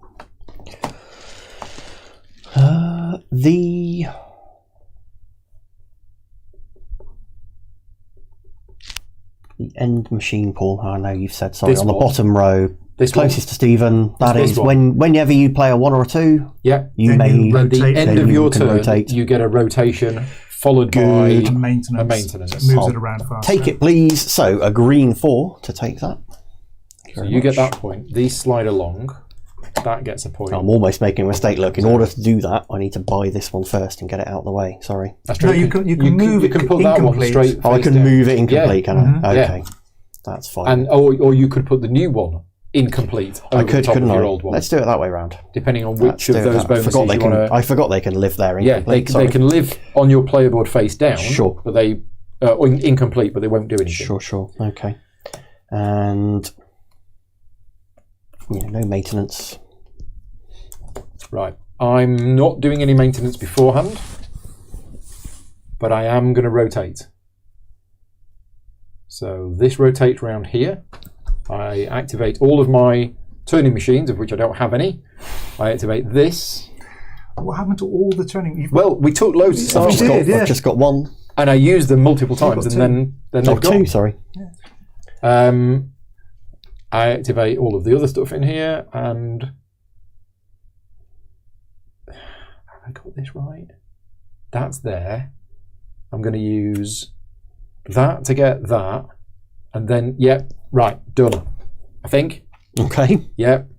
The end machine pool. I know you've said sorry This on the one. bottom row, This one. closest to Stephen. That It's this is one. whenever you play a 1 or a 2, Yeah. you Then may you At the rotate. end Then of you your can turn, rotate. you get a rotation followed Good. by Maintenance. a maintenance. Moves I'll it around fast. take it, please. So a green 4 to take that. So you get that point. These slide along. That gets a point. I'm almost making a mistake. Look, in order to do that, I need to buy this one first and get it out of the way. Sorry. That's No, true. you can move You it can put that one incomplete. straight. Oh, I face can down. move it incomplete, Yeah. can I? Yeah. Okay. That's fine. And or you could put the new one incomplete over I could, the top couldn't of your I? old one, Let's do it that way round. depending on Let's which of do it those that- bonuses I you want to. I forgot they can live there Yeah, incomplete. they sorry. can live on your player board face down. Sure. But they or incomplete, but they won't do anything. Sure. Okay. And yeah, no maintenance. Right. I'm not doing any maintenance beforehand, but I am going to rotate. So this rotates around here. I activate all of my turning machines, of which I don't have any. I activate this. What happened to all the turning? Well, we took loads to start we with, did, yeah. I've just got one. and I used them multiple times, got and then Oh, they've gone. 2, sorry. I activate all of the other stuff in here, and have I got this right? That's there. I'm going to use that to get that, and then yep, right, done. I think. Okay. Yep.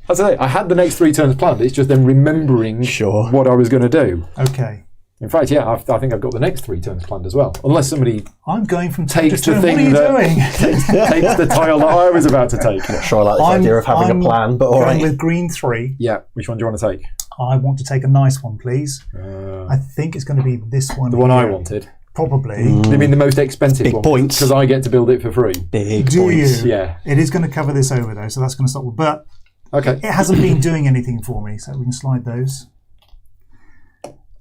That's it. I had the next 3 turns planned. It's just then remembering Sure. what I was going to do. Okay. In fact, yeah, I think I've got the next 3 turns planned as well. Unless somebody I'm going from turn to takes the turn. thing What are you that doing? takes the tile that I was about to take. Not sure I like this idea of having I'm a plan, but all going right. with green 3. Yeah, which one do you want to take? I want to take a nice one, please. I think it's going to be this one. The one I here. wanted. Probably. You mean the most expensive Big one? points. Because I get to build it for free. Big Do points. you? Yeah. It is going to cover this over though, so that's going to stop. But Okay. it hasn't been doing anything for me, so we can slide those.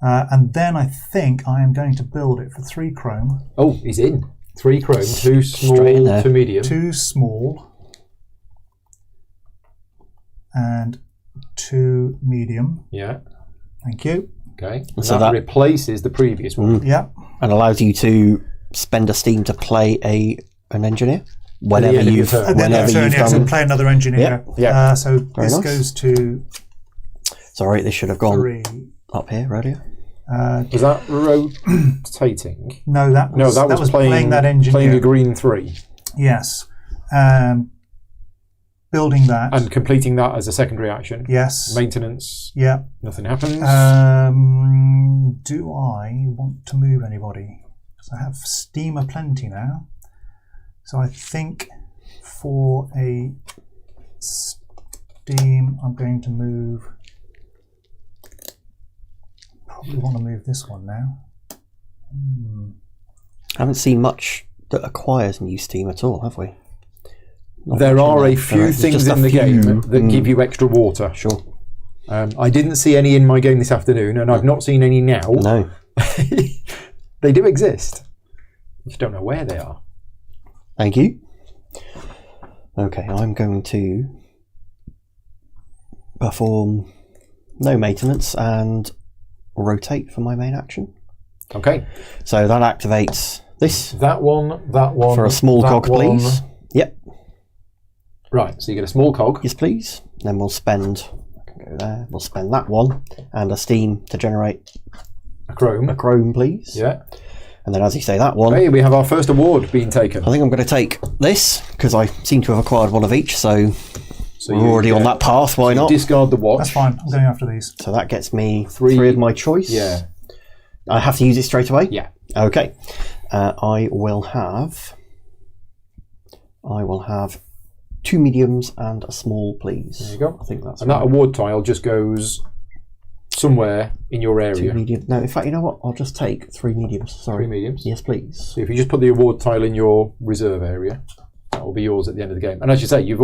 And then I think I am going to build it for 3 chrome, Oh, he's in. 3 chrome, 2 small Straight in there. to medium. 2 small, and 2 medium. Yeah. Thank you. Okay. And So that that- replaces the previous one. Yeah. And allows you to spend a steam to play an engineer the whenever end of your you've turn. And then whenever turn, you've yeah, so done. play another engineer. Yeah. So Very this nice. goes to Sorry, this should have gone 3. up here earlier. Was that rotating? No, that was playing that engineer. Playing a green 3 Yes. Building that. and completing that as a secondary action. Yes. Maintenance. Yeah. Nothing happens. Do I want to move anybody? Because I have steam aplenty now. So I think for a steam, I'm going to move. Probably want to move this one now. I haven't seen much that acquires new steam at all, have we? Not there much in are there. a few There's things just a in the few. game that give you extra water. Sure. I didn't see any in my game this afternoon, and I've not seen any now. No. They do exist. I just don't know where they are. Thank you. Okay, I'm going to perform no maintenance and rotate for my main action. Okay. So that activates this That one, for a small that cog, one. please. Yep. Right, so you get a small cog. Yes, please. Then we'll spend. I can go there. We'll spend that one and a steam to generate A chrome. a chrome, please. Yeah. And then, as you say, that one. Hey, we have our first award being taken. I think I'm going to take this because I seem to have acquired one of each. So So we're you already on get- that path. Why not? Discard the watch. That's fine. I'm going after these. So that gets me Three. three of my choice. Yeah. I have to use it straight away. Yeah. Okay. I will have 2 mediums and a small, please. There you go. I think that's And that right. award tile just goes somewhere in your 2 area. medium. No, in fact, you know what? I'll just take 3 mediums. Sorry. 3 mediums. Yes, please. So if you just put the award tile in your reserve area, that will be yours at the end of the game. And as you say, you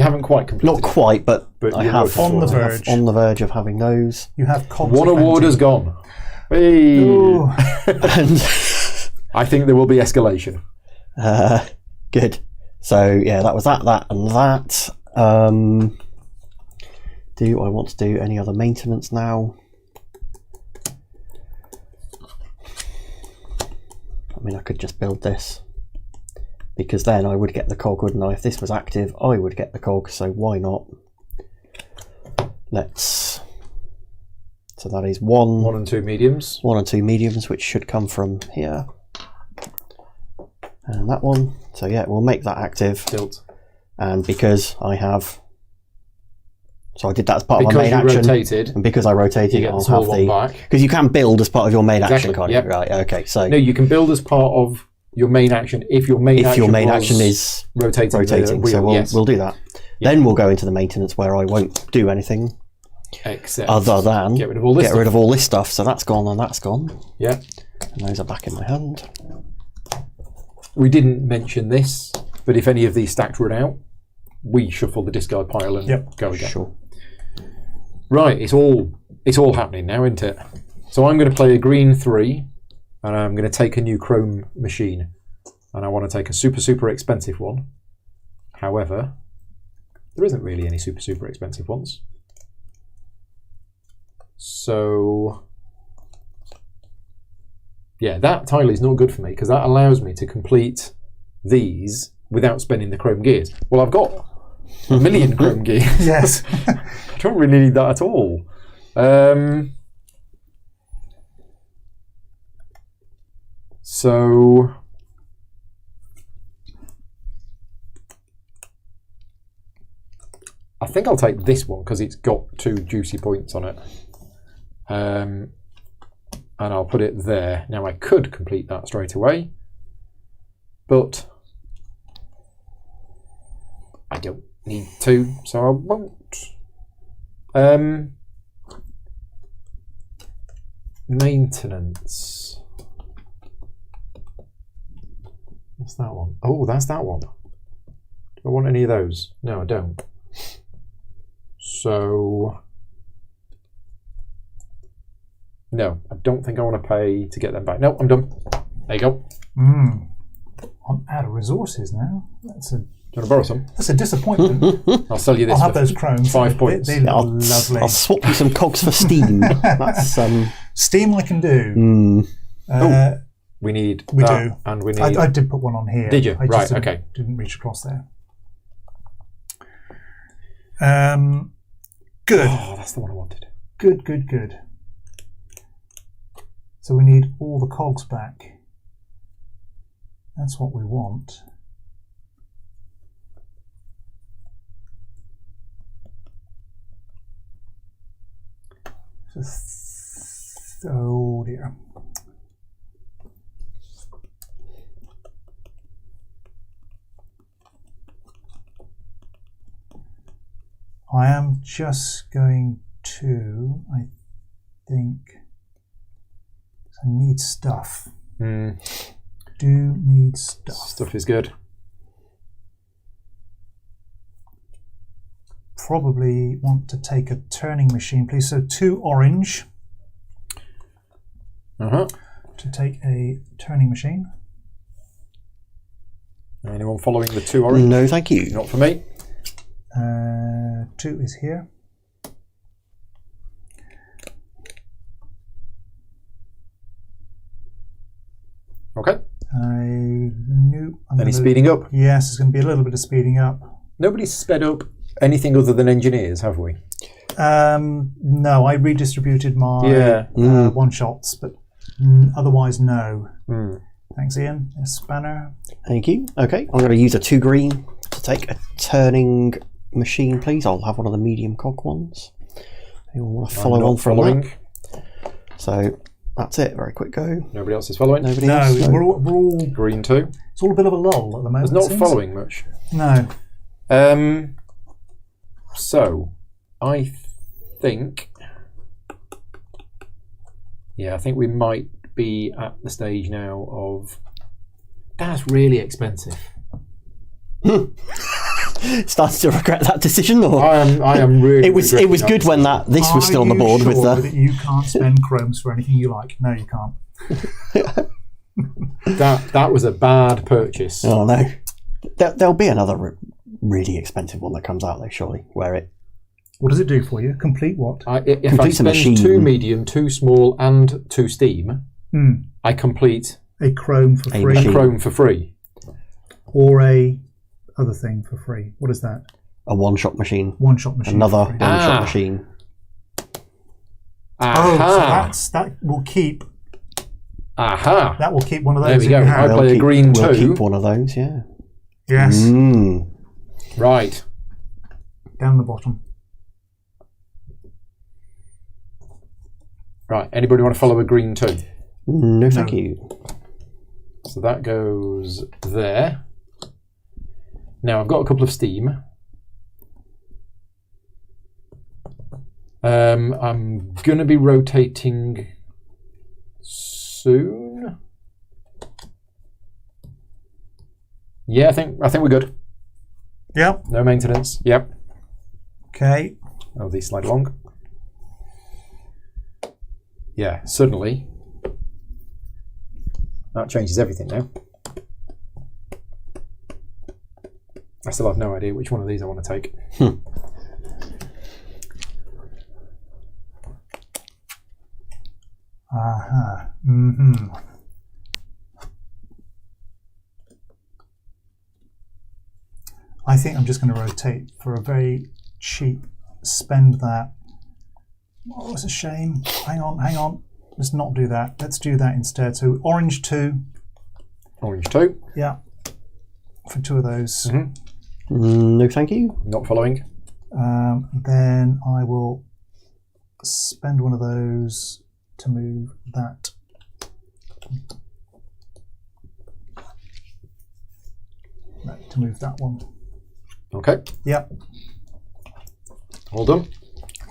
haven't quite completed Not quite, but I you're have working On the towards it. verge. on the verge of having those. You have cogs One award aplenty. has gone. Hey. Ooh. And I think there will be escalation. good. So yeah, that was that, and that. Do I want to do any other maintenance now? I mean, I could just build this, because then I would get the cog, wouldn't I? If this was active, I would get the cog, so why not? Let's... So that is 1 1 and 2 mediums. 1 and 2 mediums, which should come from here. And that one. So yeah, we'll make that active. Tilt. And because I have... So I did that as part of my Because main you action. rotated, And because I rotated, you get the I'll small have one the... back. Because you can build as part of your main action, Exactly, can't yep. you? Right, okay. So No, you can build as part of your main action if your main if action your main was action is rotating. the rotating, wheel, so yes. we'll do that. Yeah. Then we'll go into the maintenance where I won't do anything Except other than get rid of all this. get rid of all this stuff. So that's gone and that's gone. Yeah. And those are back in my hand. We didn't mention this, but if any of these stacks run out, we shuffle the discard pile and Yep. go again. Sure. Right, it's all happening now, isn't it? So I'm going to play a green 3, and I'm going to take a new chrome machine, and I want to take a super expensive one. However, there isn't really any super expensive ones. So yeah, that tile is not good for me because that allows me to complete these without spending the chrome gears. Well, I've got a million chrome gears. Yes. I don't really need that at all. So I think I'll take this one because it's got 2 juicy points on it. And I'll put it there. Now I could complete that straight away, but I don't need to, so I won't. Maintenance. What's that one? Oh, that's that one. Do I want any of those? No, I don't. So no, I don't think I want to pay to get them back. No, I'm done. There you go. I'm out of resources now. That's a you want to borrow some? That's a disappointment. I'll sell you this. I'll have for those chromes. 5 points. They look I'll, lovely. I'll swap you some cogs for steam. That's Steam I can do. We need We that, do. and we need. I did put one on here. Did you? I just Right, didn't- okay. Didn't reach across there. Good. Oh, that's the one I wanted. Good. So we need all the cogs back. That's what we want. Oh dear. I am just going to, I think, I need stuff. Do need stuff. Stuff is good. Probably want to take a turning machine, please. So 2 orange to take a turning machine. Anyone following the 2 orange? no, thank you. Not for me. 2 is here. Okay. Any speeding up? Yes, there's going to be a little bit of speeding up. Nobody's sped up anything other than engineers, have we? No, I redistributed my one-shots, but otherwise no. Thanks, Ian. A spanner. Thank you. Okay, I'm going to use a 2 green to take a turning machine, please. I'll have one of the medium cog ones. Anyone want to follow on from that? So that's it. Very quick go. Nobody else is following? Nobody else? No, we're all Green 2. It's all a bit of a lull at the moment. There's not it seems. following much. No. So, I think... Yeah, I think we might be at the stage now of... That's really expensive. Started to regret that decision, or I am really... it was good when this was still on the board with the. the. You can't spend chromes for anything you like. No, you can't. That was a bad purchase. Oh no, there'll be another really expensive one that comes out though, surely. Where it. What does it do for you? Complete what? If I Complete a spend machine. 2 medium, 2 small, and 2 steam, I complete A chrome for A free, machine. a chrome for free. or a other thing for free. What is that? A one-shot machine. One-shot machine. Another for free. one-shot machine. Aha! So that will keep. Aha! That will keep one of those. There we go. in your hand. I play a green We'll 2. keep one of those, yeah. Yes, Right. down the bottom. Right. Anybody want to follow a green 2? No, thank you. So that goes there. Now I've got a couple of steam. I'm going to be rotating soon. Yeah, I think we're good. Yep. No maintenance. Yep. Okay. Oh, these slide along. Yeah, suddenly that changes everything now. I still have no idea which one of these I want to take. Aha. I think I'm just going to rotate for a very cheap spend that. Oh, it's a shame. Hang on. Let's not do that. Let's do that instead. So orange 2. Orange 2. Yeah. For 2 of those. No, thank you. Not following. Then I will spend one of those to move that. No, to move that one. Okay. Yep. All done.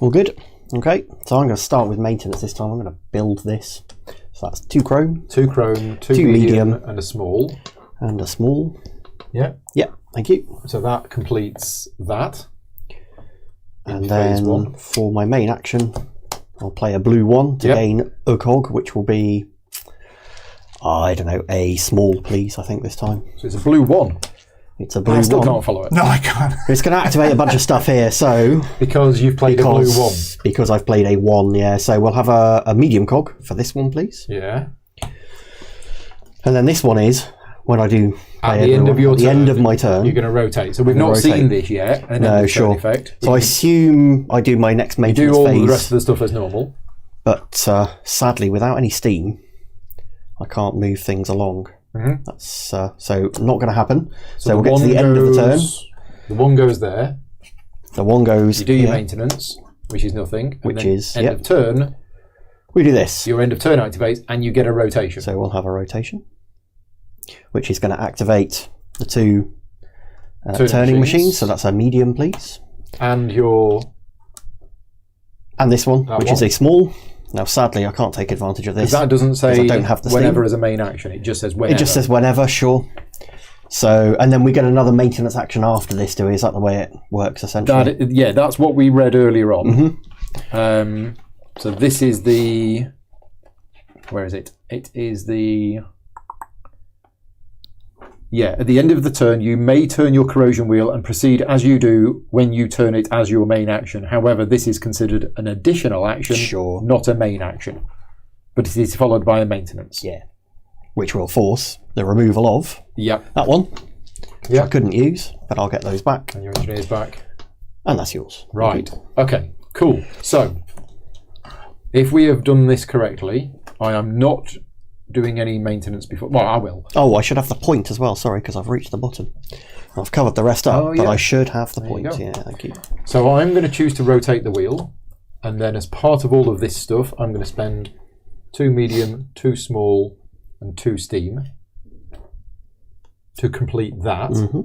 All good. Okay, so I'm going to start with maintenance this time. I'm going to build this. So that's 2 chrome. 2 chrome, 2 2 medium, medium. and a small. And a small. Yeah. Yeah, thank you. So that completes that. And phase then 1. for my main action, I'll play a blue 1 to gain a cog, which will be, I don't know, a small, please, I think this time. So it's a blue 1. It's a blue I still 1. can't follow it. No, I can't. It's going to activate a bunch of stuff here, so... Because you've played a blue 1. Because I've played a 1, yeah. So we'll have a medium cog for this one, please. Yeah. And then this one is, when I do At the end of your turn, end of my turn, you're going to rotate. So we've not seen this yet. An no, end of sure. turn effect. So I assume I do my next You maintenance do all phase, the rest of the stuff as normal. but sadly, without any steam, I can't move things along. Mm-hmm. That's so not going to happen. So we'll the get to the one end of the turn. The 1 goes there. The 1 goes. You do your here. maintenance, which is nothing. Which then is, end of turn. We do this. Your end of turn activates, and you get a rotation. So we'll have a rotation, which is going to activate the 2 turning machines. So that's a medium, please. And this one, which is one. a small. Now, sadly, I can't take advantage of this. That doesn't say I don't have the whenever steam. as a main action. It just says whenever. It just says whenever, sure. So, and then we get another maintenance action after this, do we? Is that the way it works, essentially? Yeah, that's what we read earlier on. Mm-hmm. So this is the... Where is it? It is the... Yeah, at the end of the turn, you may turn your corrosion wheel and proceed as you do when you turn it as your main action. However, this is considered an additional action, Sure. not a main action. But it is followed by a maintenance. Yeah. Which will force the removal of Yep. that one, which Yep. I couldn't use, but I'll get those back. And your engineer's back. And that's yours. Right. Okay, cool. So, if we have done this correctly, I am not doing any maintenance before. Well, I will. Oh, I should have the point as well, sorry, because I've reached the bottom. I've covered the rest up, but yeah. I should have the There you point. go. Yeah, thank you. So I'm going to choose to rotate the wheel, and then as part of all of this stuff, I'm going to spend 2 medium, 2 small, and 2 steam to complete that. Mm-hmm.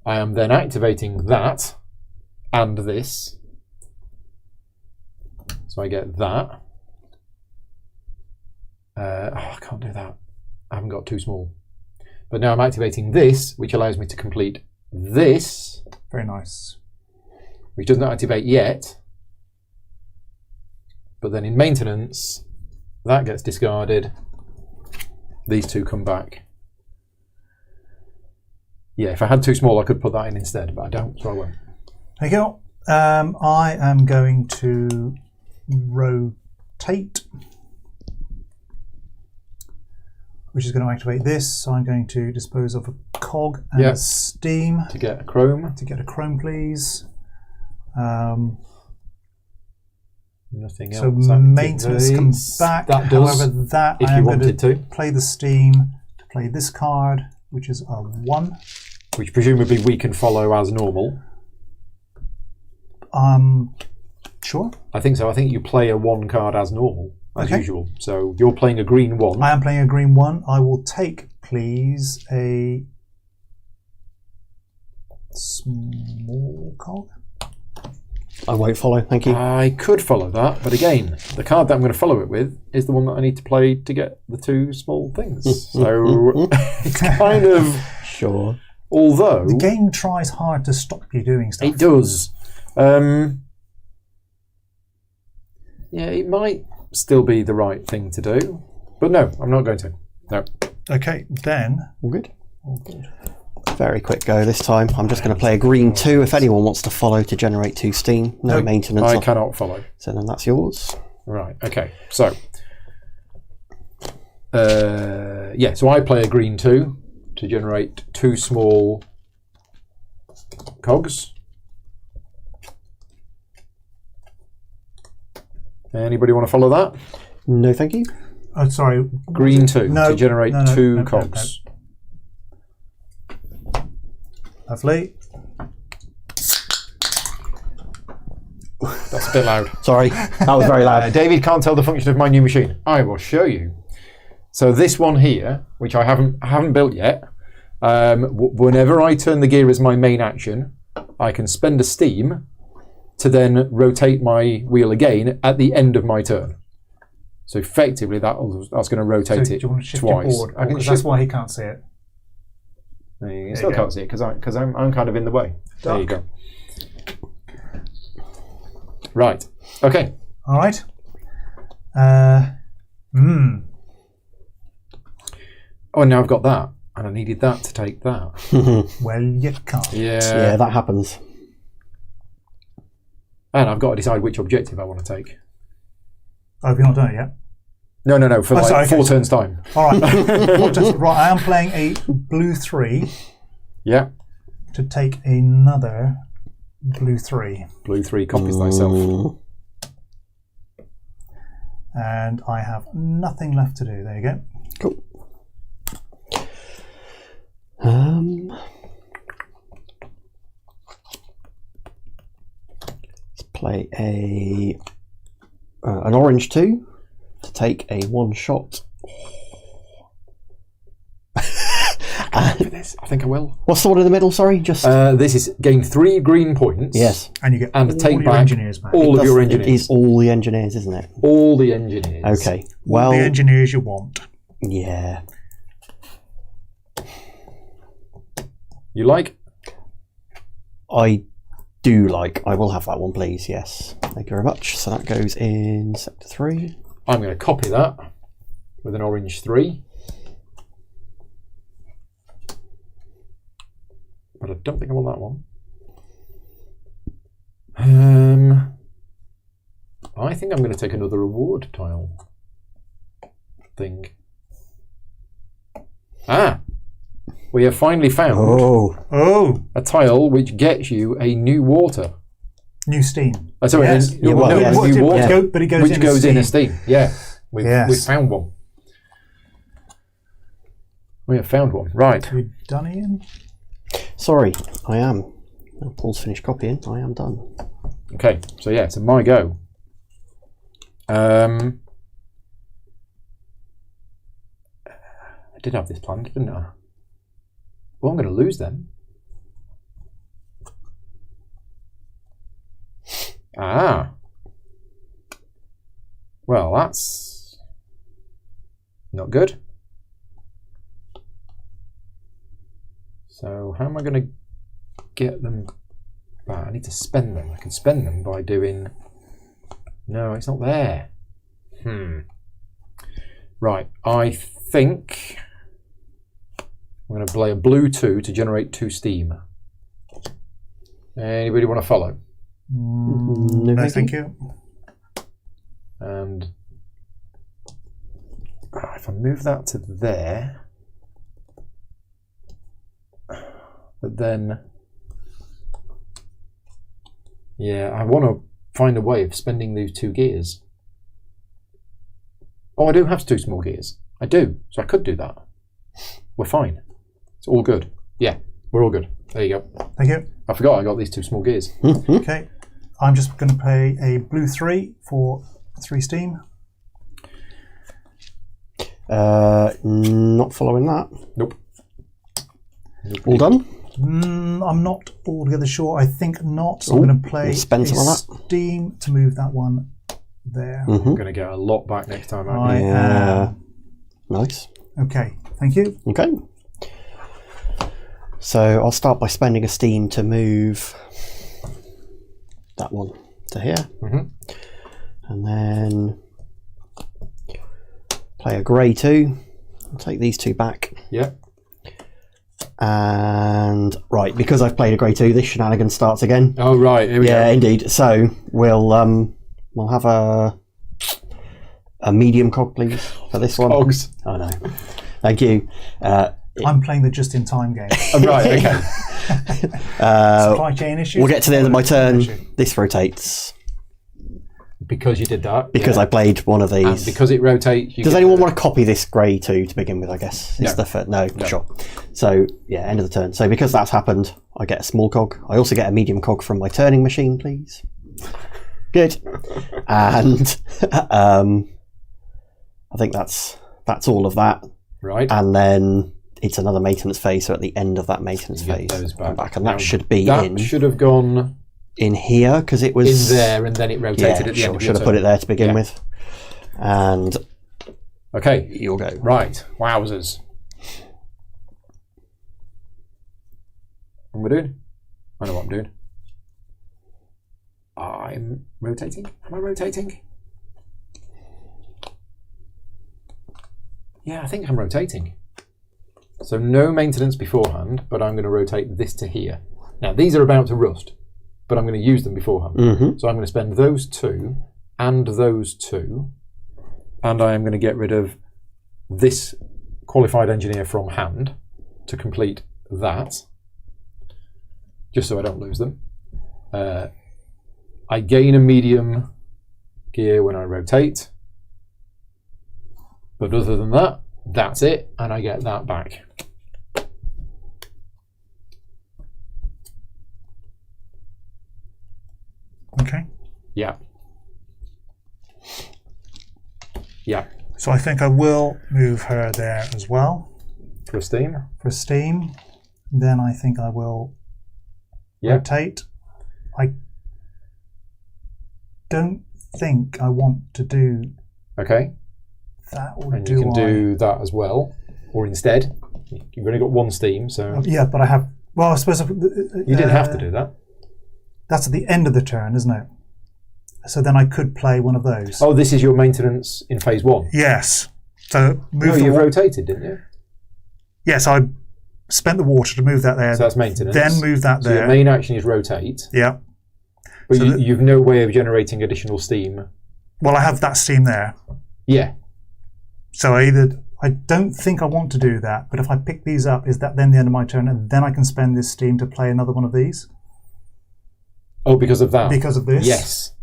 I am then activating that and this. So I get that. I can't do that. I haven't got 2 small. But now I'm activating this, which allows me to complete this, Very nice. which doesn't activate yet. But then in maintenance, that gets discarded. These 2 come back. Yeah, if I had 2 small, I could put that in instead, but I don't, so I won't. There you go. I am going to rotate, which is going to activate this. So I'm going to dispose of a cog and Yep. a steam To get a chrome. to get a chrome, please. Nothing So else. maintenance activates. comes back. That does, However, that if I you am going wanted to. play the steam to play this card, which is a 1. Which presumably we can follow as normal. Sure. I think so. I think you play a 1 card as normal, as Okay. usual. So you're playing a green 1. I am playing a green 1. I will take, please, a small cog. I won't follow, thank you. I could follow that, but again, the card that I'm going to follow it with is the one that I need to play to get the 2 small things. So it's kind of... Sure. Although... The game tries hard to stop you doing stuff. It does. Yeah, it might still be the right thing to do. But no, I'm not going to. No. Okay, then. All good. All good. Very quick go this time. I'm just going to play a green 2 if anyone wants to follow to generate 2 steam. No Nope, maintenance. I cannot follow. So then that's yours. Right, okay. So, yeah, so I play a green 2 to generate 2 small cogs. Anybody want to follow that? No, thank you. Oh, sorry. Green 2 No, to generate no, 2 no, cogs. Lovely. That's a bit loud. Sorry, that was very loud. David can't tell the function of my new machine. I will show you. So this one here, which I haven't built yet, whenever I turn the gear as my main action, I can spend a steam to then rotate my wheel again at the end of my turn. So effectively, that's going to rotate So it do you want to shift twice. your board? I can Because shift. that's why he can't see it. You still you go. can't see it because I'm kind of in the way. There you go. Right. Okay. All right. Oh, now I've got that. And I needed that to take that. Well, you can't. Yeah, that happens. And I've got to decide which objective I want to take. Oh, have you not done it yet? No, for like 4 turns time. All right. Right, I am playing a blue 3 Yeah. to take another blue 3. Blue 3 copies thyself. And I have nothing left to do. There you go. Cool. Let's play an orange 2 to take a 1-shot. For this, I think I will. What's the one in the middle? Sorry, just this is gain 3 green points. yes. And you get And all take your back engineers back. all of your It engineers. is all the engineers, isn't it? All the engineers. Okay. All Well, the engineers you want. yeah. You like? I do like. I will have that one, please. Yes. Thank you very much. So that goes in sector 3. I'm going to copy that with an orange 3. But I don't think I want that one. I think I'm going to take another reward tile thing. Ah! We have finally found Oh, a tile which gets you a new water. new steam. Sorry, Yes. a Yeah, well, no, yes. a new water, But it goes which in goes a in a steam. steam. Yeah, we've Yes. found one. We have found one. Right. We done, Ian? Sorry, I am. Paul's finished copying. I am done. Okay. So yeah, it's my go. I did have this planned, didn't I? Well, I'm going to lose them. Ah. Well, that's not good. So how am I going to get them back? I need to spend them. I can spend them by doing... No, it's not there. Right, I think I'm going to play a blue 2 to generate 2 steam. Anybody want to follow? No, thank you. And if I move that to there, but then, yeah, I want to find a way of spending these 2 gears. Oh, I do have 2 small gears. I do, so I could do that. We're fine. It's all good. Yeah, we're all good. There you go. Thank you. I forgot I got these 2 small gears. Okay. I'm just going to play a blue 3 for 3 steam. Not following that. Nope. All done? I'm not altogether sure. I think not. So I'm going to play spend some of that. steam to move that one there. I'm going to get a lot back next time. I Yeah. am. Nice. Okay. Thank you. Okay. So I'll start by spending a steam to move that one to here. And then play a grey 2. I'll take these 2 back. Yeah. And right, because I've played a grey 2, this shenanigan starts again. Oh right, here we Yeah, go. indeed. So we'll have a medium cog, please, for this one. Cogs. Oh no, thank you. I'm playing the just-in-time game. Oh, right, okay. Supply chain issues. We'll get to the end of my turn. Issue. This rotates Because you did that. because yeah. I played one of these. And because it rotates. You Does get anyone the- want to copy this grey 2 to begin with? I guess it's No. no, sure. So yeah, end of the turn. So because that's happened, I get a small cog. I also get a medium cog from my turning machine, please. Good. And I think that's all of that. Right. And then it's another maintenance phase. So at the end of that maintenance You get phase, those I'm back. and that Now, should be that should have gone in here because it was in there and then it rotated Yeah, at the sure. end of Should your have put it turn. there to begin Yeah. with. And Okay. you'll go. Right. Wowzers. What am I doing? I know what I'm doing. I'm rotating. Am I rotating? Yeah, I think I'm rotating. So no maintenance beforehand, but I'm going to rotate this to here. Now these are about to rust, but I'm going to use them beforehand. So I'm going to spend those 2 and those 2, and I am going to get rid of this qualified engineer from hand to complete that, just so I don't lose them. I gain a medium gear when I rotate, but other than that, that's it, and I get that back. Okay. Yeah. Yeah. So I think I will move her there as well. For steam? For steam. Then I think I will rotate. I don't think I want to do Okay. that, or And you can do that as well, or instead, you've only got 1 steam, so yeah, but I have. Well, I suppose you didn't have to do that. That's at the end of the turn, isn't it? So then I could play one of those. Oh, this is your maintenance in phase 1. Yes. So move. No, you rotated, didn't you? Yes, I spent the water to move that there. So that's maintenance. Then move that So there. your main action is rotate. Yeah. But So you've no way of generating additional steam. Well, I have that steam there. Yeah. So I don't think I want to do that, but if I pick these up, is that then the end of my turn, and then I can spend this steam to play another one of these? Oh, because of that? Because of this? Yes.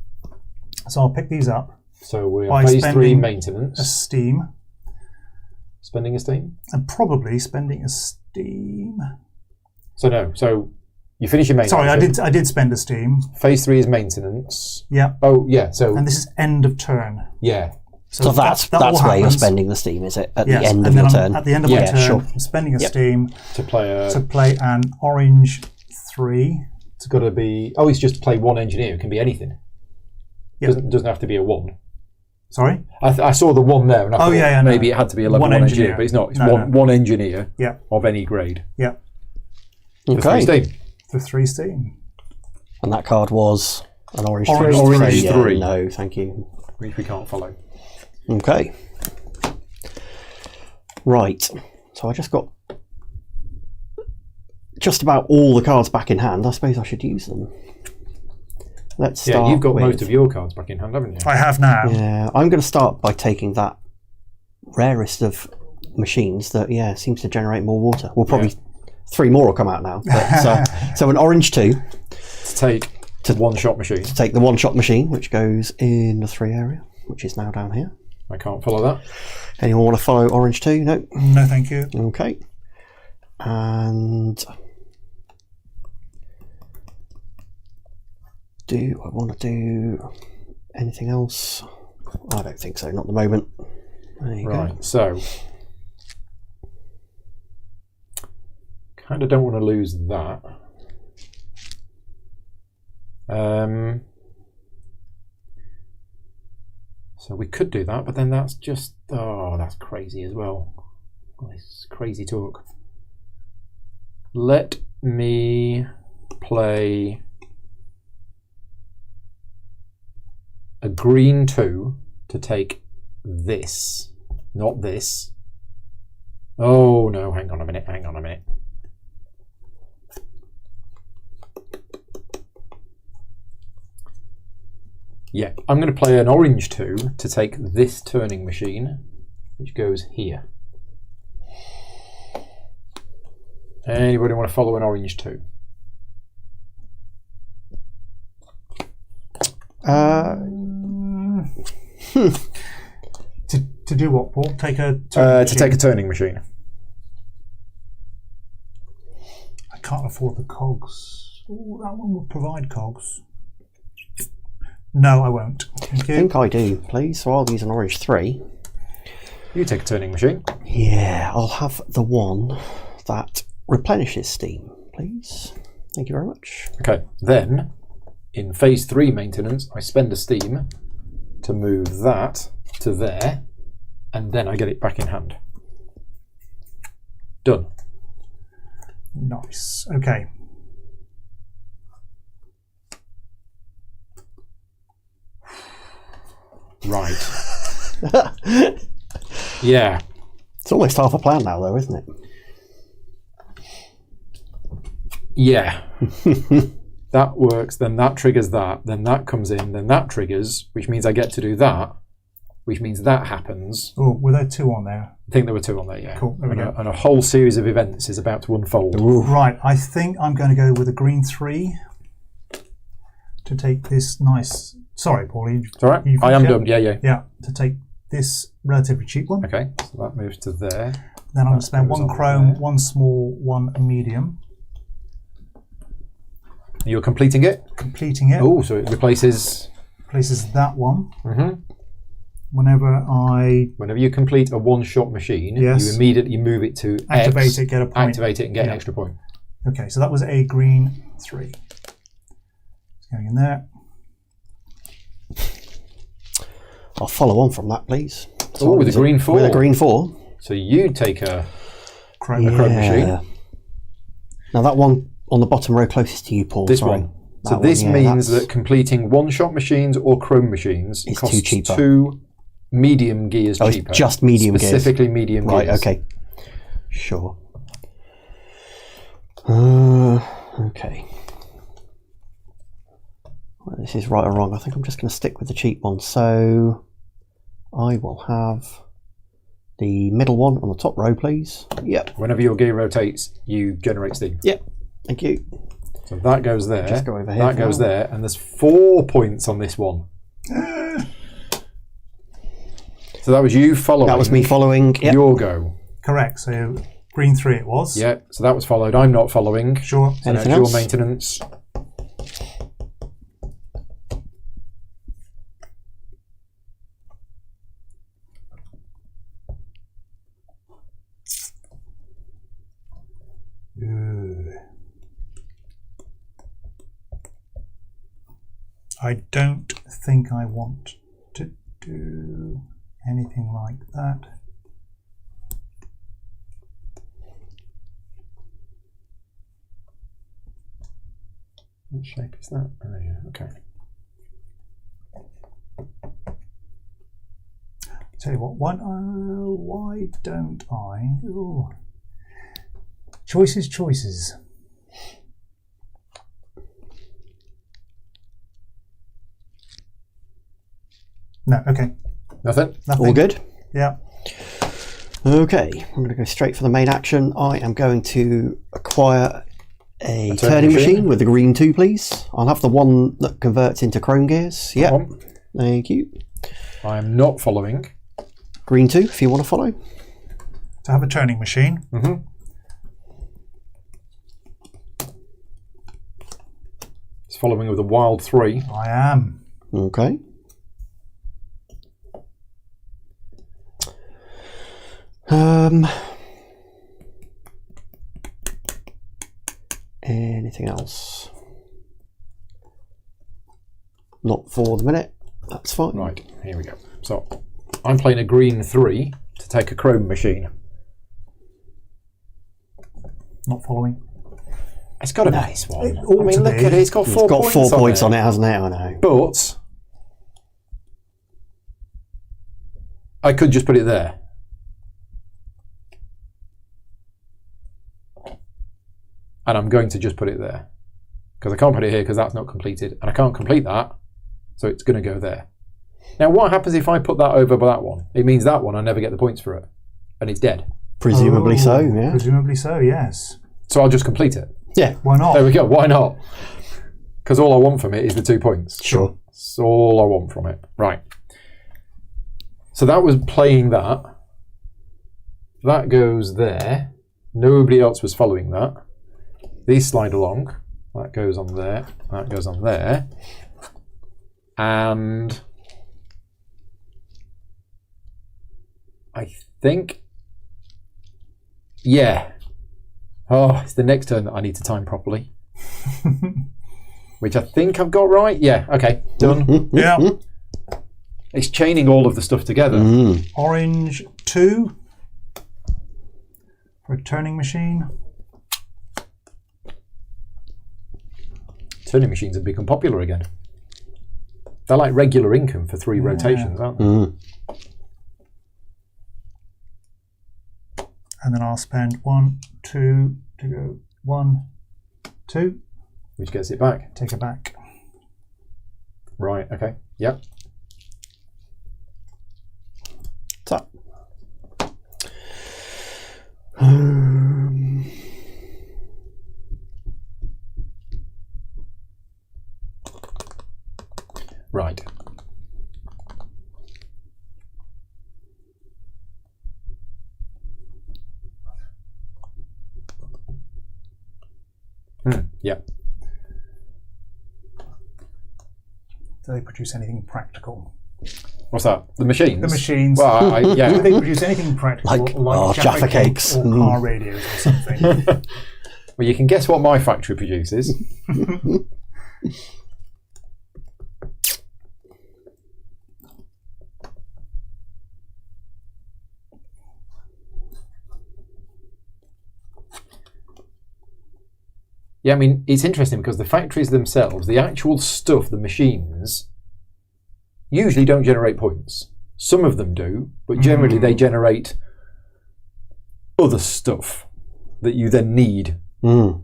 So I'll pick these up. So we're By phase 3 spending maintenance. A steam, Spending a steam? and probably spending a steam. So no. So you finish your main Sorry, action. I did spend a steam. Phase 3 is maintenance. Yeah. Oh, yeah. So And this is end of turn. yeah. So that's that all where you're happens. spending the steam, is it? At Yes, the end and of then your I'm turn. at the end of my Yeah, turn, sure. I'm spending a Yep. steam To play to play an orange 3. it's got to be. Oh, it's just to play 1 engineer. It can be anything. Yep. Doesn't have to be a 1. Sorry? I saw the 1 there, and I thought yeah, no. maybe it had to be a level 1 One engineer, engineer. but it's not. It's No, one engineer Yeah. of any grade. Yeah. For 3 Okay. steam. For 3 steam. And that card was an orange Orange 3. Orange Yeah, 3. no, thank you. Which we can't follow. Okay. Right. So I just got just about all the cards back in hand. I suppose I should use them. Let's start. Yeah, you've got with, most of your cards back in hand, haven't you? I have now. Yeah, I'm going to start by taking that rarest of machines that seems to generate more water. Well, probably 3 more will come out now. But, so an orange 2 To take to 1-shot machine. to take the 1-shot machine, which goes in the 3 area, which is now down here. I can't follow that. Anyone want to follow orange 2? No. No, thank you. Okay. And do I want to do anything else? I don't think so, not at the moment. There you Right, go. so kind of don't want to lose that. So we could do that, but then that's just that's crazy as well. It's crazy talk. Let me play a green 2 to take this, not this. Oh no, hang on a minute. Yeah, I'm going to play an orange 2 to take this turning machine, which goes here. Anybody want to follow an orange 2? To do what, Paul? Take a To take a turning machine. I can't afford the cogs. Ooh, that one will provide cogs. No, I won't. Thank I you. think I do, please. So I'll use an orange 3. You take a turning machine. Yeah, I'll have the one that replenishes steam, please. Thank you very much. Okay, then in phase 3 maintenance, I spend a steam to move that to there, and then I get it back in hand. Done. Nice. Okay. Right. Yeah. It's almost half a plan now, though, isn't it? Yeah. That works, then that triggers that, then that comes in, then that triggers, which means I get to do that, which means that happens. Oh, were there 2 on there? I think there were 2 on there, yeah. Cool, there we go. And a whole series of events is about to unfold. Ooh. Right, I think I'm going to go with a green 3 to take this nice... Sorry, Paulie. It's all right. I am done, yeah. Yeah, to take this relatively cheap one. Okay, so that moves to there. Then I'm going to spend goes 1 on chrome, there. 1 small, 1 medium. You're completing it? Completing it. Oh, so it replaces... Places that one. Mhm. Whenever you complete a one-shot machine, Yes. you immediately move it to activate X, it, get a point. activate it and get an Yeah. extra point. Okay, so that was a green 3. It's going in there. I'll follow on from that, please. Oh, with a green 4. With a green 4. So you take a Chrome. chrome machine. Now that one on the bottom row closest to you, Paul. This sorry. one. So That this one, yeah, means that's- that completing one-shot machines or chrome machines It's costs too cheaper. 2 medium gears it's cheaper. just medium gears. Specifically medium Right, gears. okay. Sure. Okay. Well, this is right or wrong. I think I'm just going to stick with the cheap one. So I will have the middle one on the top row, please. Yep. Whenever your gear rotates, you generate steam. Yep. Thank you. So that goes there. Just go over here That for goes now. there, and there's 4 points on this one. So that was you following. That was me following. Yep. Your go. Correct. So green 3 it was. Yeah. So that was followed. I'm not following. Sure. So now it's Anything your else? maintenance. I don't think I want to do anything like that. What shape is that? Oh, yeah. Okay. Tell you what, why don't I? Ooh. Choices. No, okay. Nothing? Nothing. All good? Yeah. Okay. I'm going to go straight for the main action. I am going to acquire a turning turning machine. machine with the green 2, please. I'll have the one that converts into chrome gears. Yep. Come on. Thank you. I am not following. Green 2, if you want to follow. To have a turning machine. Mm-hmm. It's following with a wild 3. I am. Okay. Anything else? Not for the minute. That's fine. Right, here we go. So I'm playing a green 3 to take a chrome machine. Not following. It's got a nice one. It ought I mean, to look be. at it. It's got It's 4 got points, 4 points on it. it, hasn't it? I know. But I could just put it there. And I'm going to just put it there. Because I can't put it here because that's not completed. And I can't complete that. So it's going to go there. Now, what happens if I put that over by that one? It means that one, I never get the points for it. And it's dead. Presumably so, yeah. Presumably so, yes. So I'll just complete it. Yeah, Why not? There we go. Why not? Because all I want from it is the 2 points. sure. That's all I want from it. Right. So that was playing that. That goes there. Nobody else was following that. These slide along. That goes on there. That goes on there. And I think, yeah. Oh, it's the next turn that I need to time properly. Which I think I've got right. Yeah, okay, done. Yeah. It's chaining all of the stuff together. Orange 2 for a turning machine. Turning machines have become popular again. They're like regular income for 3 rotations, aren't they? And then I'll spend 1, 2 to go 1, 2. Which gets it back. Take it back. Right, okay. Yep. So. Right. Yep. Do they produce anything practical? What's that? The machines? The machines. Well, yeah. Do they produce anything practical like Jaffa cakes or car radios or something? Well, you can guess what my factory produces. Yeah, I mean, it's interesting because the factories themselves, the actual stuff, the machines, usually don't generate points. Some of them do, but generally they generate other stuff that you then need. Mm.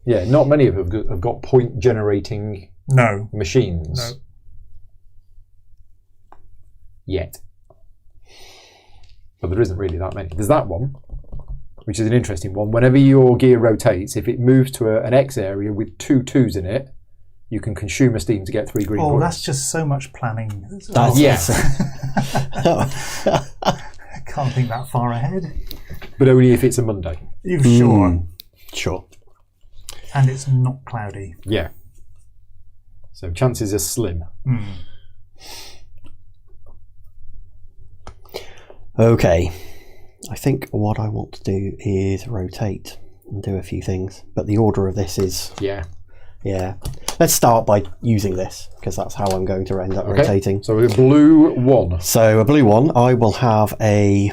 Yeah, not many of them have got point generating machines. No. Yet. But there isn't really that many. There's that one, which is an interesting one. Whenever your gear rotates, if it moves to an X area with 2 2s in it, you can consume a steam to get 3 green points. Oh, that's just so much planning. Yeah. I can't think that far ahead. But only if it's a Monday. You sure? Sure. And it's not cloudy. Yeah. So chances are slim. Okay. I think what I want to do is rotate and do a few things. But the order of this is... Yeah. Yeah. Let's start by using this, because that's how I'm going to end up rotating. So a blue 1. So a blue 1, I will have a...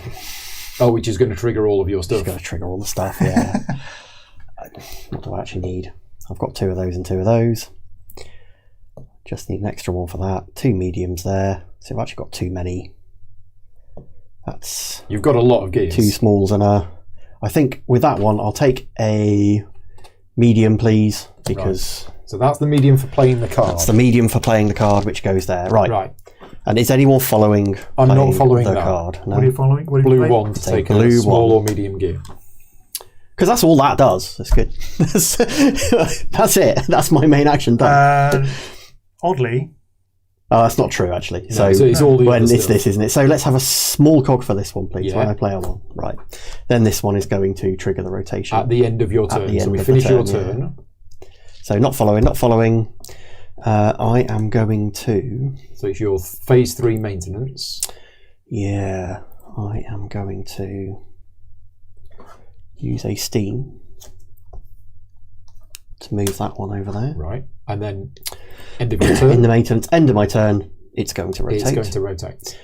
Oh, which is going to trigger all of your stuff. It's going to trigger all the stuff, yeah. What do I actually need? I've got 2 of those and 2 of those. Just need an extra one for that. 2 mediums there. So I've actually got too many. That's... You've got a lot of gears. 2 smalls and a... I think with that one, I'll take a medium, please, because... Right. So that's the medium for playing the card. That's the medium for playing the card, which goes there. Right. Right. And is anyone following I'm not following the that. card? No. What are you following? What are you Blue playing? 1 to take a blue small 1. or medium gear. Because that's all that does. That's good. That's it. That's my main action done. Oddly... Oh, that's not true, actually. No, so it's all the when other it's stuff. this, isn't it? So let's have a small cog for this one, please. Yeah. When I play on one. Right. Then this one is going to trigger the rotation. At the end of your turn. the So end we of the finish your turn, turn. So not following. I am going to... So it's your phase 3 maintenance. Yeah. I am going to use a steam to move that one over there. Right. And then end of your turn. In the maintenance, end of my turn, it's going to rotate. It's going to rotate.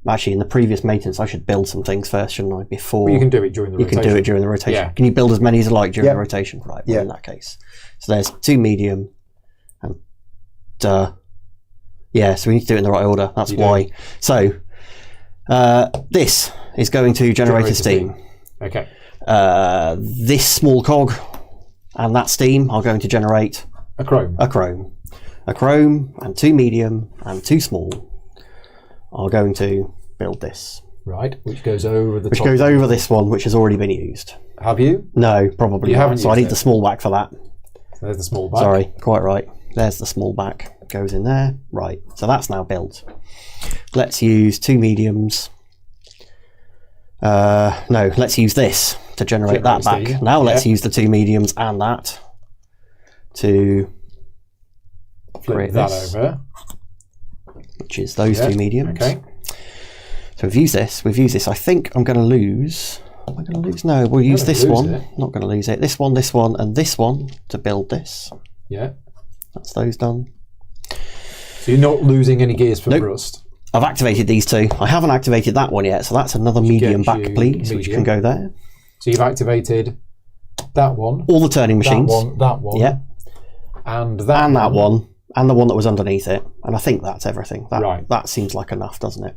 Actually, in the previous maintenance, I should build some things first, shouldn't I? Before... Well, you can do it during the rotation. You can do it during the rotation. Yeah. Can you build as many as you like during the rotation? Right, well, in that case. So there's 2 medium and... yeah, so we need to do it in the right order. That's why. So, this is going to generate a steam. Okay. This small cog and that steam are going to generate... A chrome. A chrome and 2 medium and 2 small are going to build this. Right, which goes over the Which top. goes over this one, which has already been used. Have you? No, probably You not. haven't So I used need it. the small back for that. There's the small back. Sorry, quite right. There's the small back. Goes in there. Right, so that's now built. Let's use 2 mediums. No, let's use this to generate that back. steam. Now let's use the 2 mediums and that to Flip create that this, over. which is those 2 mediums. Okay. So we've used this. I think I'm going to lose. Am I going to lose? No, we'll use gonna this lose one. it. Not going to lose it. This one, and this one to build this. Yeah. That's those done. So you're not losing any gears from Nope. rust. I've activated these 2. I haven't activated that one yet, so that's another medium gets back, you please, which medium. can go there. So you've activated that one, All the turning machines. that one, Yeah, and that and that one, and the one that was underneath it. And I think that's everything. Right. That seems like enough, doesn't it?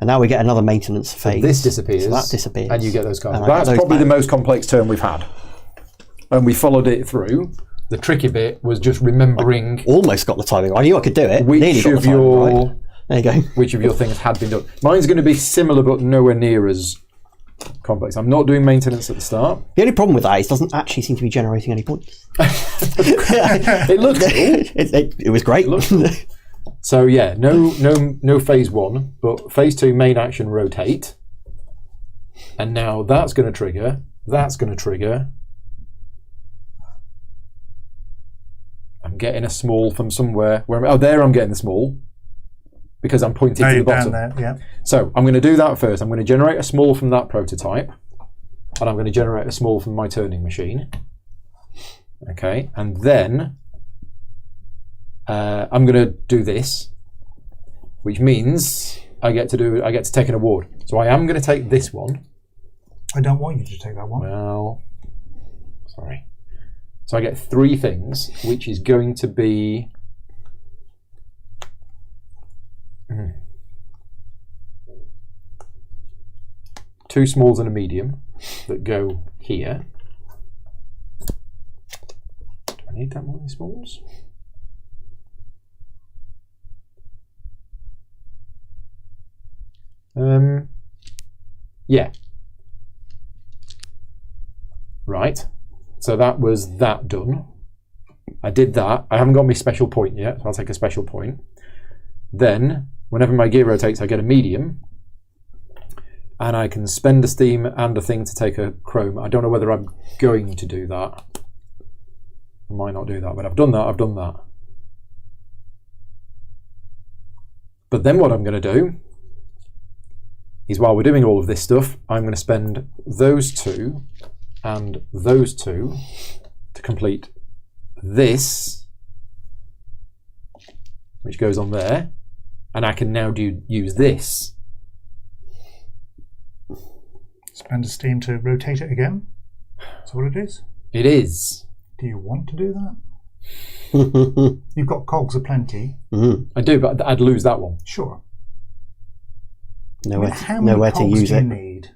And now we get another maintenance phase. This disappears. So that disappears. And you get those cards. And I That's get those probably the back. most complex turn we've had. And we followed it through. The tricky bit was just remembering Almost got the timing right. I knew I could do it. which Nearly got of the timing your right. There you go. which of your things had been done. Mine's going to be similar, but nowhere near as complex. I'm not doing maintenance at the start. The only problem with that is it doesn't actually seem to be generating any points. It looks cool. It was great. So yeah, no phase 1, but phase 2 main action rotate. And now that's going to trigger. That's going to trigger. I'm getting a small from somewhere. There I'm getting the small because I'm pointing to the bottom. Down there, yeah. So I'm going to do that first. I'm going to generate a small from that prototype, and I'm going to generate a small from my turning machine. Okay, and then I'm going to do this, which means I get to take an award. So I am going to take this one. I don't want you to take that one. Well, sorry. So I get 3 things, which is going to be 2 smalls and a medium that go here. Do I need that many smalls? Yeah. Right. So that was that done. I did that. I haven't got my special point yet, so I'll take a special point. Then, whenever my gear rotates, I get a medium. And I can spend a steam and a thing to take a chrome. I don't know whether I'm going to do that. I might not do that, but I've done that. But then what I'm going to do is, while we're doing all of this stuff, I'm going to spend those 2 and those 2 to complete this, which goes on there, and I can now use this. Spend a steam to rotate it again. That's what it is. It is. Do you want to do that? You've got cogs aplenty. I do, but I'd lose that one. Sure. Nowhere, Nowhere to use it. Need?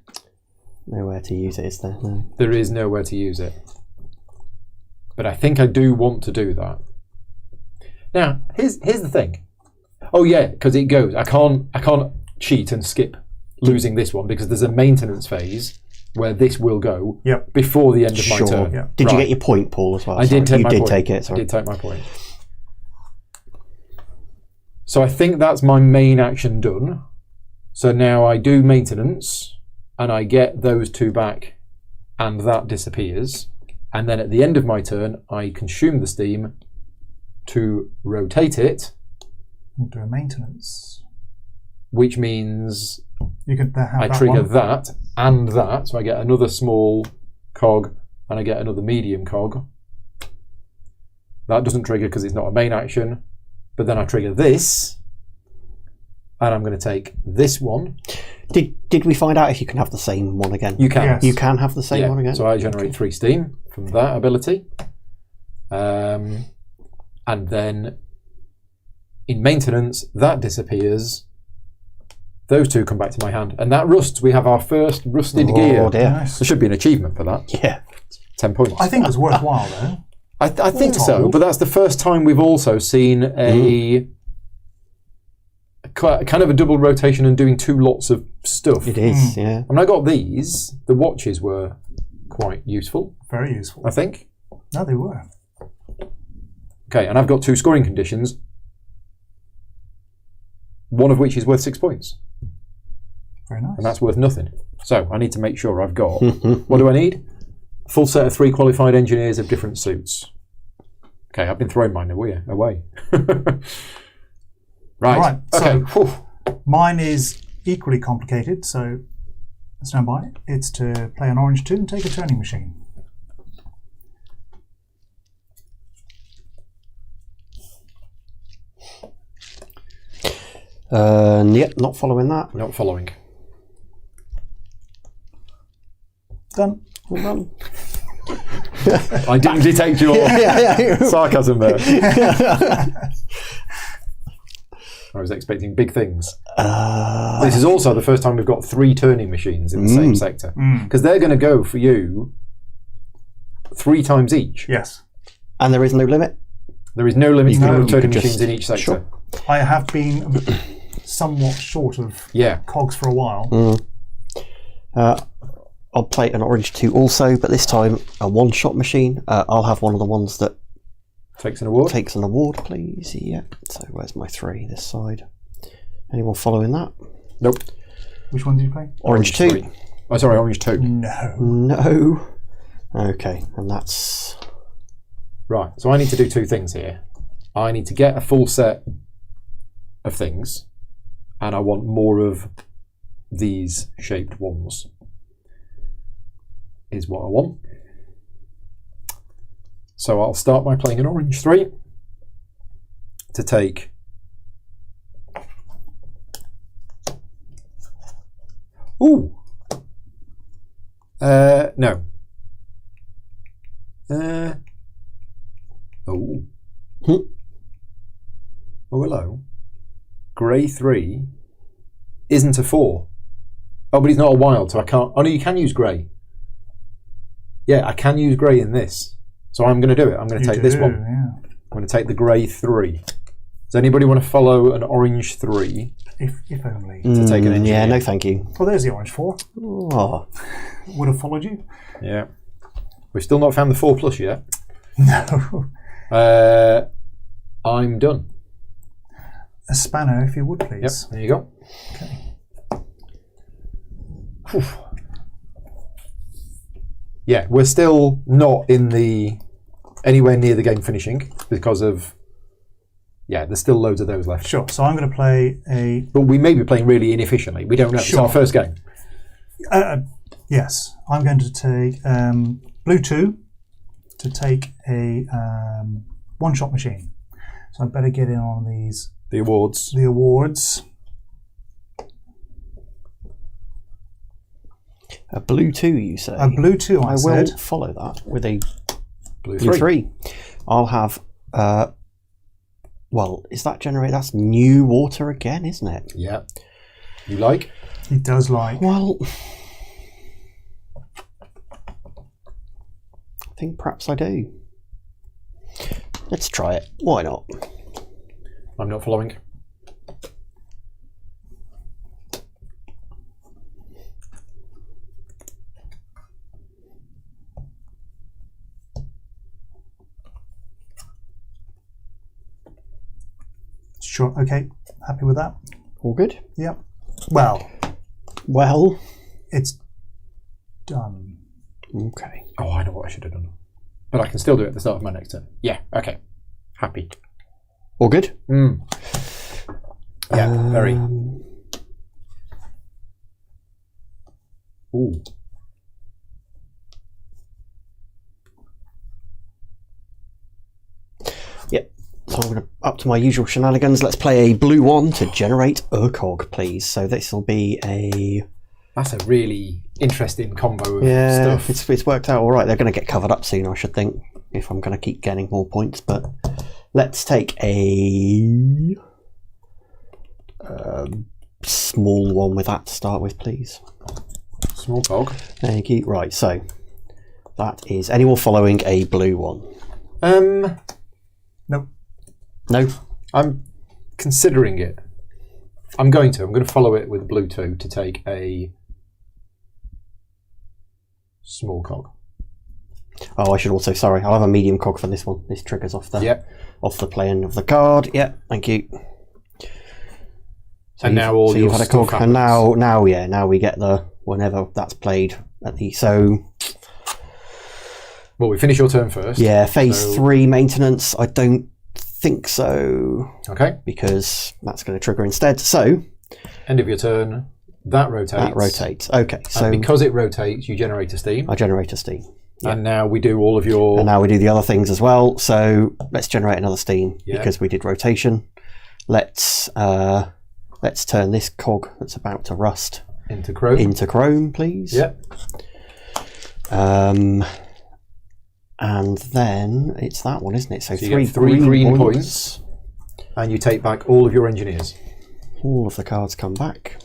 Nowhere to use it, is there? No. There is nowhere to use it. But I think I do want to do that. Now, here's the thing. Oh yeah, because it goes. I can't cheat and skip losing this one because there's a maintenance phase where this will go before the end of my turn. Yep. Did you get your point, Paul, as well? I did take my point. You did take it. Sorry. I did take my point. So I think that's my main action done. So now I do maintenance and I get those 2 back and that disappears. And then at the end of my turn, I consume the steam to rotate it. And do a maintenance. Which means you can have I trigger that and that. So I get another small cog and I get another medium cog. That doesn't trigger because it's not a main action. But then I trigger this. And I'm going to take this one. Did we find out if you can have the same one again? You can. Yes. You can have the same one again? So I generate 3 steam from that ability. And then in maintenance, that disappears. Those 2 come back to my hand. And that rusts. We have our first rusted gear. Dear. Nice. There should be an achievement for that. Yeah. 10 points. I think it was worthwhile though. I think so, but that's the first time we've also seen a kind of a double rotation and doing 2 lots of stuff. It is, yeah. I mean, I got these. The watches were quite useful, Very useful. I think. No, they were. Okay, and I've got 2 scoring conditions, one of which is worth 6 points. Very nice. And that's worth nothing. So I need to make sure I've got... What do I need? A full set of 3 qualified engineers of different suits. Okay, I've been throwing mine away. Right. Okay. So mine is equally complicated, so stand by. It's to play an orange 2 and take a turning machine. Yep, not following that. Not following. Done. Well done. I didn't detect your sarcasm there. I was expecting big things. This is also the first time we've got 3 turning machines in the same sector. Because they're going to go for you 3 times each. Yes. And there is no limit? There is no limit to the number of turning just- machines in each sector. Sure. I have been somewhat short of cogs for a while. I'll play an Orange 2 also, but this time a one-shot machine. I'll have one of the ones that takes an award. Takes an award, please. Yeah. So where's my 3? This side. Anyone following that? Nope. Which one did you play? Orange 2. 3. Oh, sorry, Orange 2. No. Okay, and that's... Right, so I need to do 2 things here. I need to get a full set of things, and I want more of these shaped ones. Is what I want. So I'll start by playing an Orange 3 to take no. Oh, hello. Grey 3 isn't a 4. Oh, but he's not a wild, so I can't. Oh no, you can use grey. Yeah, I can use grey in this. So I'm going to do it. I'm going to take this one. Yeah. I'm going to take the grey 3. Does anybody want to follow an Orange 3? If only. To take an engineer? Yeah, no thank you. Well, there's the Orange 4. Oh. Would have followed you. Yeah. We've still not found the 4+ yet. No. I'm done. A spanner, if you would, please. Yep, there you go. Okay. Whew. Yeah, we're still not in the anywhere near the game finishing because of there's still loads of those left. Sure. So I'm going to play a. But we may be playing really inefficiently. We don't know. Sure. It's our first game. Yes, I'm going to take blue 2 to take a one-shot machine. So I better get in on these. The awards. The awards. A blue 2, you say? A blue 2, I will said. follow that with a Blue blue 3. 3. I'll have... well, is that generated? That's new water again, isn't it? Yeah. You like? He does like. Well... I think perhaps I do. Let's try it. Why not? I'm not following. Sure. Okay. Happy with that? All good? Yep. Well, it's done. Okay. Oh, I know what I should have done. But I can still do it at the start of my next turn. Yeah, okay. Happy. All good? Yeah, very. Ooh. Yep. So I'm going to up to my usual shenanigans. Let's play a blue 1 to generate a cog, please. So this will be a... That's a really interesting combo of Yeah, stuff. it's worked out all right. They're going to get covered up soon, I should think, if I'm going to keep getting more points. But let's take a small one with that to start with, please. Small cog. Thank you. Right, so that is anyone following a blue 1? Nope. No? I'm considering it. I'm going to follow it with blue 2 to take a small cog. Oh, I should also, sorry, I'll have a medium cog for this one. This triggers off the off the play end of the card. Yeah, thank you. So and now all so your you've had a stuff cog, and now we get the whenever that's played at the Well, we finish your turn first. Yeah, phase 3 maintenance. I don't think so. Okay. Because that's going to trigger instead. So end of your turn. That rotates. That rotates. Okay. So and because it rotates, you generate a steam. I generate a steam. Yeah. And now we do all of your. And now we do the other things as well. So let's generate another steam because we did rotation. Let's turn this cog that's about to rust into chrome. Into chrome, please. Yep. And then it's that one, isn't it? So you get 3 green points, and you take back all of your engineers. All of the cards come back.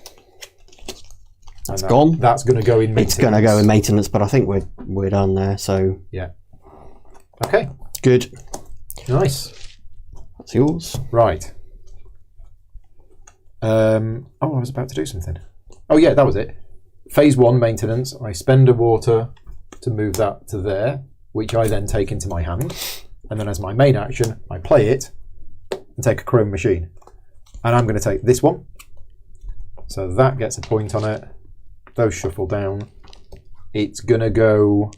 That's gone. That's going to go in maintenance. It's going to go in maintenance, but I think we're done there. So yeah. Okay. Good. Nice. That's yours. Right. I was about to do something. Oh yeah, that was it. Phase 1 maintenance. I spend a water to move that to there, which I then take into my hand, and then as my main action, I play it and take a chrome machine. And I'm going to take this one. So that gets a point on it. Those shuffle down. It's going to go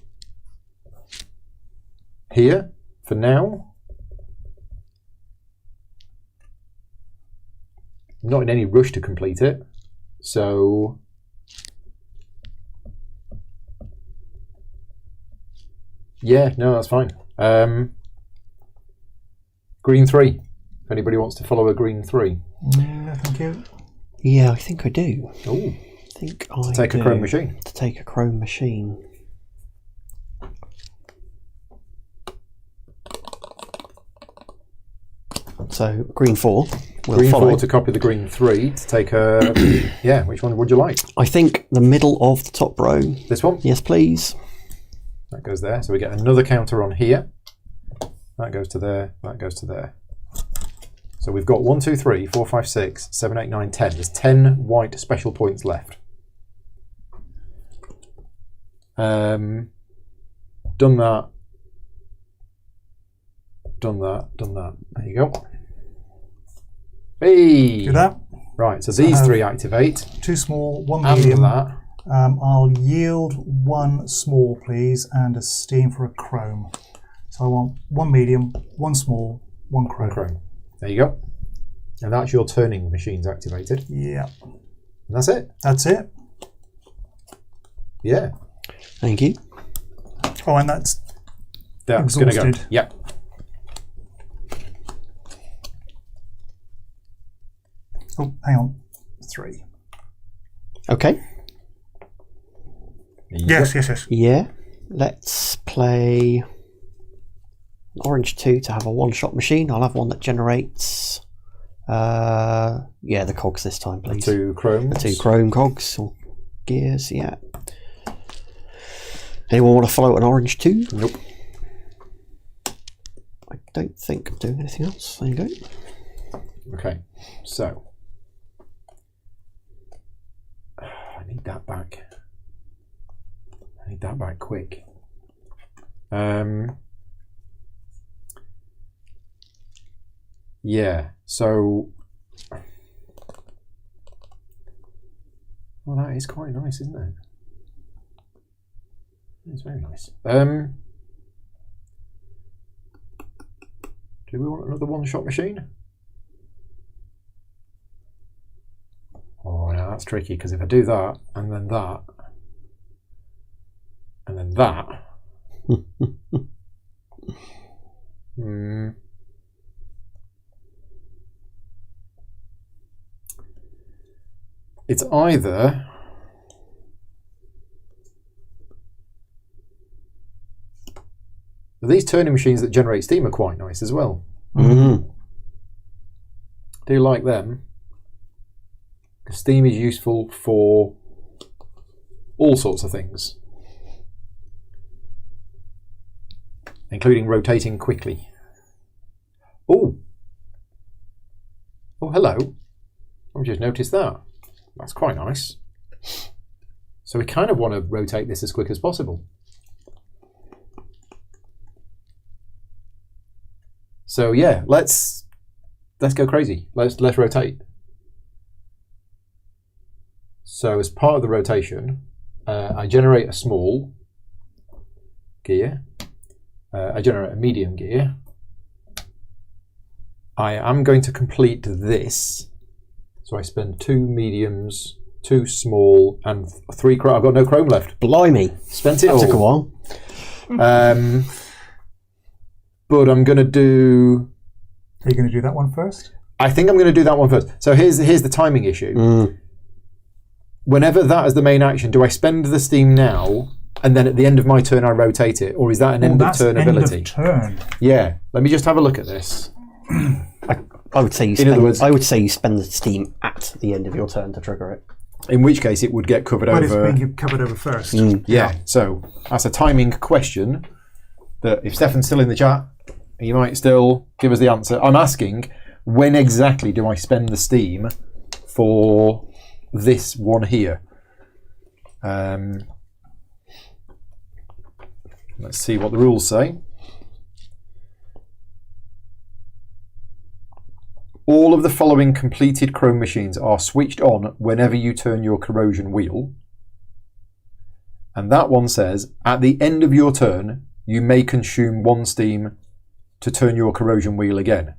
here for now. I'm not in any rush to complete it. So yeah, no, that's fine. Green 3. If anybody wants to follow a green 3. No, thank you. Yeah, I think I do. Oh, I think to take a chrome machine. To take a chrome machine. So green 4. Green 4 to copy the green 3 to take a yeah. Which one would you like? I think the middle of the top row. This one. Yes, please. That goes there. So we get another counter on here. That goes to there. That goes to there. So we've got 1, 2, 3, 4, 5, 6, 7, 8, 9, 10. There's 10 white special points left. Done that. Done that. Done that. There you go. Hey! Do that. Right, so these 3 activate. 2 small, 1 After medium. that, I'll yield 1 small, please, and a steam for a chrome. So I want 1 medium, 1 small, 1 chrome. There you go. And that's your turning machines activated. Yeah. And that's it. That's it. Yeah. Thank you. Oh, and that's That's going to go. exhausted. Yep. Oh, hang on. 3. Okay. Yes, yes, yes. Yeah. Let's play orange 2 to have a one-shot machine. I'll have one that generates the cogs this time, please. 2 chromes. The 2 chrome cogs or gears, yeah. Anyone want to follow an orange 2? Nope. I don't think I'm doing anything else. There you go. Okay, so I need that back. I need that back quick. Yeah, so well, that is quite nice, isn't it? It's very nice. Do we want another one-shot machine? Oh, no, that's tricky, because if I do that, and then that, and then that, it's either these turning machines that generate steam are quite nice as well. Mm-hmm. Do like them. Steam is useful for all sorts of things, including rotating quickly. Oh, hello. I've just noticed that. That's quite nice. So we kind of want to rotate this as quick as possible. So yeah, let's go crazy. Let's rotate. So as part of the rotation, I generate a small gear. I generate a medium gear. I am going to complete this. So I spend 2 mediums, 2 small, and 3 chrome. I've got no chrome left. Blimey. Spent it all. That took a while. But I'm going to do... Are you going to do that one first? I think I'm going to do that one first. So here's the timing issue. Whenever that is the main action, do I spend the steam now, and then at the end of my turn I rotate it? Or is that an end of turn ability? End of turn. Yeah. Let me just have a look at this. I would say you In other spend, words- I would say you spend the steam at the end of your turn to trigger it. In which case, it would get covered But it's over. being covered over first. Yeah. So that's a timing question. That if Stefan's still in the chat, he might still give us the answer. I'm asking, when exactly do I spend the steam for this one here? Let's see what the rules say. All of the following completed chrome machines are switched on whenever you turn your corrosion wheel. And that one says, at the end of your turn, you may consume 1 steam to turn your corrosion wheel again.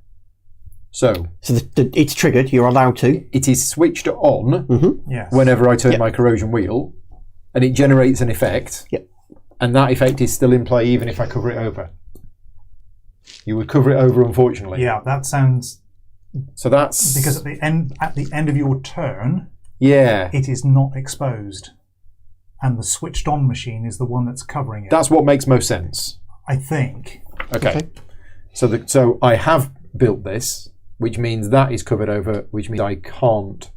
So it's triggered, you're allowed to. it is switched on Yes. whenever I turn my corrosion wheel, and it generates an effect. Yep. And that effect is still in play even if I cover it over. You would cover it over, unfortunately. Yeah, that sounds... So that's... Because at the end of your turn, Yeah. it is not exposed. And the switched on machine is the one that's covering it. That's what makes most sense. I think. Okay. So I have built this, which means that is covered over, which means I can't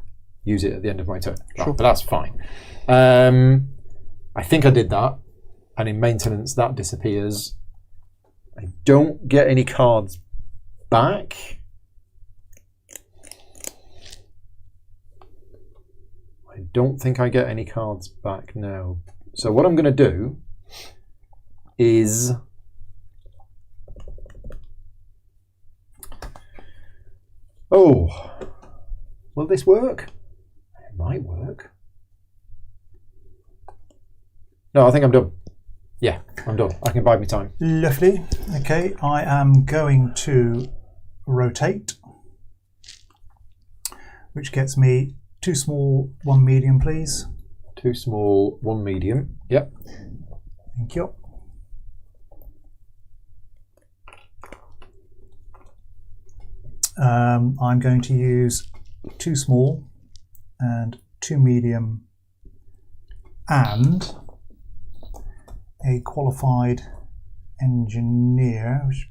use it at the end of my turn. Right, but that's fine. I think I did that. And in maintenance, that disappears. I don't get any cards back. I don't think I get any cards back now. So what I'm going to do is... Oh, will this work? It might work. No, I think I'm done. Yeah, I'm done. I can bide my time. Lovely. Okay, I am going to rotate, which gets me 2 small, 1 medium, please. 2 small, 1 medium. Yep. Thank you. I'm going to use 2 small and 2 medium and a qualified engineer, which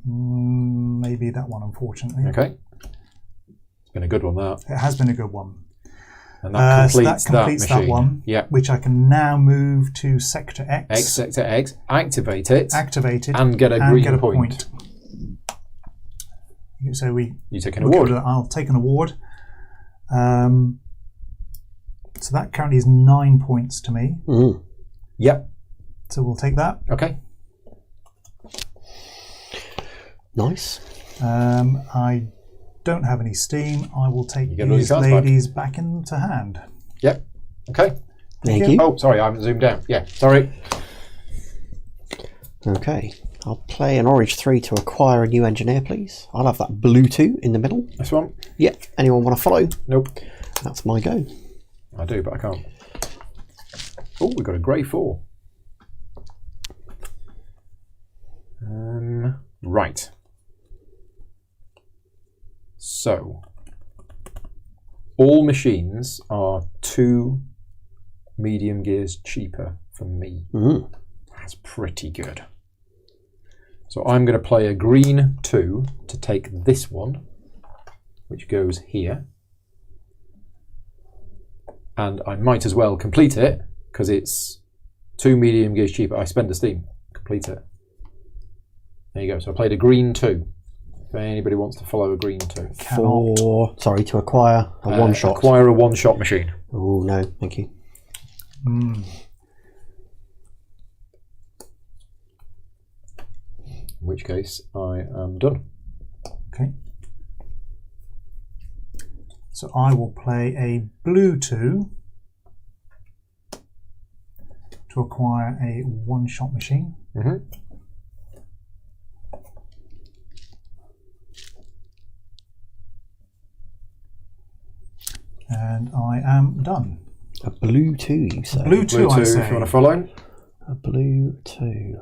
maybe that one, unfortunately. Okay. It's been a good one, that. It has been a good one. And that So completes, that completes that machine. one, Yeah. which I can now move to Sector X. X, sector X, activate it, Activate it and get a green point. So You take an we'll award. go to- I'll take an award. So that currently is 9 points to me. Yep. So we'll take that. Okay. Nice. I don't have any steam. I will take get all these your cards back. ladies back into hand. Yep. Okay. Thank you. you. Oh, sorry, I haven't zoomed down. Yeah, sorry. Okay. I'll play an orange 3 to acquire a new engineer, please. I'll have that blue 2 in the middle. This one? Yeah. Anyone want to follow? Nope. That's my go. I do, but I can't. Oh, we've got a grey 4. Right. So, all machines are 2 medium gears cheaper for me. That's pretty good. So I'm going to play a green 2 to take this one, which goes here. And I might as well complete it, because it's 2 medium gears cheaper. I spend the steam. Complete it. There you go. So I played a green 2. If anybody wants to follow a green 2. To acquire a one-shot. Acquire a one-shot machine. Oh, no. Thank you. In which case, I am done. Okay. So I will play a blue 2 to acquire a one-shot machine. And I am done. A blue 2, you say? Blue 2, Blue 2, I if say. you want to follow. A blue 2.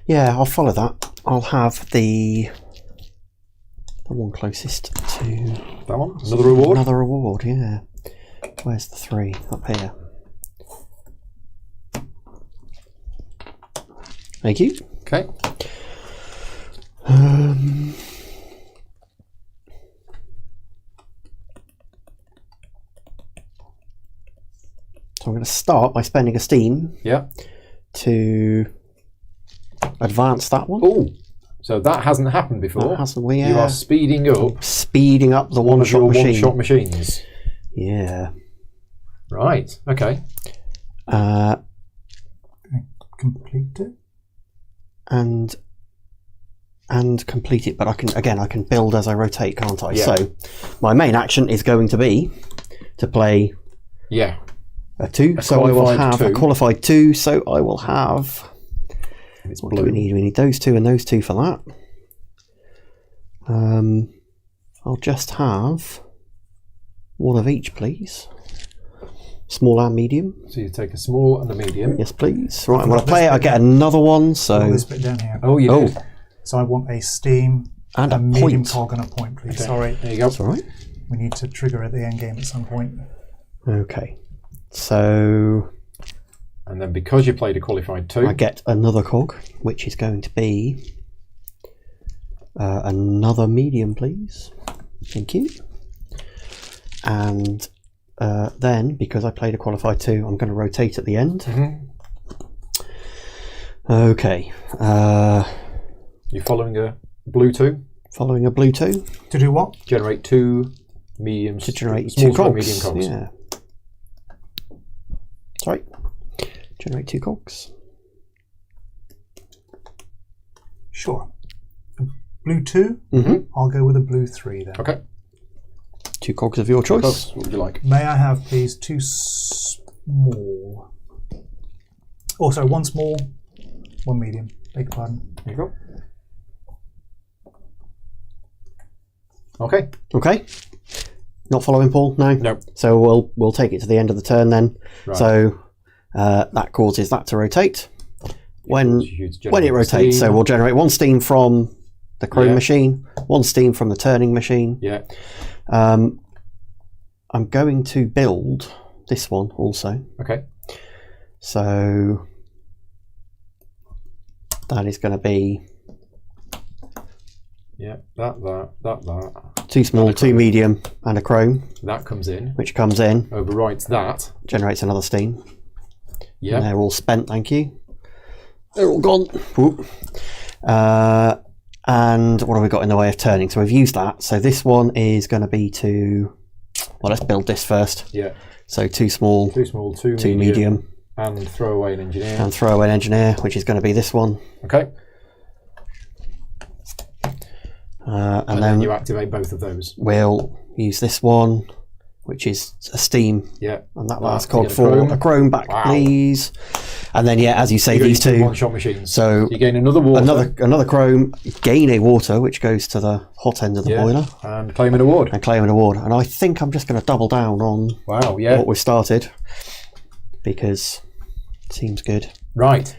Yeah, I'll follow that. I'll have the one closest to... That one? Another reward? Another reward, yeah. Where's the 3? Up here. Thank you. Okay. So I'm going to start by spending a steam Yeah. to advance that one. Oh, so that hasn't happened before. That hasn't we? You are speeding up Speeding up the one of your one-shot machine. one-shot machines. Yeah. Right. Okay. Complete it. And complete it, but I can build as I rotate, can't I? Yeah. So my main action is going to be to play Yeah. a 2. So I will have a qualified 2. So I will have. It's What do we need? We need those 2 and those 2 for that. I'll just have one of each, please. Small and medium. So you take a small and a medium. Yes, please. Right, I'm going to play it. I get another one. So This bit down here. Oh, you did. So I want a steam, And a medium point. cog, and a point, please. Okay. Sorry, There you go. That's all right. we need to trigger at the end game at some point. Okay. So And then because you played a qualified 2, I get another cog, which is going to be another medium, please. Thank you. And then, because I played a qualified 2, I'm going to rotate at the end. Mm-hmm. Okay. You're following a blue 2. Following a blue 2 To do what? Generate 2 mediums. to generate small 2 to cogs. medium cogs. Yeah. Sorry. Generate 2 cogs. Sure. Blue 2? Mm-hmm. I'll go with a blue 3 then. Okay. 2 cogs of your choice. Cogs, what would you like? May I have, please, 2 small? Oh, sorry, 1 small, 1 medium. Beg your pardon. There you go. Okay. Okay. Not following Paul? No. No. So we'll take it to the end of the turn then. Right. So that causes that to rotate. When You generate it rotates, so steam. we'll generate 1 steam from the chrome Yeah. machine, 1 steam from the turning machine. Yeah. I'm going to build this one also. Okay. So that is going to be Yeah. That. 2 small, 2 medium, and a chrome, That comes in. which comes in, Overwrites that. generates another steam. Yeah. And they're all spent, thank you. They're all gone. Whoop. And what have we got in the way of turning? So we've used that. So this one is going to be to... Well, let's build this first. Yeah. So 2 small, 2 small, 2 medium, and throw away an engineer. and throw away an engineer, which is going to be this one. Okay. And then then you activate both of those. we'll use this one, which is a steam. Yeah. And that Ah, last to cog get a for chrome. a chrome back, Wow. please. And then, yeah, as you say, You got these your 2 two. one-shot machines. So you gain another water. another chrome, gain a water, which goes to the hot end of the Yeah. boiler, And claim an award. and claim an award. And I think I'm just going to double down on Wow. Yeah. what we've started, because it seems good. Right.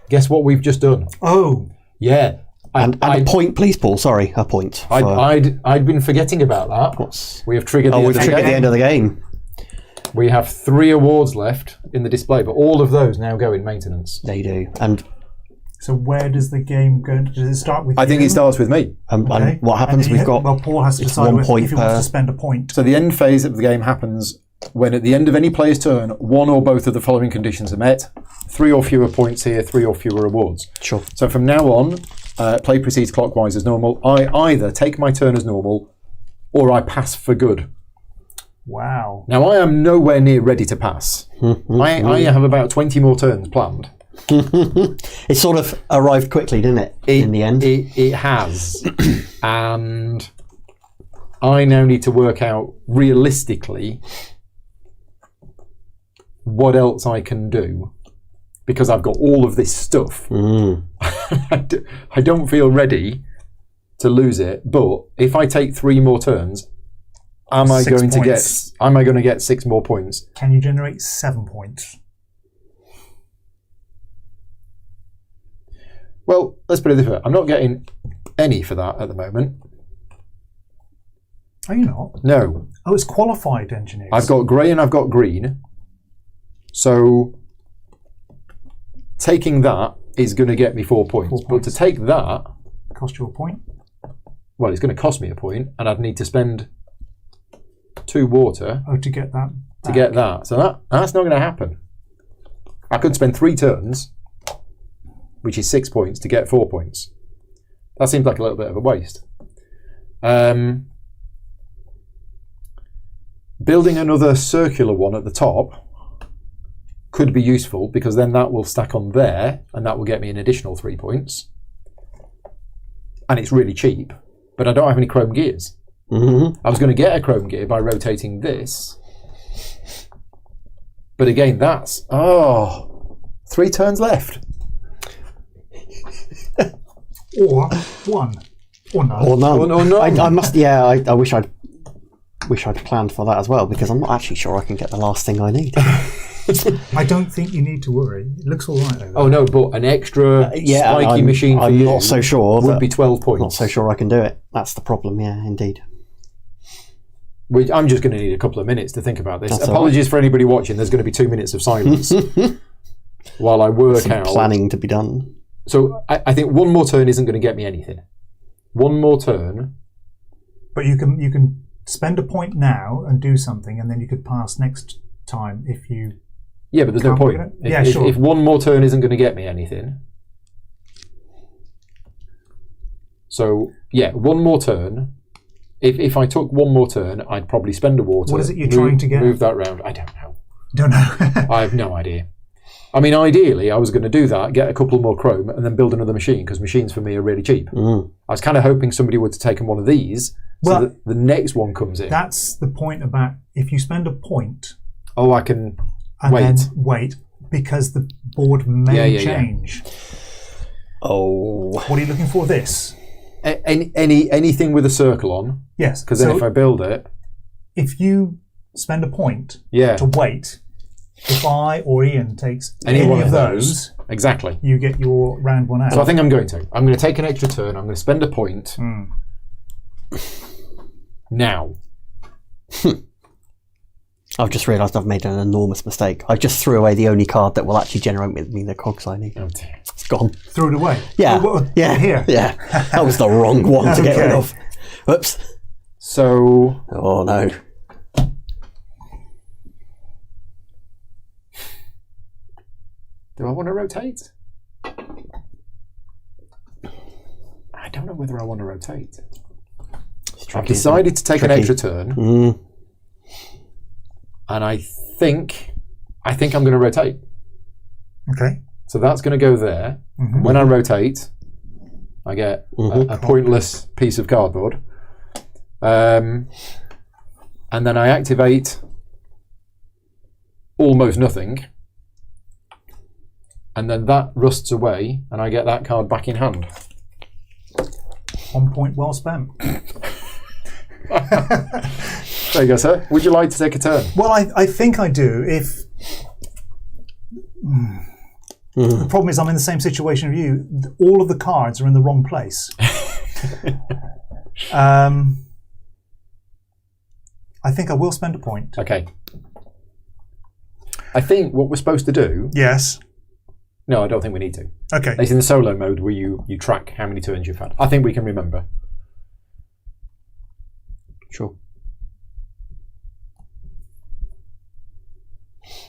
Guess what we've just done? Oh, Yeah. And a point, please, Paul. Sorry, a point. I'd been forgetting about that. What's... We have triggered the Oh, end we've of the triggered the game. end of the game. We have 3 awards left in the display, but all of those now go in maintenance. They do. And so where does the game go? Does it start with I think you? it starts with me. and Okay. what happens? And We've got Well, Paul has to it's decide 1 point if he per. wants to spend a point. So the end phase of the game happens when at the end of any player's turn, 1 or both of the following conditions are met. 3 or fewer points here, 3 or fewer awards. Sure. So from now on, play proceeds clockwise as normal. I either take my turn as normal or I pass for good. Wow. Now, I am nowhere near ready to pass. I have about 20 more turns planned. It sort of arrived quickly, didn't it? In the end. It has. And I now need to work out realistically what else I can do, because I've got all of this stuff. I don't feel ready to lose it, but if I take 3 more turns, am I 6 going points. to get 6 more points? Can you generate 7 points? Well, let's put it this way. I'm not getting any for that at the moment. Are you not? No. Oh, it's qualified engineers. I've got grey and I've got green. So taking that is going to get me 4 points. 4 But points. to take that, Cost you a point. well, it's going to cost me a point, and I'd need to spend 2 water Oh, to get that. to get that. So that's not going to happen. I could spend 3 turns, which is 6 points, to get 4 points. That seems like a little bit of a waste. Building another circular one at the top could be useful, because then that will stack on there, and that will get me an additional 3 points. And it's really cheap, but I don't have any chrome gears. Mm-hmm. I was going to get a chrome gear by rotating this. But again, that's... 3 turns left. Or 1. Or none. Or none. Or none. I must. Yeah, I wish I'd planned for that as well, because I'm not actually sure I can get the last thing I need. I don't think you need to worry. It looks all right. Oh no, but an extra spiky machine for I'm you not so sure. would be 12 points. Not so sure I can do it. That's the problem. Yeah, indeed. I'm just going to need a couple of minutes to think about this. That's Apologies for anybody watching. There's going to be 2 minutes of silence while I work Some out. planning to be done. So I think one more turn isn't going to get me anything. One more turn. But you can spend a point now and do something, and then you could pass next time if you. Yeah, but there's no Can't point. get it? Yeah, sure. If one more turn isn't going to get me anything. So, yeah, one more turn. If I took one more turn, I'd probably spend a water. What is it you're trying to get? Move that round. I don't know. Don't know. I have no idea. I mean, ideally, I was going to do that, get a couple more chrome, and then build another machine, because machines for me are really cheap. Mm. I was kind of hoping somebody would have taken one of these, so that the next one comes in. That's the point about if you spend a point. Oh, I can and wait. Then wait, because the board may change. Oh. What are you looking for? This. Anything with a circle on. Yes. Because then if I build it. If you spend a point to wait, if I or Ian takes any of those, exactly, you get your round 1 out. So I think I'm going to take an extra turn. I'm going to spend a point. Now. I've just realised I've made an enormous mistake. I just threw away the only card that will actually generate me the cogs I need. Oh dear. It's gone. Threw it away? Yeah. Yeah. Here? Yeah. That was the wrong one to get rid of. Whoops. So... Oh no. Do I want to rotate? I don't know whether I want to rotate. I've decided to take an extra turn. And I think I'm going to rotate. Okay. So that's going to go there. When I rotate, I get a pointless piece of cardboard. And then I activate almost nothing. And then that rusts away, and I get that card back in hand. 1 point well spent. There you go, sir. Would you like to take a turn? Well, I think I do. If the problem is I'm in the same situation as you. All of the cards are in the wrong place. I think I will spend a point. Okay. I think what we're supposed to do... Yes. No, I don't think we need to. Okay. It's in the solo mode where you track how many turns you've had. I think we can remember. Sure.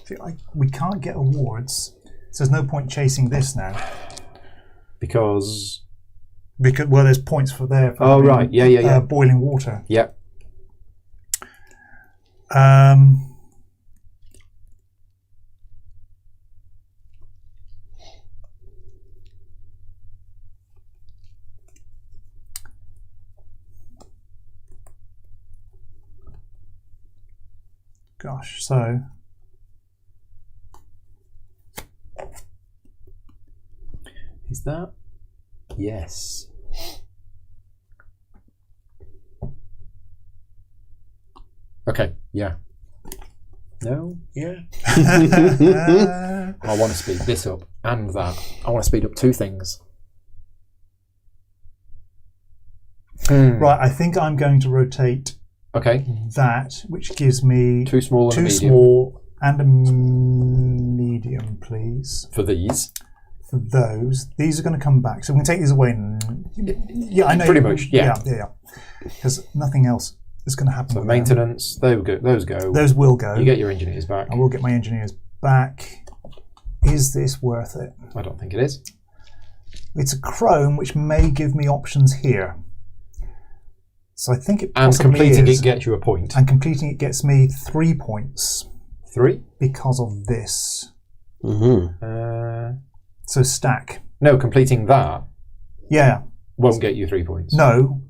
See, we can't get awards, so there's no point chasing this now. Because well, there's points for there. For oh right, yeah. Boiling water. Yeah. Gosh, so is that? Yes. Okay, yeah. No, yeah. I want to speed this up and that. I want to speed up 2 things. Right, I think I'm going to rotate that, which gives me 2 small and a medium. small and a medium, please. For these? for those. These are going to come back. So we can take these away. Yeah, I know. Pretty much, yeah. Because nothing else is going to happen. So with maintenance, those go. Those will go. You get your engineers back. I will get my engineers back. Is this worth it? I don't think it is. It's a chrome, which may give me options here. So I think it And possibly completing is. it gets you a point. And completing it gets me 3 points 3? because of this. So stack. No, completing that Yeah. won't get you 3 points. No,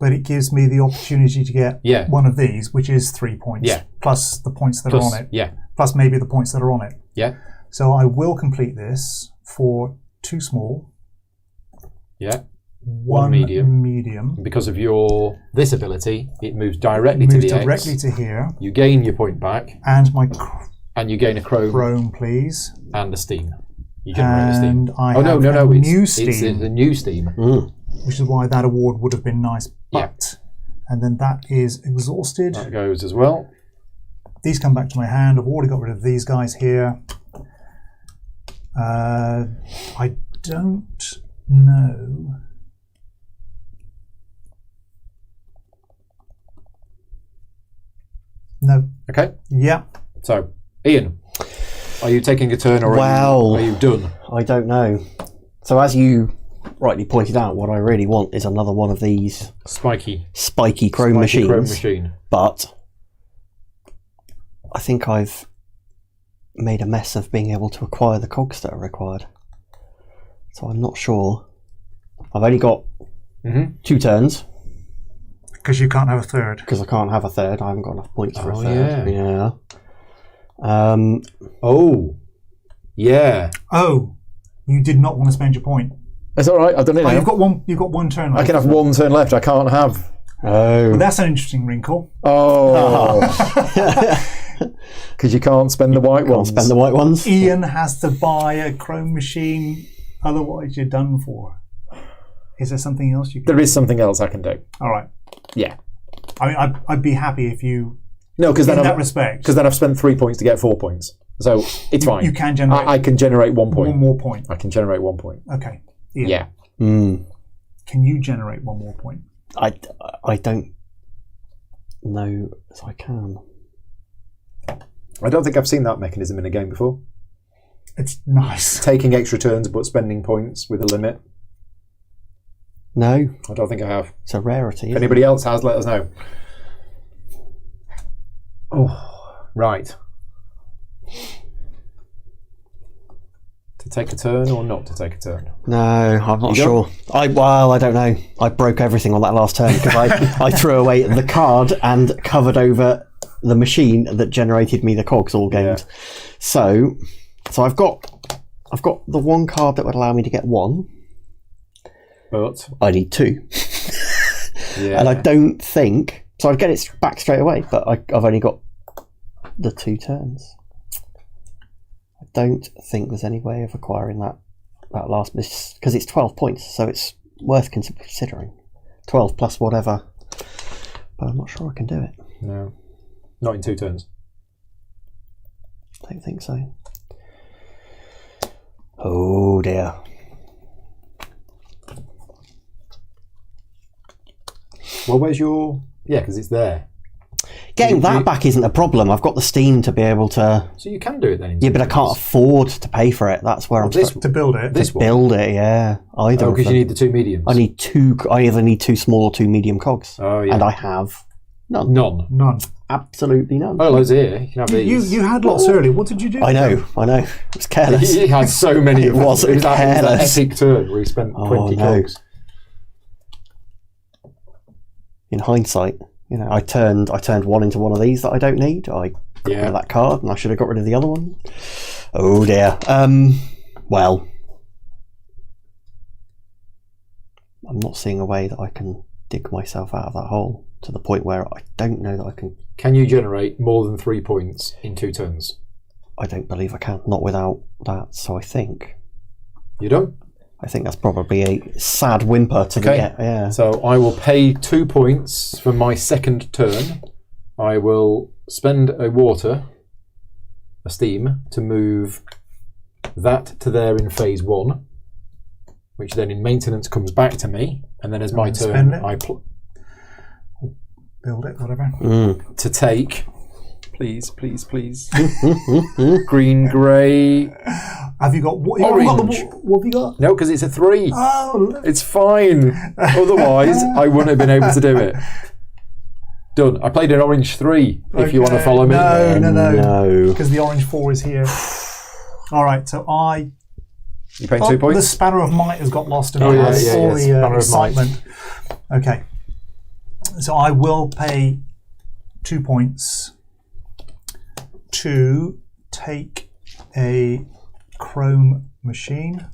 but it gives me the opportunity to get Yeah. one of these, which is 3 points. Yeah. Plus the points that Plus, are on it. yeah. Plus maybe the points that are on it. Yeah. So I will complete this for 2 small. Yeah. 1 medium. Because of this ability, it moves directly It to moves the directly X. to here. You gain your point back, And my and you gain a chrome, chrome, please. and a steam. You generate a steam. And I Oh no, have no, no! a It's, new it's steam, a new steam. which is why that award would have been nice. Yeah. But, and then that is exhausted. That goes as well. These come back to my hand. I've already got rid of these guys here. I don't know. No. Okay. Yeah. So, Ian, are you taking a turn, or Well, are you done? I don't know. So as you rightly pointed out, what I really want is another one of these Spiky chrome machines. chrome machine. But I think I've made a mess of being able to acquire the cogs that are required. So I'm not sure. I've only got 2 turns. Because you can't have a third. Because I can't have a third. I haven't got enough points for a Oh, third. yeah. Yeah. Yeah. Oh, you did not want to spend your point. It's all right. I've done it Oh, now. you've got one turn left. I can have 1 turn left. I can't have. Well, that's an interesting wrinkle. Oh. Because you can't spend the white ones. Spend the white ones. Ian has to buy a chrome machine, otherwise you're done for. Is there something else you can There is something else I can do. All right. Yeah. I mean, I'd be happy if you, No, because in then that respect, because then I've spent 3 points to get 4 points. So it's fine. you can generate I can generate 1 point. one more point. I can generate 1 point. Okay. Ian, Yeah. can you generate 1 more point? I don't know if I can. I don't think I've seen that mechanism in a game before. It's nice. Taking extra turns but spending points with a limit. No, I don't think I have. it's a rarity. If Isn't anybody else has, let us know. Oh, right. To take a turn or not to take a turn? it? No, I'm not You sure. I don't know. I broke everything on that last turn because I threw away the card and covered over the machine that generated me the cogs all gamed. Yeah. So I've got the 1 card that would allow me to get 1. But I need 2. yeah. And I don't think so. I'd get it back straight away, but I've only got the 2 turns. I don't think there's any way of acquiring that last miss because it's 12 points, so it's worth considering. 12 plus whatever, but I'm not sure I can do it. No. Not in 2 turns. Don't think so. Oh dear. Well, where's your... Yeah, because it's there. Getting that back isn't a problem. I've got the steam to be able to... So you can do it then in Yeah, 2 but I can't turns. afford to pay for it. That's where I'm this- stuck. To build it. This one? Build it, yeah. Either of Because them. you need the 2 mediums. I need 2... I either need 2 small or 2 medium cogs. Oh, yeah. And I have none. None. None. Absolutely none. Oh, loads here. You can have these. You had lots earlier. What did you do? I know. It was careless. He had so many of them. Was It was that careless. epic turn where he spent 20 no. cogs. In hindsight, I turned 1 into one of these that I don't need. I got rid of that card, and I should have got rid of the other one. Oh dear. Well, I'm not seeing a way that I can dig myself out of that hole to the point where I don't know that I can. Can you generate more than 3 points in 2 turns? I don't believe I can. Not without that. So I think that's probably a sad whimper to get. Yeah. So I will pay 2 points for my second turn. I will spend a steam, to move that to there in phase 1, which then in maintenance comes back to me, and then as my turn, I build it, whatever. To take. Please. Green, grey. Have you got what? Orange. What have you got? No, because it's a 3. Oh, It's fine. Otherwise, I wouldn't have been able to do it. Done. I played an orange 3, if you want to follow me. No. Because the orange 4 is here. All right, so You paying 2 points? The spanner of might has got lost in Oh, all yeah, the excitement. Okay. So I will pay 2 points to take a chrome machine,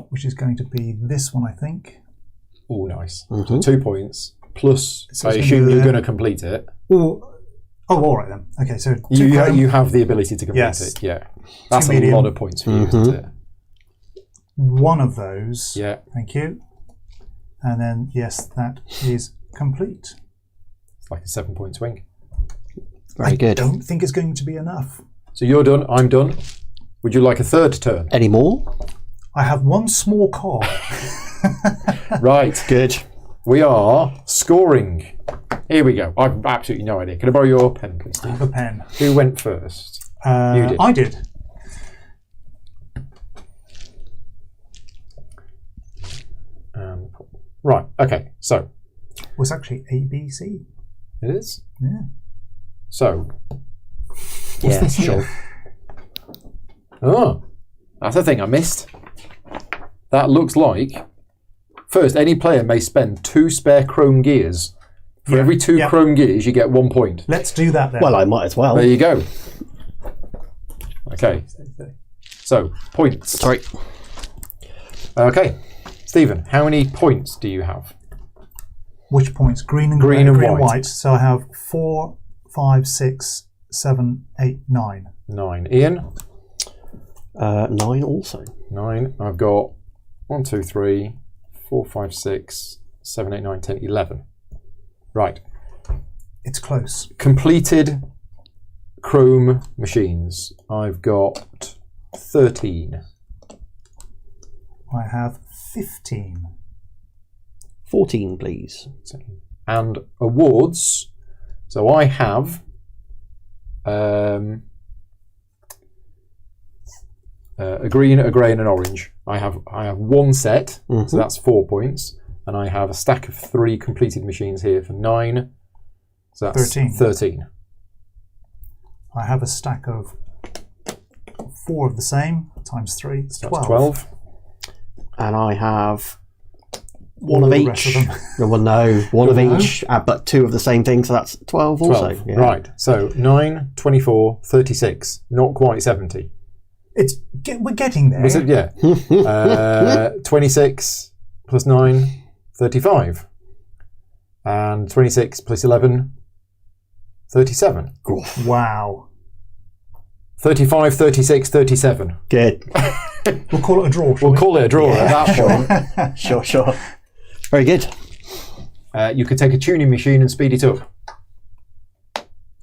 which is going to be this one, I think. Oh, nice. So 2 points, plus So I it's assume gonna be you're there. going to complete it. All right then. Okay, so You have the ability to complete Yes. it, yeah. That's a medium. lot of points for you, isn't it? one of those. Yeah. Thank you. And then, yes, that is complete. It's like a 7-point swing. Very good. I don't think it's going to be enough. So you're done, I'm done. Would you like a third turn? Any more? I have one small cog. Right. Good. We are scoring. Here we go. I've absolutely no idea. Can I borrow your pen, please, Steve? The pen. Who went first? You did. I did. Right, okay. So, Was actually ABC. it is? Yeah. So, Yeah, this sure. here? Oh, that's the thing I missed. That looks like... First, any player may spend 2 spare chrome gears. For every 2 chrome gears, you get 1 point. Let's do that then. Well, I might as well. There you go. Okay. So, points. Sorry. Okay. Stephen, how many points do you have? Which points? Green and Green grey, and green white. white. So I have 4, 5, 6, 7, 8, 9. 9. Ian? 9 also. 9. I've got 1, 2, 3, 4, 5, 6, 7, 8, 9, 10, 11. Right. It's close. Completed chrome machines. I've got 13. I have 15. 14, please. And awards. So I have a green, a grey, and an orange. I have 1 set, so that's 4 points, and I have a stack of 3 completed machines here for 9. So that's 13. I have a stack of 4 of the same times 3. It's So 12. that's 12. And I have All one of the rest each. of them. No, well, no, one of each, but 2 of the same thing, so that's 12 also. 12. Yeah. Right. So 9, 24, 36. Not quite 70. We're getting there. Was it? Yeah. 26 plus 9, 35. And 26 plus 11, 37. Wow. 35, 36, 37. Good. We'll call it a draw. We'll call it a draw at that point. Sure. Very good. You could take a tuning machine and speed it up.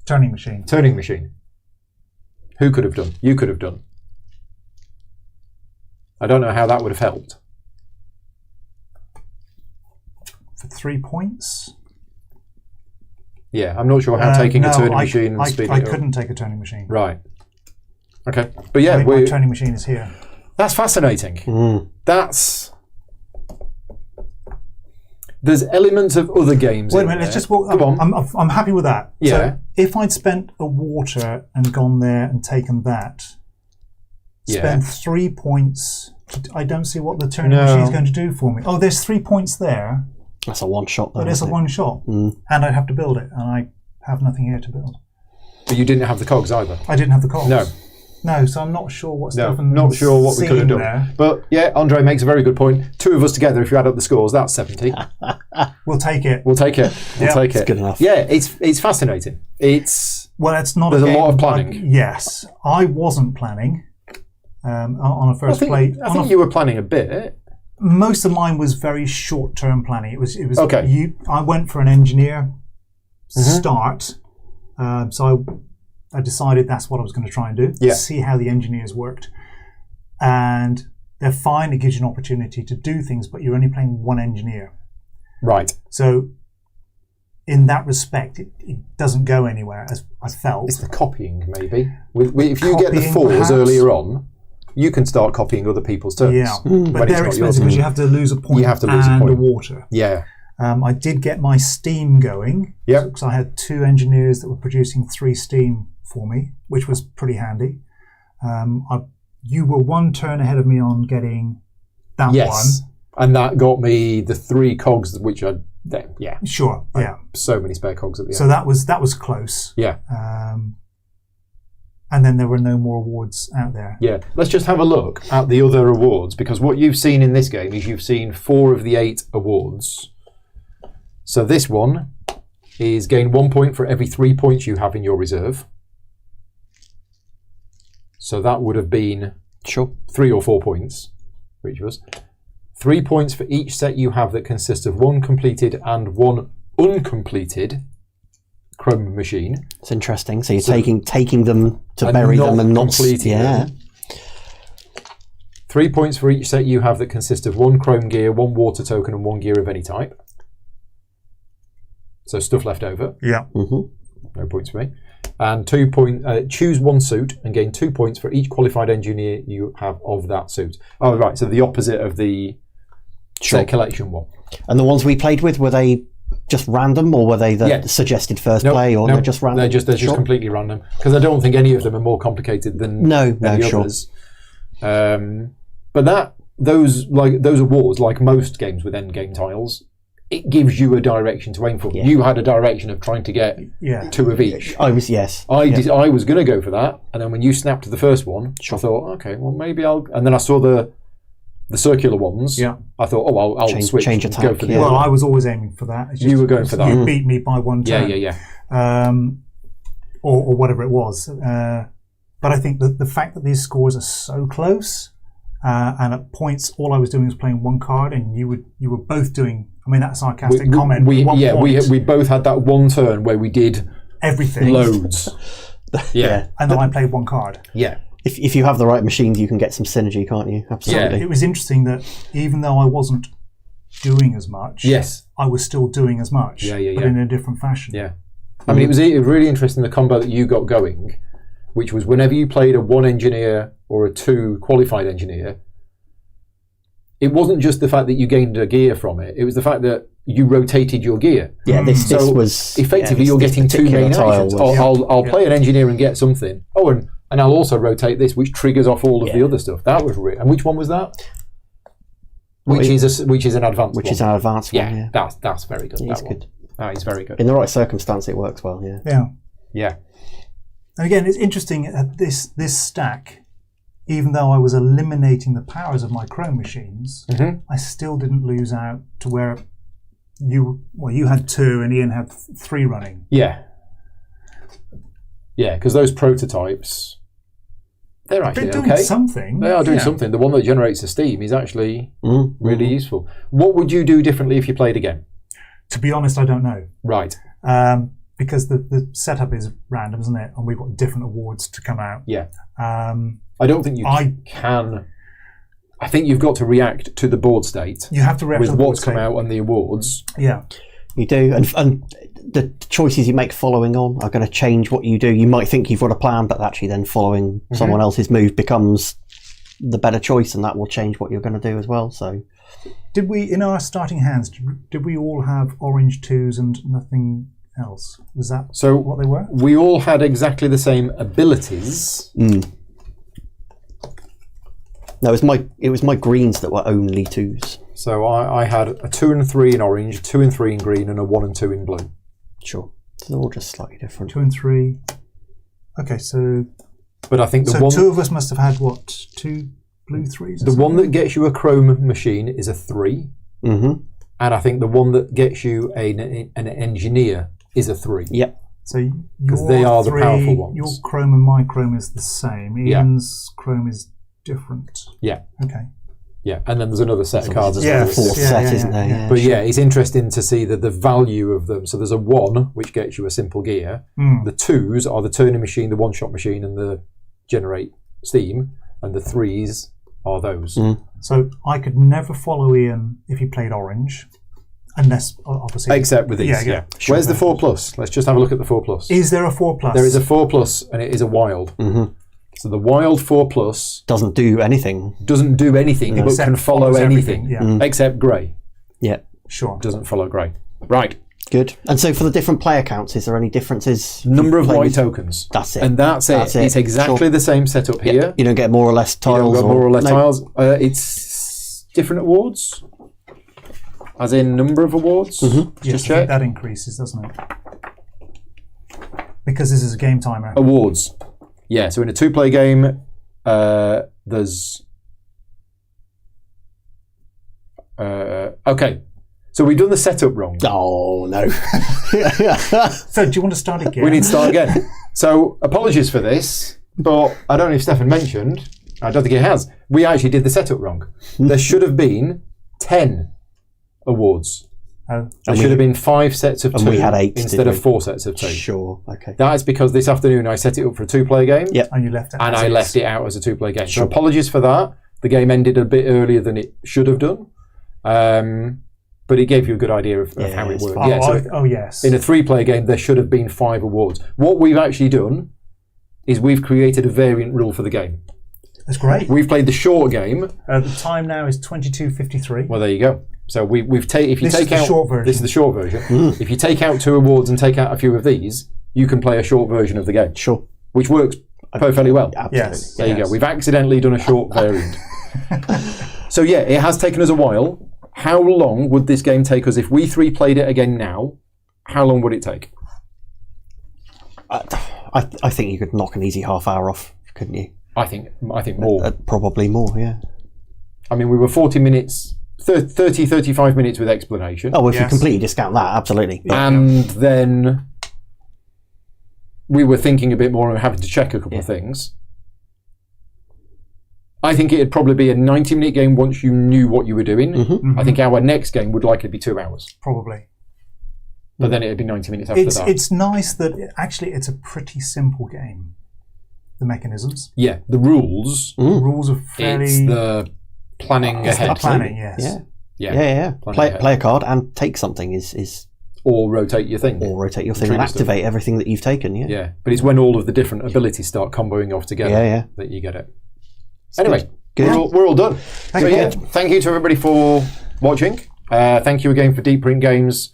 Turning machine. Turning machine. Who could have done? You could have done. I don't know how that would have helped. For 3 points? Yeah, I'm not sure how taking a turning I machine and speeding I it up. couldn't take a turning machine. Right. Okay. But yeah, My turning machine is here. that's fascinating. That's... There's elements of other games. Wait a in minute, let's there. just walk. Come on. I'm happy with that. Yeah. So if I'd spent a water and gone there and taken that, spend 3 points, I don't see what the turning machine is going to do for me. Oh, there's 3 points there, That's a one-shot, though. but it's a isn't it? one-shot. And I'd have to build it, and I have nothing here to build. But you didn't have the cogs either. I didn't have the cogs. No. No, so I'm not sure what No, stuff I'm not sure what we could have seeing done. there. But yeah, Andre makes a very good point. 2 of us together, if you add up the scores, that's 70. We'll take it. We'll take it. We'll Yeah. take it. Good enough. Yeah, it's fascinating. Well, it's not. There's a game lot of I- planning. yes, I wasn't planning on a first play. I think you were planning a bit. Most of mine was very short-term planning. It was. Okay. I went for an engineer start, so I decided that's what I was going to try and do. Yeah. See how the engineers worked. And they're fine. It gives you an opportunity to do things, but you're only playing one engineer. Right. So in that respect, it doesn't go anywhere, as I felt. It's the copying, maybe. If you get the Copying, 4s perhaps. earlier on, you can start copying other people's turns. Yeah, when but it's they're not expensive yours. because you have to lose a point You have to lose a and point. water. Yeah. I did get my steam going. Yep. Because I had 2 engineers that were producing 3 steam for me, which was pretty handy. You were 1 turn ahead of me on getting that Yes. And that got me the 3 cogs, which are, yeah. one. Sure, yeah. So many spare cogs at the end. So that was close. Yeah. And then there were no more awards out there. Yeah. Let's just have a look at the other awards, because what you've seen in this game is you've seen 4 of the 8 awards. So this one is gain 1 point for every 3 points you have in your reserve. So that would have been Sure. 3 or 4 points for each of us. 3 points for each set you have that consists of 1 completed and 1 uncompleted Chrome machine. It's interesting. So you're taking them to And bury not them and not completing them. 3 points for each set you have that consist of 1 Chrome gear, 1 water token, and 1 gear of any type. So stuff left over. Yeah. No points for me. And 2 point. Choose 1 suit and gain 2 points for each qualified engineer you have of that suit. Oh, right. So the opposite of the set collection one. And the ones we played with, were they just random, or were they the suggested first play, or they're just random? They're just completely random, because I don't think any of them are more complicated than the sure. others. But those awards, like most games with end game tiles, it gives you a direction to aim for. Yeah. You had a direction of trying to get 2 of each. I was, yes. I was going to go for that, and then when you snapped to the first one, I thought, okay, well maybe I'll. And then I saw the circular ones. Yeah. I thought, I'll switch change and attack, go for the yeah. other Well, one. I was always aiming for that. It's You were going for that. You beat me by 1 turn. Yeah. Or whatever it was. But I think that the fact that these scores are so close, and at points all I was doing was playing 1 card, and you were both doing. I mean, that sarcastic comment. We point, we both had that 1 turn where we did everything loads. Yeah. and then I played 1 card. Yeah. If you have the right machines, you can get some synergy, can't you? Absolutely. It was interesting that even though I wasn't doing as much, Yes. I was still doing as much, but in a different fashion. Yeah. I mean, it was really interesting, the combo that you got going, which was whenever you played a 1 engineer or a 2 qualified engineer, it wasn't just the fact that you gained a gear from it, it was the fact that you rotated your gear. Yeah, this was... Effectively, you're this getting 2 particular main tile actions. was- I'll play an engineer and get something. Oh, and I'll also rotate this, which triggers off all of the other stuff. That was and which one was that? Which is an advanced one. Which is our advanced one, Yeah, that's very good. It's That one. good. That is very good. In the right circumstance, it works well, yeah. Yeah. Yeah. And again, it's interesting at this stack, even though I was eliminating the powers of my Chrome machines, I still didn't lose out to where you had 2 and Ian had 3 running. Yeah. Yeah, because those prototypes, they're actually They're doing okay. something. They are doing something. The one that generates the steam is actually really useful. What would you do differently if you played again? To be honest, I don't know. Right. Because the setup is random, isn't it? And we've got different awards to come out. Yeah. I don't think you can. I think you've got to react to the board state. You have to react with to the board what's come state. out and the awards. Yeah. You do, and the choices you make following on are going to change what you do. You might think you've got a plan, but actually then following someone else's move becomes the better choice, and that will change what you're going to do as well. So, did we, in our starting hands, did we all have orange 2s and nothing else? Was that what they were? We all had exactly the same abilities. No, it was my greens that were only 2s. So I had a 2 and 3 in orange, 2 and 3 in green, and a 1 and 2 in blue. Sure. So they're all just slightly different. 2 and 3. Okay, so. But I think the so one. 2 of us must have had what? 2 blue 3s? The one that gets you a Chrome machine is a 3. Mm-hmm. And I think the one that gets you an engineer is a 3. Yep. So because they are the powerful ones. Your Chrome and my Chrome is the same. Ian's Chrome is different. Yeah. Okay. Yeah, and then there's another set of cards as Yeah. well. The fourth set, isn't there? Yeah. But yeah, it's interesting to see that the value of them. So there's a 1, which gets you a simple gear. The 2s are the turning machine, the one-shot machine, and the generate steam. And the 3s are those. So I could never follow Ian if he played orange, unless obviously. Except with these. Yeah. Where's the 4+? Let's just have a look at the 4+. Is there a 4+? There is a 4+, and it is a wild. So the wild 4+ Doesn't do anything. doesn't do anything, but Except can follow follows anything, everything, except grey. Yeah. Sure. Doesn't follow grey. Right. Good. And so for the different player counts, is there any differences? Number of Play white with- tokens. That's it. And that's it. That's it. It's exactly Sure. the same setup here. You don't get more or less You tiles. don't got more or less no. tiles. It's different awards, as in number of awards. Yes, Just I think check. that increases, doesn't it? Because this is a game timer. Awards. Yeah, so in a 2-player game, there's... okay, so we've done the setup wrong. Oh, no. So do you want to start again? We need to start again. So apologies for this, but I don't know if Stefan mentioned, I don't think he has, we actually did the setup wrong. There should have been 10 awards. Oh, There should have been 5 sets of 2 we had 8, instead did of we? 4 sets of 2. Sure. Okay. That is because this afternoon I set it up for a 2-player game. Yep. and you left it. And as I is. left it out as a 2-player game. Sure. So apologies for that. The game ended a bit earlier than it should have done. But it gave you a good idea of Yeah, how it it's worked. fine. Yeah, so Oh, yes. in a 3-player game, there should have been 5 awards. What we've actually done is we've created a variant rule for the game. That's great. We've played the short game. The time now is 22:53. Well, there you go. So we've taken. If you This is take the out short version. this is the short version. If you take out 2 awards and take out a few of these, you can play a short version of the game, Sure. which works perfectly well. Absolutely. Yes. There you go. We've accidentally done a short variant. So yeah, it has taken us a while. How long would this game take us if we 3 played it again now? How long would it take? I think you could knock an easy half hour off, couldn't you? I think more. Probably more, yeah. I mean, we were 40 minutes, 30, 35 minutes with explanation. Oh, if you Yes. completely discount that, absolutely. And then we were thinking a bit more and having to check a couple of things. I think it'd probably be a 90-minute game once you knew what you were doing. I think our next game would likely be 2 hours. Probably. But then it'd be 90 minutes after that. It's nice that actually it's a pretty simple game. The mechanisms. Yeah, the rules, The rules are fairly. it's the planning it's the ahead. planning, yes. Yeah. Yeah. Yeah. Planning ahead. Play a card and take something is Or rotate your thing. or rotate your thing and Trigger stuff. activate everything that you've taken, yeah. Yeah, but it's when all of the different abilities start comboing off together Yeah. that you get it. Anyway, Good. We're all done. Thank you. Yeah, thank you to everybody for watching. Thank you again for Deep Print Games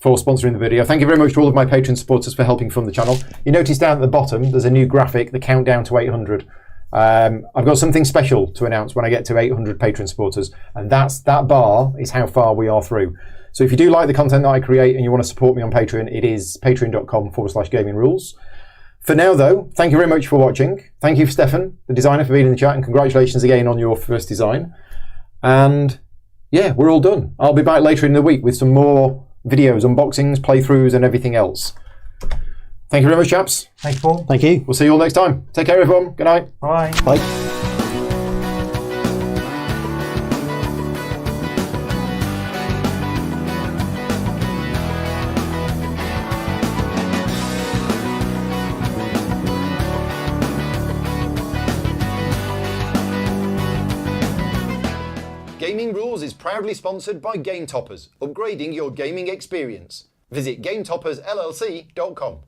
for sponsoring the video. Thank you very much to all of my Patreon supporters for helping fund the channel. You notice down at the bottom there's a new graphic, the countdown to 800. I've got something special to announce when I get to 800 Patreon supporters, and that bar is how far we are through. So if you do like the content that I create and you want to support me on Patreon, it is patreon.com/gaming rules. For now, though, thank you very much for watching. Thank you, Stefan, the designer, for being in the chat, and congratulations again on your first design. And yeah, we're all done. I'll be back later in the week with some more videos, unboxings, playthroughs, and everything else. Thank you very much, chaps. Thank you, Paul. Thank you. We'll see you all next time. Take care, everyone. Good night. Bye. Bye. Gaming Rules is proudly sponsored by Game Toppers, upgrading your gaming experience. Visit GameToppersLLC.com.